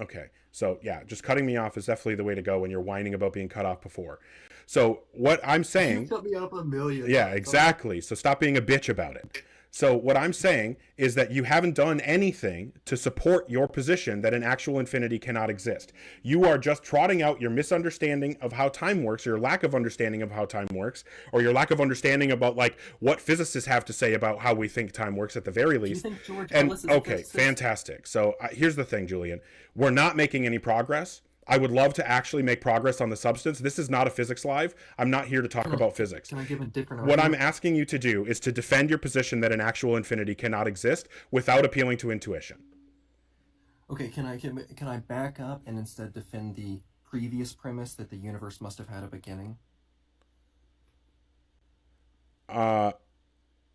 Okay, so yeah, just cutting me off is definitely the way to go when you're whining about being cut off before. So what I'm You saying, put me up a million yeah, times. exactly. So stop being a bitch about it. So what I'm saying is that you haven't done anything to support your position that an actual infinity cannot exist. You are just trotting out your misunderstanding of how time works, or your lack of understanding of how time works, or your lack of understanding about like what physicists have to say about how we think time works at the very Do you least. think George And Ellis is a okay, physicist? fantastic. So here's the thing, Julian. We're not making any progress. I would love to actually make progress on the substance. This is not a physics live. I'm not here to talk about physics. Can I give a different What I'm argument? asking you to do is to defend your position that an actual infinity cannot exist without appealing to intuition. Okay, can I back up and instead defend the previous premise that the universe must have had a beginning?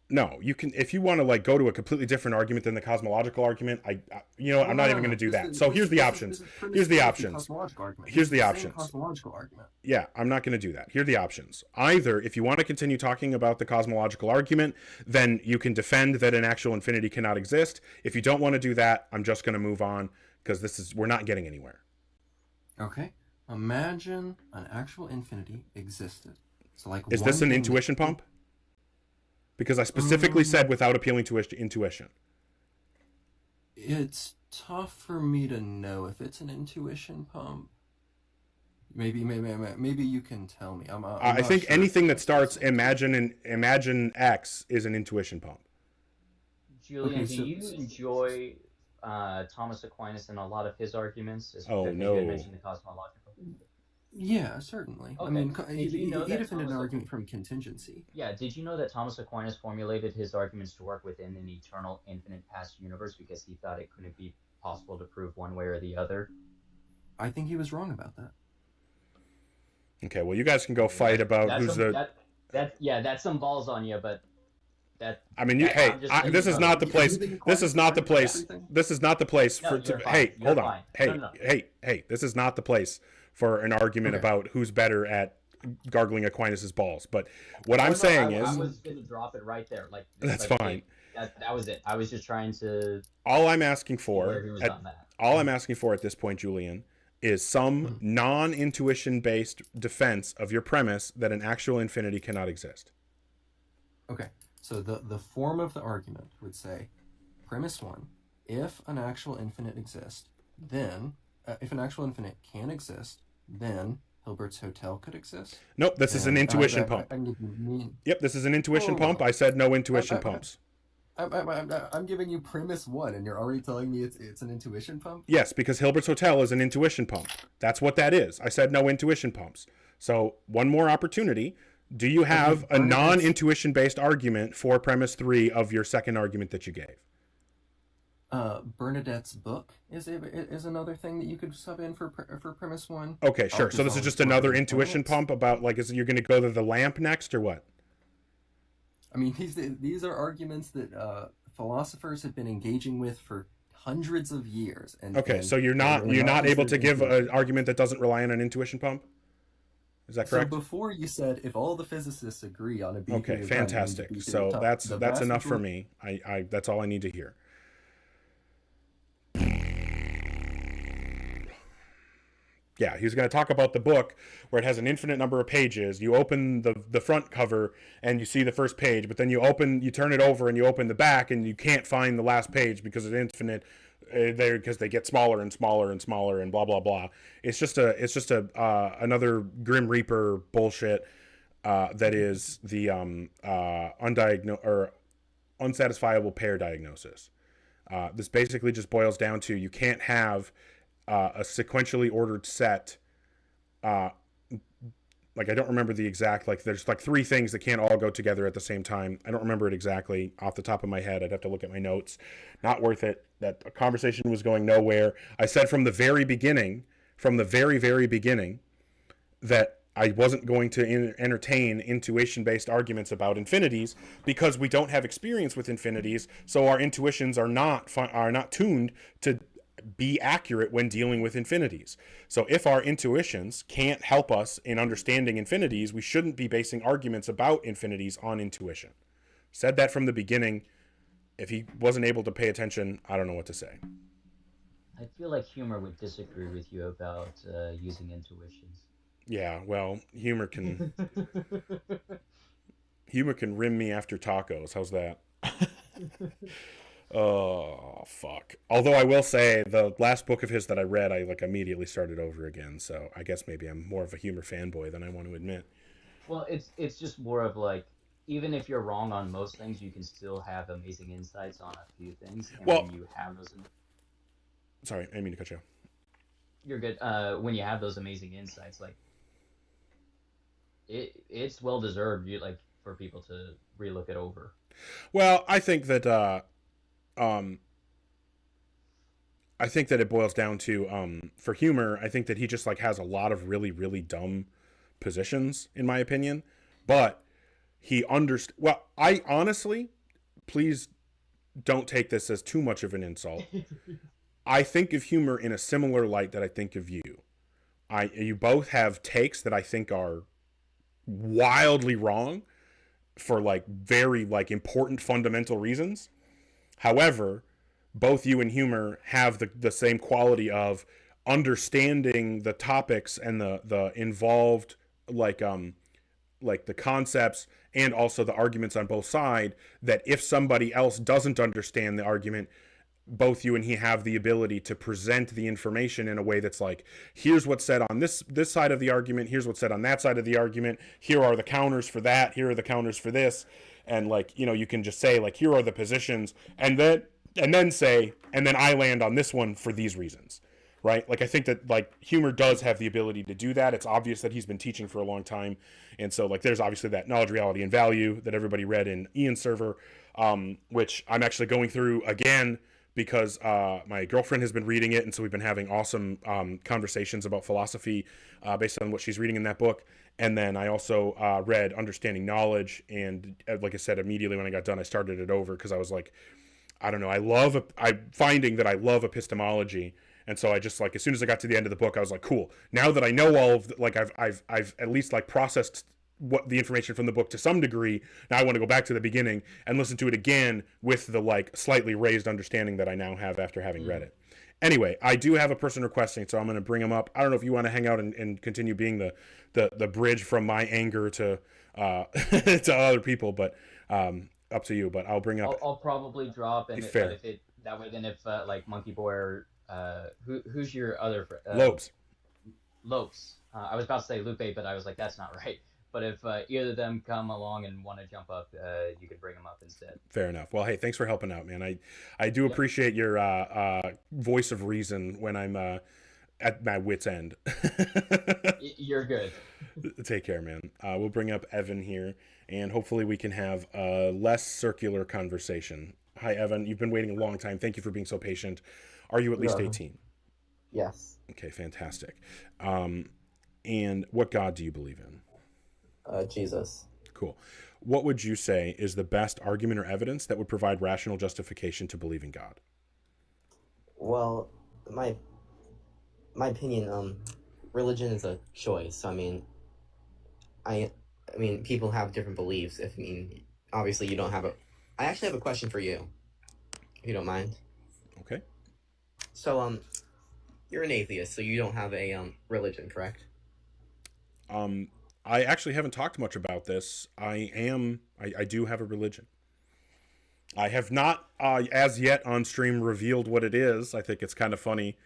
No, you can, if you want to like go to a completely different argument than the cosmological argument. You know what, I'm not even going to do that. So here's the options. Here's the options. Here's the options. Cosmological argument. Yeah, I'm not going to do that. Here are the options. Either, if you want to continue talking about the cosmological argument, then you can defend that an actual infinity cannot exist. If you don't want to do that, I'm just going to move on because we're not getting anywhere. Okay. Imagine an actual infinity existed. So like, Is this an intuition pump? Because I specifically said without appealing to intuition. It's tough for me to know if it's an intuition pump. Maybe you can tell me. I'm I not think sure. anything that starts imagine X is an intuition pump. Julian, Okay, do you enjoy Thomas Aquinas and a lot of his arguments? Oh, because no. You had mentioned the cosmological. Yeah, certainly. I Okay. mean, Did you know he that defended an Thomas argument from contingency. Yeah, did you know that Thomas Aquinas formulated his arguments to work within an eternal, infinite past universe because he thought it couldn't be possible to prove one way or the other? I think he was wrong about that. Okay, well, you guys can go fight about who's the. That's some balls on you, but that. I mean, this is not the place. This is not the place. This is not the place No, for. you're fine. Hey, You're hold on. fine. Hey, No, no. hey. This is not the place for an argument Okay. about who's better at gargling Aquinas's balls. But what I'm saying I is, was gonna drop it right there. That's like, fine. That was it. I was just trying to. all I'm asking where for, he was at, on that. all I'm asking for at this point, Julian, is some non-intuition based defense of your premise that an actual infinity cannot exist. Okay, so the form of the argument would say, premise one, if an actual infinite exists, then, if an actual infinite can exist, then Hilbert's Hotel could exist. Nope, this is an intuition pump. Yep, this is an intuition pump. I said no intuition pumps. I'm giving you premise one, and you're already telling me it's an intuition pump? Yes, because Hilbert's Hotel is an intuition pump. That's what that is. I said no intuition pumps. So one more opportunity. Do you have a non-intuition based argument for premise 3 of your second argument that you gave? Bernadette's book is another thing that you could sub in for premise 1. Okay, sure. So this is just another intuition pump about like, is you're going to go to the lamp next or what? I mean, these are arguments that philosophers have been engaging with for hundreds of years. And so you're not able to give an argument that doesn't rely on an intuition pump? Is that correct? So before you said if all the physicists agree on a B Okay, theory of fantastic. time, So that's vast enough for majority- me. I that's all I need to hear. Yeah, he's going to talk about the book where it has an infinite number of pages. You open the front cover and you see the first page, but then you turn it over and you open the back and you can't find the last page because it's infinite. Because they get smaller and smaller and smaller and blah blah blah. It's just another Grim Reaper bullshit that is the unsatisfiable pair diagnosis. This basically just boils down to you can't have a sequentially ordered set. Like I don't remember the exact, like there's like 3 things that can't all go together at the same time. I don't remember it exactly off the top of my head. I'd have to look at my notes. Not worth it. That conversation was going nowhere. I said from the very beginning, very beginning, that I wasn't going to entertain intuition-based arguments about infinities because we don't have experience with infinities, so our intuitions are not tuned to be accurate when dealing with infinities. So if our intuitions can't help us in understanding infinities, we shouldn't be basing arguments about infinities on intuition. Said that from the beginning. If he wasn't able to pay attention, I don't know what to say. I feel like Humor would disagree with you about using intuitions. Yeah, well, humor can rim me after tacos. How's that? Oh, fuck. Although I will say the last book of his that I read, I like immediately started over again. So I guess maybe I'm more of a humor fanboy than I want to admit. Well, it's just more of like, even if you're wrong on most things, you can still have amazing insights on a few things. And Well- when you have those, Sorry, I didn't mean to cut you off. you're good. When you have those amazing insights, like it's well deserved. You like for people to relook it over. Well, I think that I think that it boils down to for humor, I think that he just like has a lot of really, really dumb positions, in my opinion. But he well, I honestly, please don't take this as too much of an insult. I think of humor in a similar light that I think of you. You both have takes that I think are wildly wrong for like very like important fundamental reasons. However, both you and humor have the same quality of understanding the topics and the involved like the concepts and also the arguments on both sides, that if somebody else doesn't understand the argument, both you and he have the ability to present the information in a way that's like, here's what's said on this side of the argument, here's what's said on that side of the argument, here are the counters for that, here are the counters for this, and like, you know, you can just say like, here are the positions, and then say, and then I land on this one for these reasons, right? Like, I think that like humor does have the ability to do that. It's obvious that he's been teaching for a long time, and so like there's obviously that Knowledge, Reality, and Value that everybody read in Ian's server, which I'm actually going through again because my girlfriend has been reading it, and so we've been having awesome conversations about philosophy based on what she's reading in that book. And then I also read Understanding Knowledge, and like I said, immediately when I got done, I started it over because I was like, I don't know, I'm finding that I love epistemology, and so I just like, as soon as I got to the end of the book, I was like, cool, now that I know all of like I've at least like processed what the information from the book to some degree, now I want to go back to the beginning and listen to it again with the like slightly raised understanding that I now have after having read it. Anyway, I do have a person requesting, so I'm going to bring him up. I don't know if you want to hang out and continue being the bridge from my anger to to other people, but up to you. But I'll bring up. I'll probably drop, and Fair. if it that way, then if like Monkey Boy or who's your other Lopes. Lopes. I was about to say Lupe, but I was like, that's not right. But if either of them come along and want to jump up, you could bring them up instead. Fair enough. Well, hey, thanks for helping out, man. I do appreciate your voice of reason when I'm at my wit's end. You're good. Take care, man. We'll bring up Evan here, and hopefully we can have a less circular conversation. Hi, Evan. You've been waiting a long time. Thank you for being so patient. Are you at least 18? Yes. Okay, fantastic. And what God do you believe in? Jesus. Cool. What would you say is the best argument or evidence that would provide rational justification to believe in God? Well, my opinion, religion is a choice. I mean, people have different beliefs. Obviously you don't have I actually have a question for you, if you don't mind. Okay. So, you're an atheist, so you don't have a religion, correct? I actually haven't talked much about this. I do have a religion. I have not as yet on stream revealed what it is. I think it's kind of funny,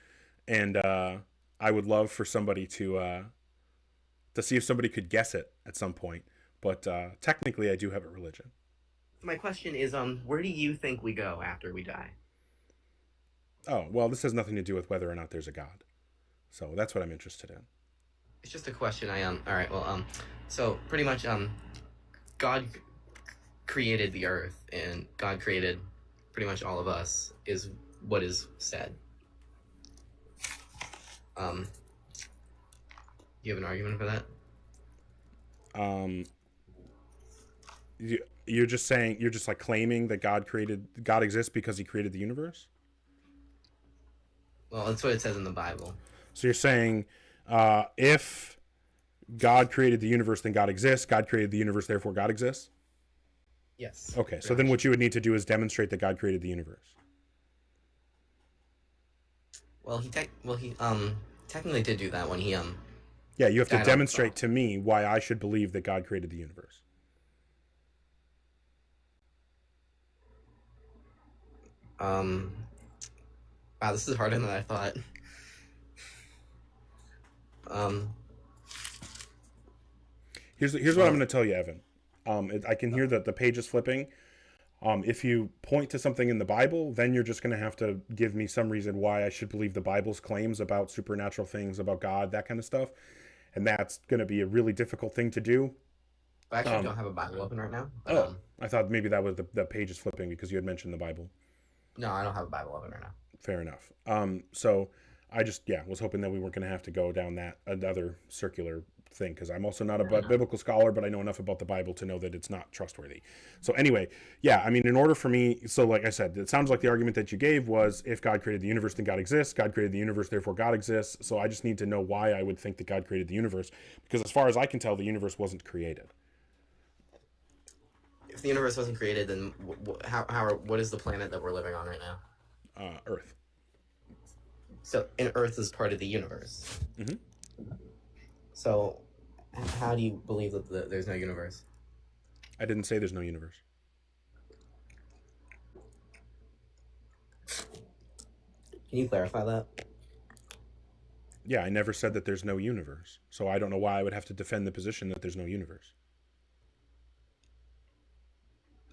and I would love for somebody to see if somebody could guess it at some point. But technically, I do have a religion. My question is, where do you think we go after we die? Oh, well, this has nothing to do with whether or not there's a God. So that's what I'm interested in. It's just a question. All right. Well, so pretty much, God created the earth, and God created pretty much all of us, is what is said. Do you have an argument for that? You're just like claiming that God exists because he created the universe? Well, that's what it says in the Bible. So you're saying, if God created the universe, then God exists. God created the universe, therefore God exists? Yes. Okay, so then what you would need to do is demonstrate that God created the universe. Well, he technically did do that when he Yeah, you have to I don't- demonstrate to me why I should believe that God created the universe. Wow, this is harder than I thought. Here's what I'm going to tell you, Evan. I can hear that the page is flipping. If you point to something in the Bible, then you're just going to have to give me some reason why I should believe the Bible's claims about supernatural things, about God, that kind of stuff. And that's going to be a really difficult thing to do. I actually don't have a Bible open right now. But, Oh, I thought maybe that was the page is flipping because you had mentioned the Bible. no, I don't have a Bible open right now. Fair enough. So I just, was hoping that we weren't going to have to go down that another circular thing, because I'm also not a biblical scholar, but I know enough about the Bible to know that it's not trustworthy. So anyway, I mean, in order for me, so like I said, it sounds like the argument that you gave was if God created the universe, then God exists. God created the universe, therefore God exists. So I just need to know why I would think that God created the universe, because as far as I can tell, the universe wasn't created. If the universe wasn't created, then what is the planet that we're living on right now? Earth. So, and Earth is part of the universe. Mm-hmm. So, how do you believe that there's no universe? I didn't say there's no universe. Can you clarify that? Yeah, I never said that there's no universe. So I don't know why I would have to defend the position that there's no universe.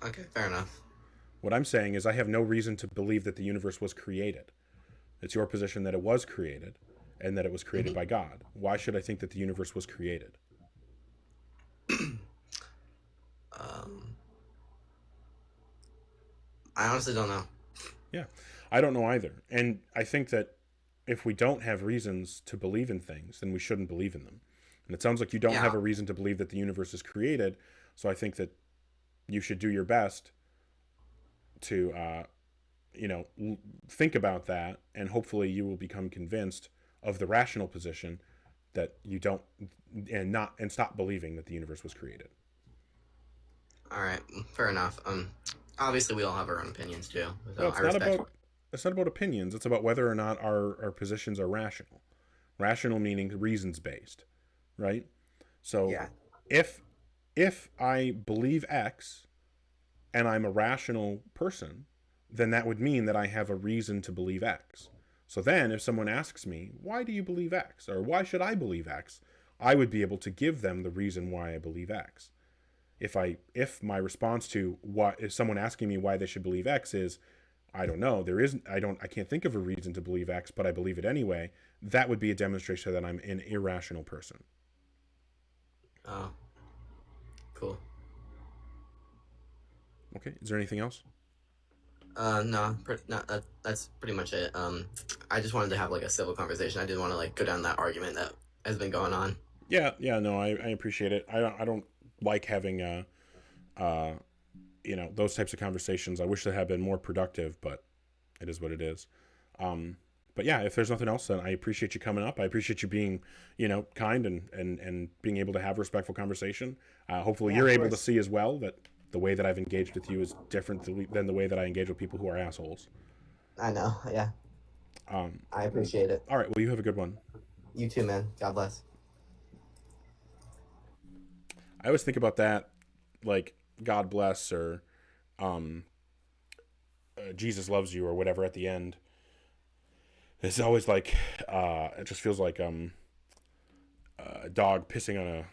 Okay, fair enough. What I'm saying is I have no reason to believe that the universe was created. It's your position that it was created and that it was created by God. Why should I think that the universe was created? I honestly don't know. Yeah, I don't know either. And I think that if we don't have reasons to believe in things, then we shouldn't believe in them. And it sounds like you don't have a reason to believe that the universe is created. So I think that you should do your best to, think about that. And hopefully you will become convinced of the rational position that you don't, and stop believing that the universe was created. All right, fair enough. Obviously we all have our own opinions too. So Well, it's not about opinions. It's about whether or not our positions are rational. Rational meaning reasons based, right? So if I believe X and I'm a rational person, then that would mean that I have a reason to believe X. So then if someone asks me, why do you believe X? Or why should I believe X? I would be able to give them the reason why I believe X. If my response to if someone asking me why they should believe X is, I don't know, I can't think of a reason to believe X, but I believe it anyway, that would be a demonstration that I'm an irrational person. Oh, cool. Okay, is there anything else? No, that's pretty much it. I just wanted to have like a civil conversation. I didn't want to like go down that argument that has been going on. Yeah, no, I appreciate it. I don't like having those types of conversations. I wish they had been more productive, but it is what it is. But yeah, if there's nothing else, then I appreciate you coming up. I appreciate you being, kind and being able to have a respectful conversation. Hopefully you're able to see as well that the way that I've engaged with you is different than the way that I engage with people who are assholes. I know, yeah. I appreciate it. All right, well, you have a good one. You too, man. God bless. I always think about that, like, God bless, or Jesus loves you, or whatever at the end. It's always like, it just feels like a dog pissing on a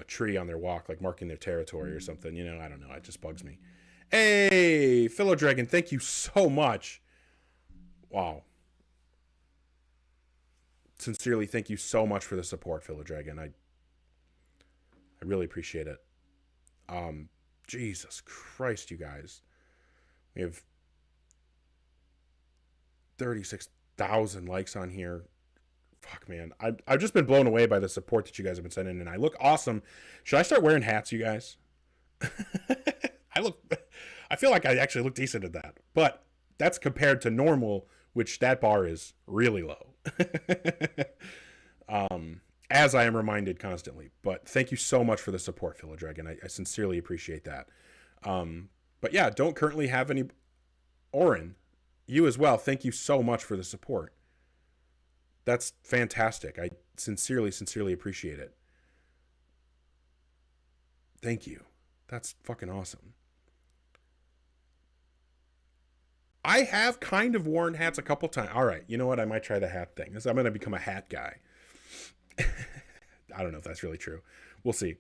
tree on their walk, like marking their territory or something. I don't know. It just bugs me. Hey, Philodragon, thank you so much. Wow. Sincerely, thank you so much for the support, Philodragon. I really appreciate it. Jesus Christ, you guys. We have 36,000 likes on here. Fuck, man. I've just been blown away by the support that you guys have been sending, and I look awesome. Should I start wearing hats, you guys? I feel like I actually look decent at that. But that's compared to normal, which that bar is really low. As I am reminded constantly. But thank you so much for the support, Philodragon. I sincerely appreciate that. But yeah, don't currently have any... Oren, you as well. Thank you so much for the support. That's fantastic. sincerely appreciate it. Thank you. That's fucking awesome. I have kind of worn hats a couple times. All right, you know what? I might try the hat thing. I'm going to become a hat guy. I don't know if that's really true. We'll see.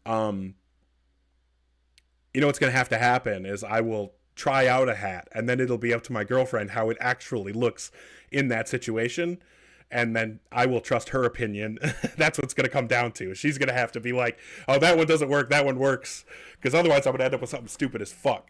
You know what's going to happen is I will try out a hat, and then it'll be up to my girlfriend how it actually looks in that situation, and then I will trust her opinion. That's what's going to come down to. She's going to have to be like, oh, that one doesn't work, that one works, because otherwise I'm going to end up with something stupid as fuck.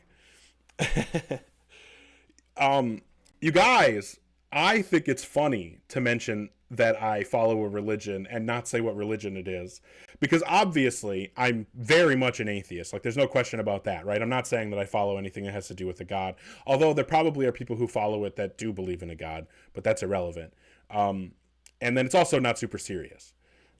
You guys, I think it's funny to mention that I follow a religion and not say what religion it is, because obviously I'm very much an atheist. Like, there's no question about that, right? I'm not saying that I follow anything that has to do with a God, although there probably are people who follow it that do believe in a God, but that's irrelevant. And then it's also not super serious.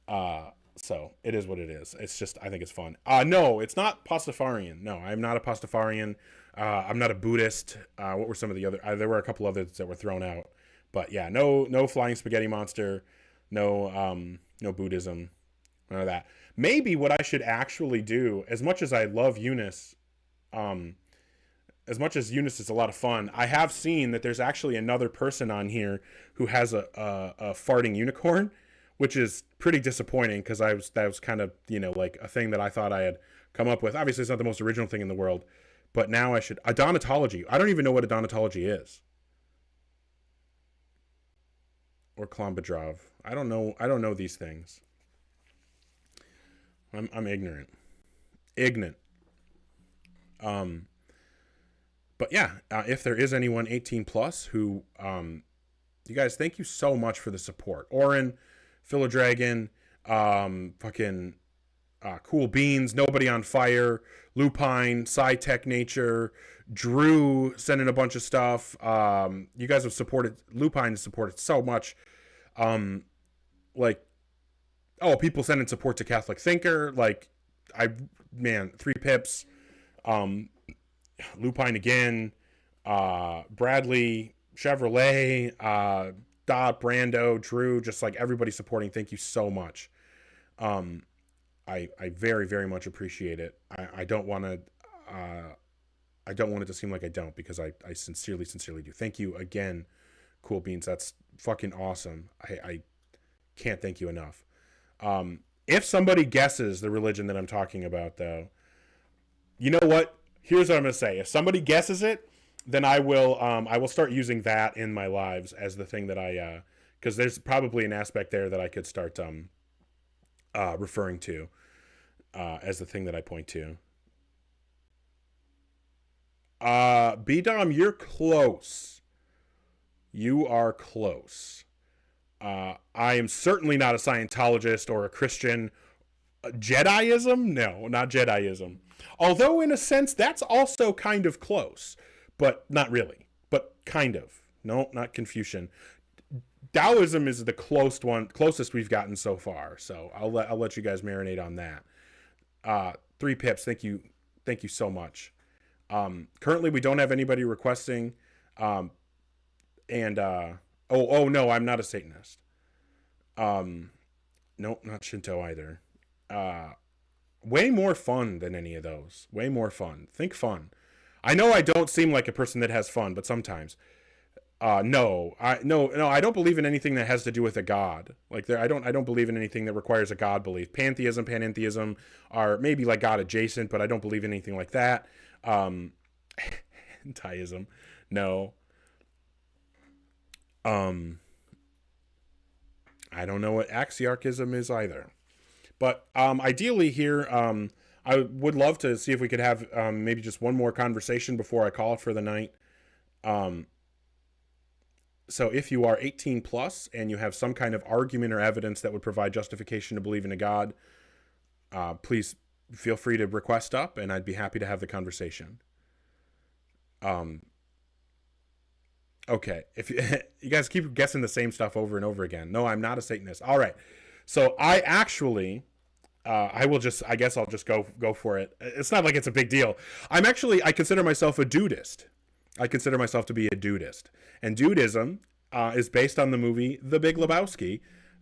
So it is what it is. It's just, I think it's fun. No, it's not Pastafarian. No, I'm not a Pastafarian. I'm not a Buddhist. What were some of the other? There were a couple others that were thrown out, but yeah, no flying spaghetti monster, no Buddhism, none of that. Maybe what I should actually do, as much as I love Eunice, as much as Eunice is a lot of fun, I have seen that there's actually another person on here who has a farting unicorn, which is pretty disappointing, because that was kind of, like a thing that I thought I had come up with. Obviously, it's not the most original thing in the world, but now I should. Odontology. I don't even know what odontology is. Or Klombadrov. I don't know these things. I'm ignorant. But yeah, if there is anyone 18 plus who, you guys, thank you so much for the support. Oren, Philodragon, fucking Cool Beans, Nobody on Fire, Lupine, SciTech Nature, Drew sending a bunch of stuff. You guys have supported, Lupine has supported so much. People sending support to Catholic Thinker. Three Pips, Lupine again, Bradley, Chevrolet, Dot, Brando, Drew, just like everybody supporting. Thank you so much. I very, very much appreciate it. I don't want it to seem like I don't, because I sincerely do. Thank you again, Cool Beans. That's fucking awesome. I can't thank you enough. If somebody guesses the religion that I'm talking about, though, you know what? Here's what I'm gonna say. If somebody guesses it, then I will start using that in my lives as the thing that because there's probably an aspect there that I could start referring to as the thing that I point to. B-Dom, you're close. You are close. I am certainly not a Scientologist or a Christian. Jediism? No, not Jediism. Although, in a sense, that's also kind of close. But not really. But kind of. No, not Confucian. Taoism is the closest we've gotten so far. So I'll let you guys marinate on that. 3 Pips, thank you so much. Currently, we don't have anybody requesting. Oh no, I'm not a Satanist. Nope, not Shinto either. Way more fun than any of those. Way more fun. Think fun. I know I don't seem like a person that has fun, but sometimes. No, I don't believe in anything that has to do with a god. I don't believe in anything that requires a god belief. Pantheism, panentheism are maybe like God adjacent, but I don't believe in anything like that. Hentai-ism, no. I don't know what axiarchism is either. But ideally here, I would love to see if we could have maybe just one more conversation before I call it for the night. So if you are 18 plus and you have some kind of argument or evidence that would provide justification to believe in a God, please feel free to request up, and I'd be happy to have the conversation. Okay, if you guys keep guessing the same stuff over and over again. No, I'm not a Satanist. All right, so I actually, I guess I'll just go for it. It's not like it's a big deal. I consider myself a dudist. I consider myself to be a dudist. And dudism is based on the movie The Big Lebowski,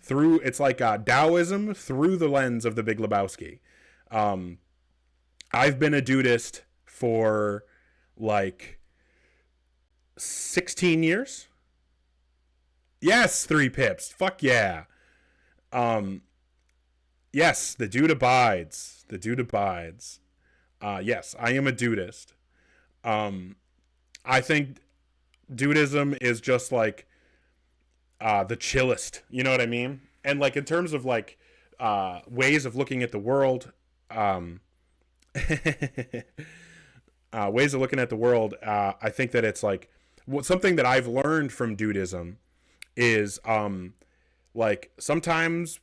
it's like Taoism through the lens of the Big Lebowski. I've been a dudist for like 16 years. Yes, 3 pips. Fuck yeah. Yes, the dude abides. The dude abides. Yes, I am a dudist. I think dudism is just like the chillest. You know what I mean? And like in terms of like ways of looking at the world, ways of looking at the world, I think that it's like something that I've learned from dudism is like sometimes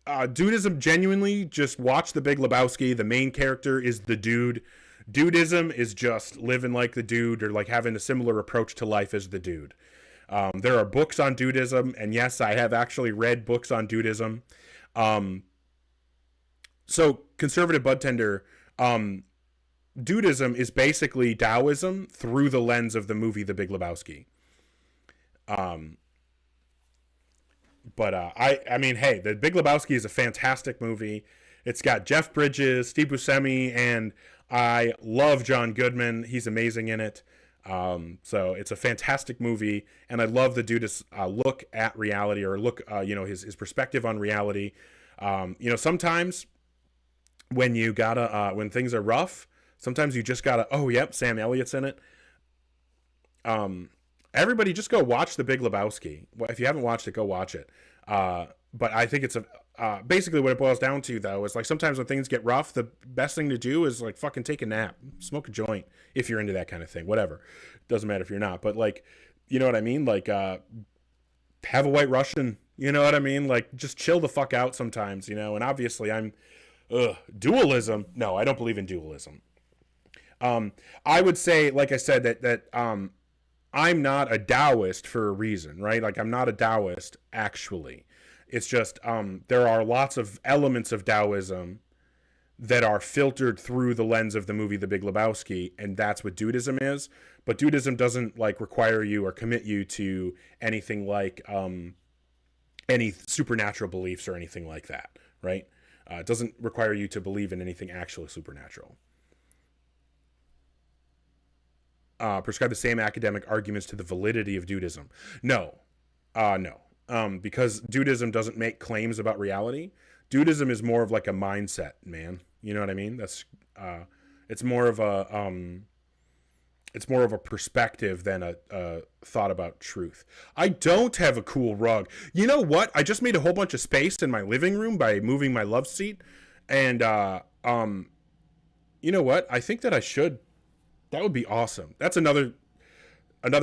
dudism genuinely just watch the Big Lebowski. The main character is the dude. Dudism is just living like the dude or like having a similar approach to life as the dude. There are books on dudism, and yes, I have actually read books on dudism. So conservative budtender, dudism is basically Taoism through the lens of the movie The Big Lebowski. But I mean, hey, The Big Lebowski is a fantastic movie. It's got Jeff Bridges, Steve Buscemi, and I love John Goodman. He's amazing in it. So it's a fantastic movie, and I love the dude's look at reality, or look, his perspective on reality. Sometimes when you gotta, when things are rough, sometimes you just gotta, oh, yep, Sam Elliott's in it. Everybody just go watch The Big Lebowski. Well, if you haven't watched it, go watch it. But I think it's basically what it boils down to, though, is like sometimes when things get rough, the best thing to do is like fucking take a nap, smoke a joint, if you're into that kind of thing, whatever. Doesn't matter if you're not, but like, you know what I mean? Like, have a White Russian, you know what I mean? Like, just chill the fuck out sometimes, you know? And obviously dualism. No, I don't believe in dualism. I would say, like I said, that I'm not a Taoist for a reason, right? Like, I'm not a Taoist, actually. It's just there are lots of elements of Taoism that are filtered through the lens of the movie The Big Lebowski, and that's what dudism is. But dudism doesn't like require you or commit you to anything like any supernatural beliefs or anything like that, right? It doesn't require you to believe in anything actually supernatural. Prescribe the same academic arguments to the validity of dudism. No. Because dudism doesn't make claims about reality. Dudism is more of like a mindset, man. You know what I mean? That's it's more of a perspective than a thought about truth. I don't have a cool rug. You know what? I just made a whole bunch of space in my living room by moving my love seat, and you know what? I think that I should. That would be awesome. That's another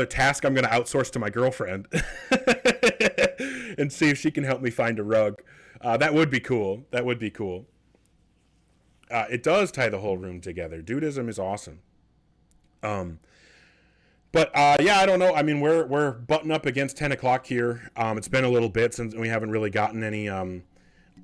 task I'm going to outsource to my girlfriend and see if she can help me find a rug. That would be cool. That would be cool. It does tie the whole room together. Dudism is awesome. But yeah, I don't know. I mean, we're butting up against 10 o'clock here. It's been a little bit since we haven't really gotten any.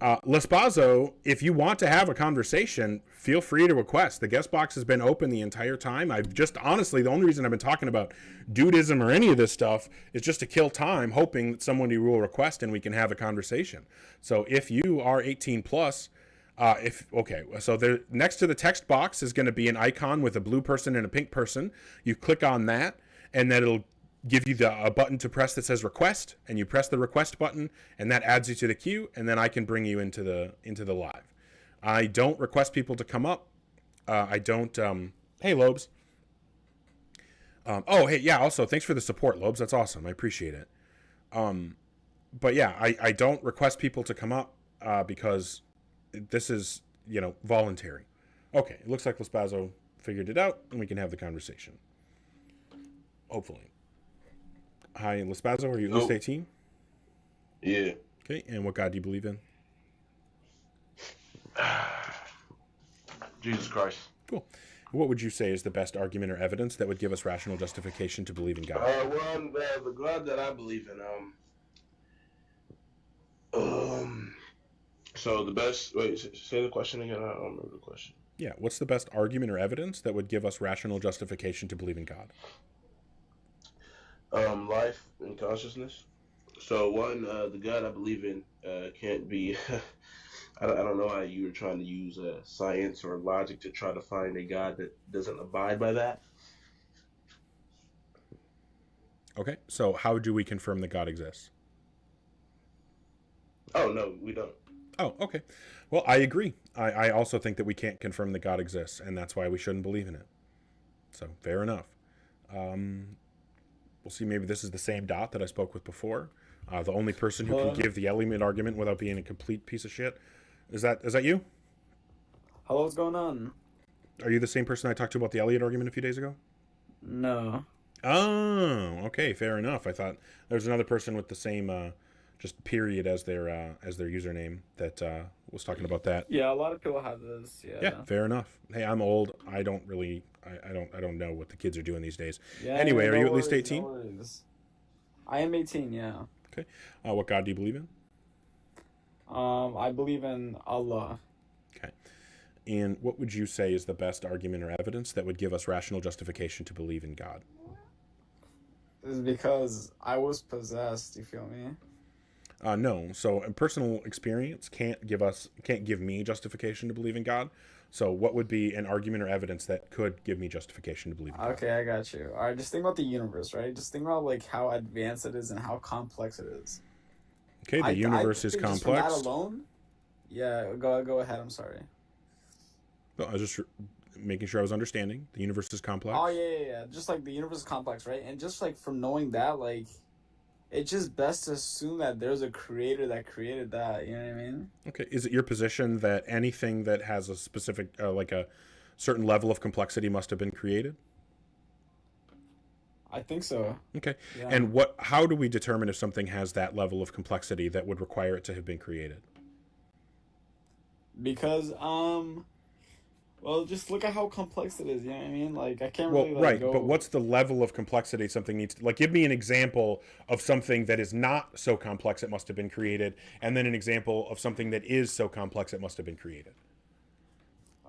Lespazo, if you want to have a conversation, feel free to request. The guest box has been open the entire time. I've just, honestly, the only reason I've been talking about dudism or any of this stuff is just to kill time, hoping that someone will request and we can have a conversation. So if you are 18 plus, so there, next to the text box is going to be an icon with a blue person and a pink person. You click on that, and then it'll give you a button to press that says request, and you press the request button, and that adds you to the queue, and then I can bring you into the live. I don't request people to come up. I don't. Hey, Lobes. Oh, hey, yeah. Also, thanks for the support, Lobes. That's awesome. I appreciate it. But yeah, I don't request people to come up because this is, voluntary. Okay, it looks like Lespazo figured it out, and we can have the conversation. Hopefully. Hi, Lespazo. Are you at least 18? Yeah. Okay, and what God do you believe in? Jesus Christ. Cool. What would you say is the best argument or evidence that would give us rational justification to believe in God? The God that I believe in, so the best, say the question again. I don't remember the question. Yeah, what's the best argument or evidence that would give us rational justification to believe in God? Life and consciousness. So one, the God I believe in can't be. I don't know how you were trying to use science or logic to try to find a God that doesn't abide by that. Okay, so how do we confirm that God exists? Oh no, we don't. Oh, okay. Well, I agree. I also think that we can't confirm that God exists, and that's why we shouldn't believe in it. So, fair enough. We'll see. Maybe this is the same Dot that I spoke with before. The only person who can give the Elliot argument without being a complete piece of shit. Is that you? Hello, what's going on? Are you the same person I talked to about the Elliot argument a few days ago? No. Oh, okay, fair enough. I thought there was another person with the same just period as their username that was talking about that. Yeah, a lot of people have this. Yeah. Yeah, fair enough. Hey, I'm old. I don't really I don't know what the kids are doing these days. Yeah. Anyway, no are you at worries, least 18? No worries. I am 18. Yeah. Okay. What God do you believe in? I believe in Allah. Okay. And what would you say is the best argument or evidence that would give us rational justification to believe in God? Is because I was possessed. You feel me? No. So a personal experience can't give me justification to believe in God. So what would be an argument or evidence that could give me justification to believe in God? Okay, I got you. All right, just think about the universe, right? Just think about like how advanced it is and how complex it is. Okay, the universe is think just complex. from that alone, yeah. Go ahead. I'm sorry. No, I was just making sure I was understanding. The universe is complex. Oh yeah. Just like the universe is complex, right? And just like from knowing that, like, it's just best to assume that there's a creator that created that. You know what I mean? Okay. Is it your position that anything that has a specific, like a certain level of complexity must have been created? I think so. Okay. Yeah. And how do we determine if something has that level of complexity that would require it to have been created? Because well, just look at how complex it is. You know what I mean? Like I can't Well, really right, go. but what's the level of complexity something needs to, like, give me an example of something that is not so complex it must have been created, and then an example of something that is so complex it must have been created.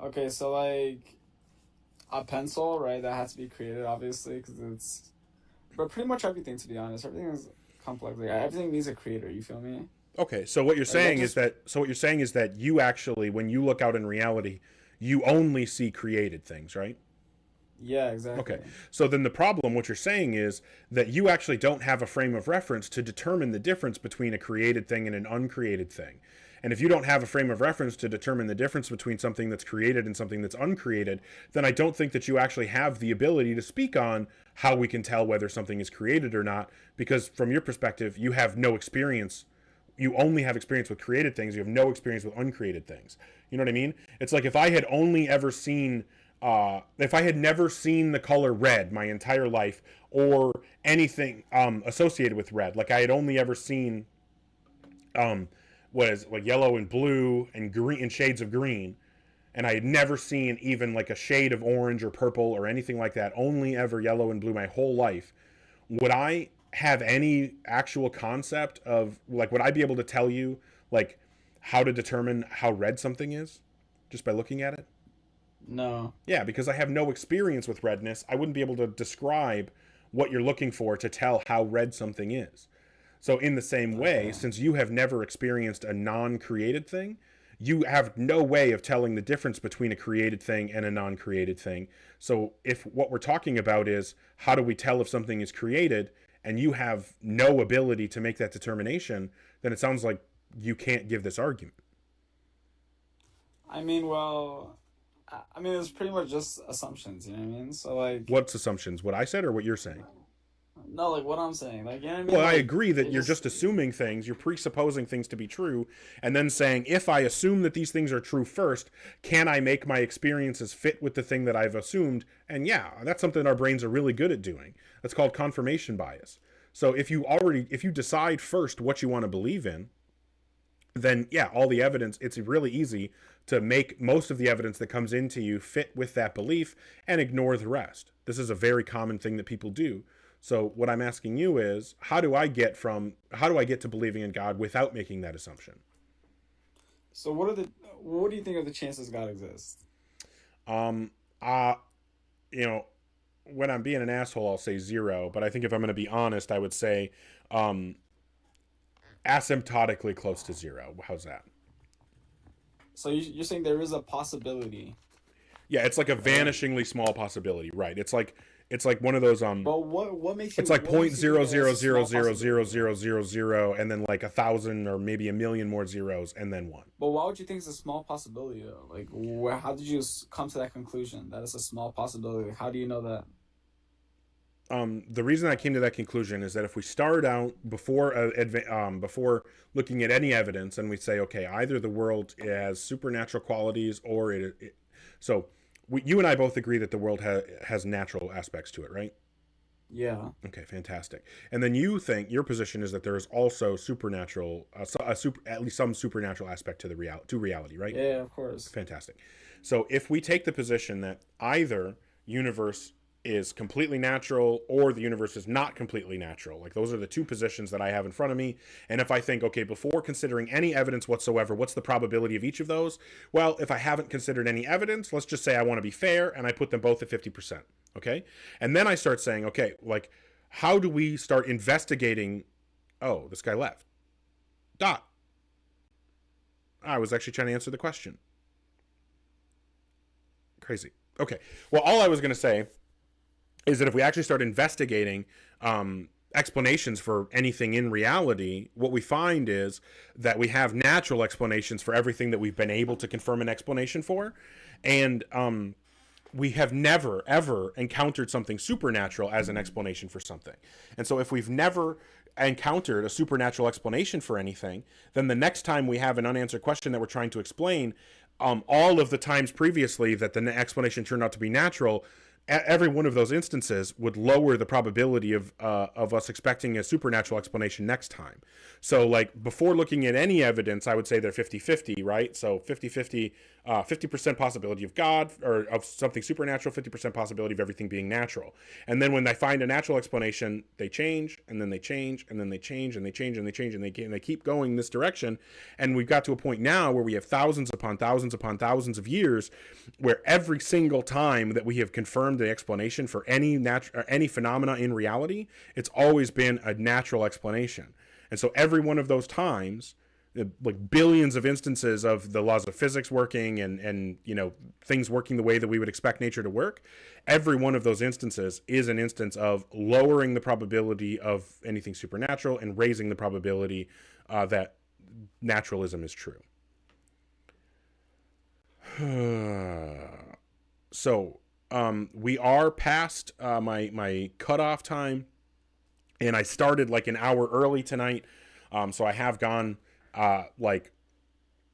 Okay, so like a pencil, right? That has to be created, obviously, because it's. But pretty much everything, to be honest, everything is complex. Like everything needs a creator. You feel me? Okay, so what you're saying is that you actually, when you look out in reality, you only see created things, right? Yeah, exactly. Okay, so then the problem, what you're saying is that you actually don't have a frame of reference to determine the difference between a created thing and an uncreated thing. And if you don't have a frame of reference to determine the difference between something that's created and something that's uncreated, then I don't think that you actually have the ability to speak on how we can tell whether something is created or not, because from your perspective, you have no experience. You only have experience with created things. You have no experience with uncreated things. You know what I mean? It's like if I had only ever seen, if I had never seen the color red my entire life or anything associated with red, like I had only ever seen what is it, like yellow and blue and green and shades of green, and I had never seen even like a shade of orange or purple or anything like that, only ever yellow and blue my whole life, would I have any actual concept of, like, would I be able to tell you like how to determine how red something is just by looking at it? No. Yeah, because I have no experience with redness. I wouldn't be able to describe what you're looking for to tell how red something is. So in the same way, since you have never experienced a non-created thing, you have no way of telling the difference between a created thing and a non-created thing. So if what we're talking about is how do we tell if something is created, and you have no ability to make that determination, then it sounds like you can't give this argument. I mean, well, I mean, it's pretty much just assumptions. You know what I mean? So like, What's assumptions? What I said or what you're saying? no, like what I'm saying, like, you know what I mean? Well, I Like, agree that it you're just assuming things, you're presupposing things to be true, and then saying, if I assume that these things are true first, can I make my experiences fit with the thing that I've assumed? And yeah, that's something our brains are really good at doing. That's called confirmation bias. So if you decide first what you want to believe in, then yeah, all the evidence, it's really easy to make most of the evidence that comes into you fit with that belief and ignore the rest. This is a very common thing that people do. So what I'm asking you is, how do I get to believing in God without making that assumption? So what do you think are the chances God exists? You know, when I'm being an asshole, I'll say 0. But I think if I'm going to be honest, I would say asymptotically close to zero. How's that? So you're saying there is a possibility. Yeah, it's like a vanishingly small possibility, right? It's like one of those But what makes you? it's like what makes you think that it's a small 0.0000000 and then like 1,000 or maybe a million more zeros and then one. But why would you think it's a small possibility though? Like, how did you come to that conclusion that it's a small possibility? How do you know that? The reason I came to that conclusion is that if we start out before looking at any evidence and we say, okay, either the world has supernatural qualities or you and I both agree that the world has natural aspects to it, right? Yeah. Okay, fantastic. And then you think your position is that there is also supernatural, at least some supernatural aspect to reality, right? Yeah, of course. Fantastic. So if we take the position that either universe is completely natural or the universe is not completely natural, like those are the two positions that I have in front of me, and if I think, okay, before considering any evidence whatsoever, what's the probability of each of those? Well, if I haven't considered any evidence, let's just say I want to be fair and I put them both at 50%, okay? And then I start saying, okay, like, how do we start investigating? Oh, this guy left. Dot. I was actually trying to answer the question. Crazy. Okay, well, all I was going to say is that if we actually start investigating explanations for anything in reality, what we find is that we have natural explanations for everything that we've been able to confirm an explanation for. And we have never, ever encountered something supernatural as an explanation for something. And so if we've never encountered a supernatural explanation for anything, then the next time we have an unanswered question that we're trying to explain, all of the times previously that the explanation turned out to be natural, every one of those instances would lower the probability of us expecting a supernatural explanation next time. So like before looking at any evidence, I would say they're 50-50, right? So 50-50, 50% possibility of God or of something supernatural, 50% possibility of everything being natural. And then when they find a natural explanation, they change, and then they change, and then they change, and they change, and they change, and they keep going this direction. And we've got to a point now where we have thousands upon thousands upon thousands of years where every single time that we have confirmed the explanation for any phenomena in reality, it's always been a natural explanation. And so every one of those times, like billions of instances of the laws of physics working and you know things working the way that we would expect nature to work, every one of those instances is an instance of lowering the probability of anything supernatural and raising the probability that naturalism is true. So we are past my cutoff time, and I started like an hour early tonight, so I have gone like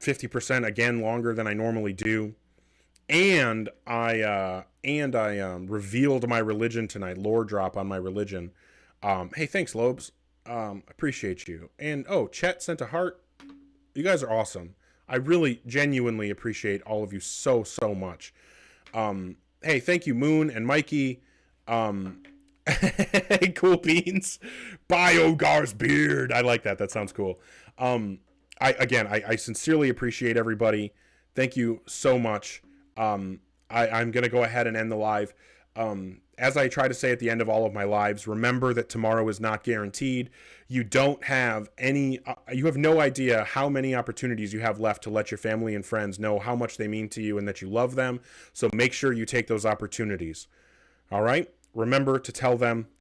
50% again longer than I normally do, and I revealed my religion tonight, lore drop on my religion. Hey, thanks, Lobes. Appreciate you. And oh, Chet sent a heart. You guys are awesome. I really genuinely appreciate all of you so much. Hey, thank you, Moon and Mikey. Hey, Cool Beans. Biogar's beard. I like that. That sounds cool. I sincerely appreciate everybody. Thank you so much. I'm going to go ahead and end the live. As I try to say at the end of all of my lives, remember that tomorrow is not guaranteed. You don't have any, you have no idea how many opportunities you have left to let your family and friends know how much they mean to you and that you love them. So make sure you take those opportunities. All right? Remember to tell them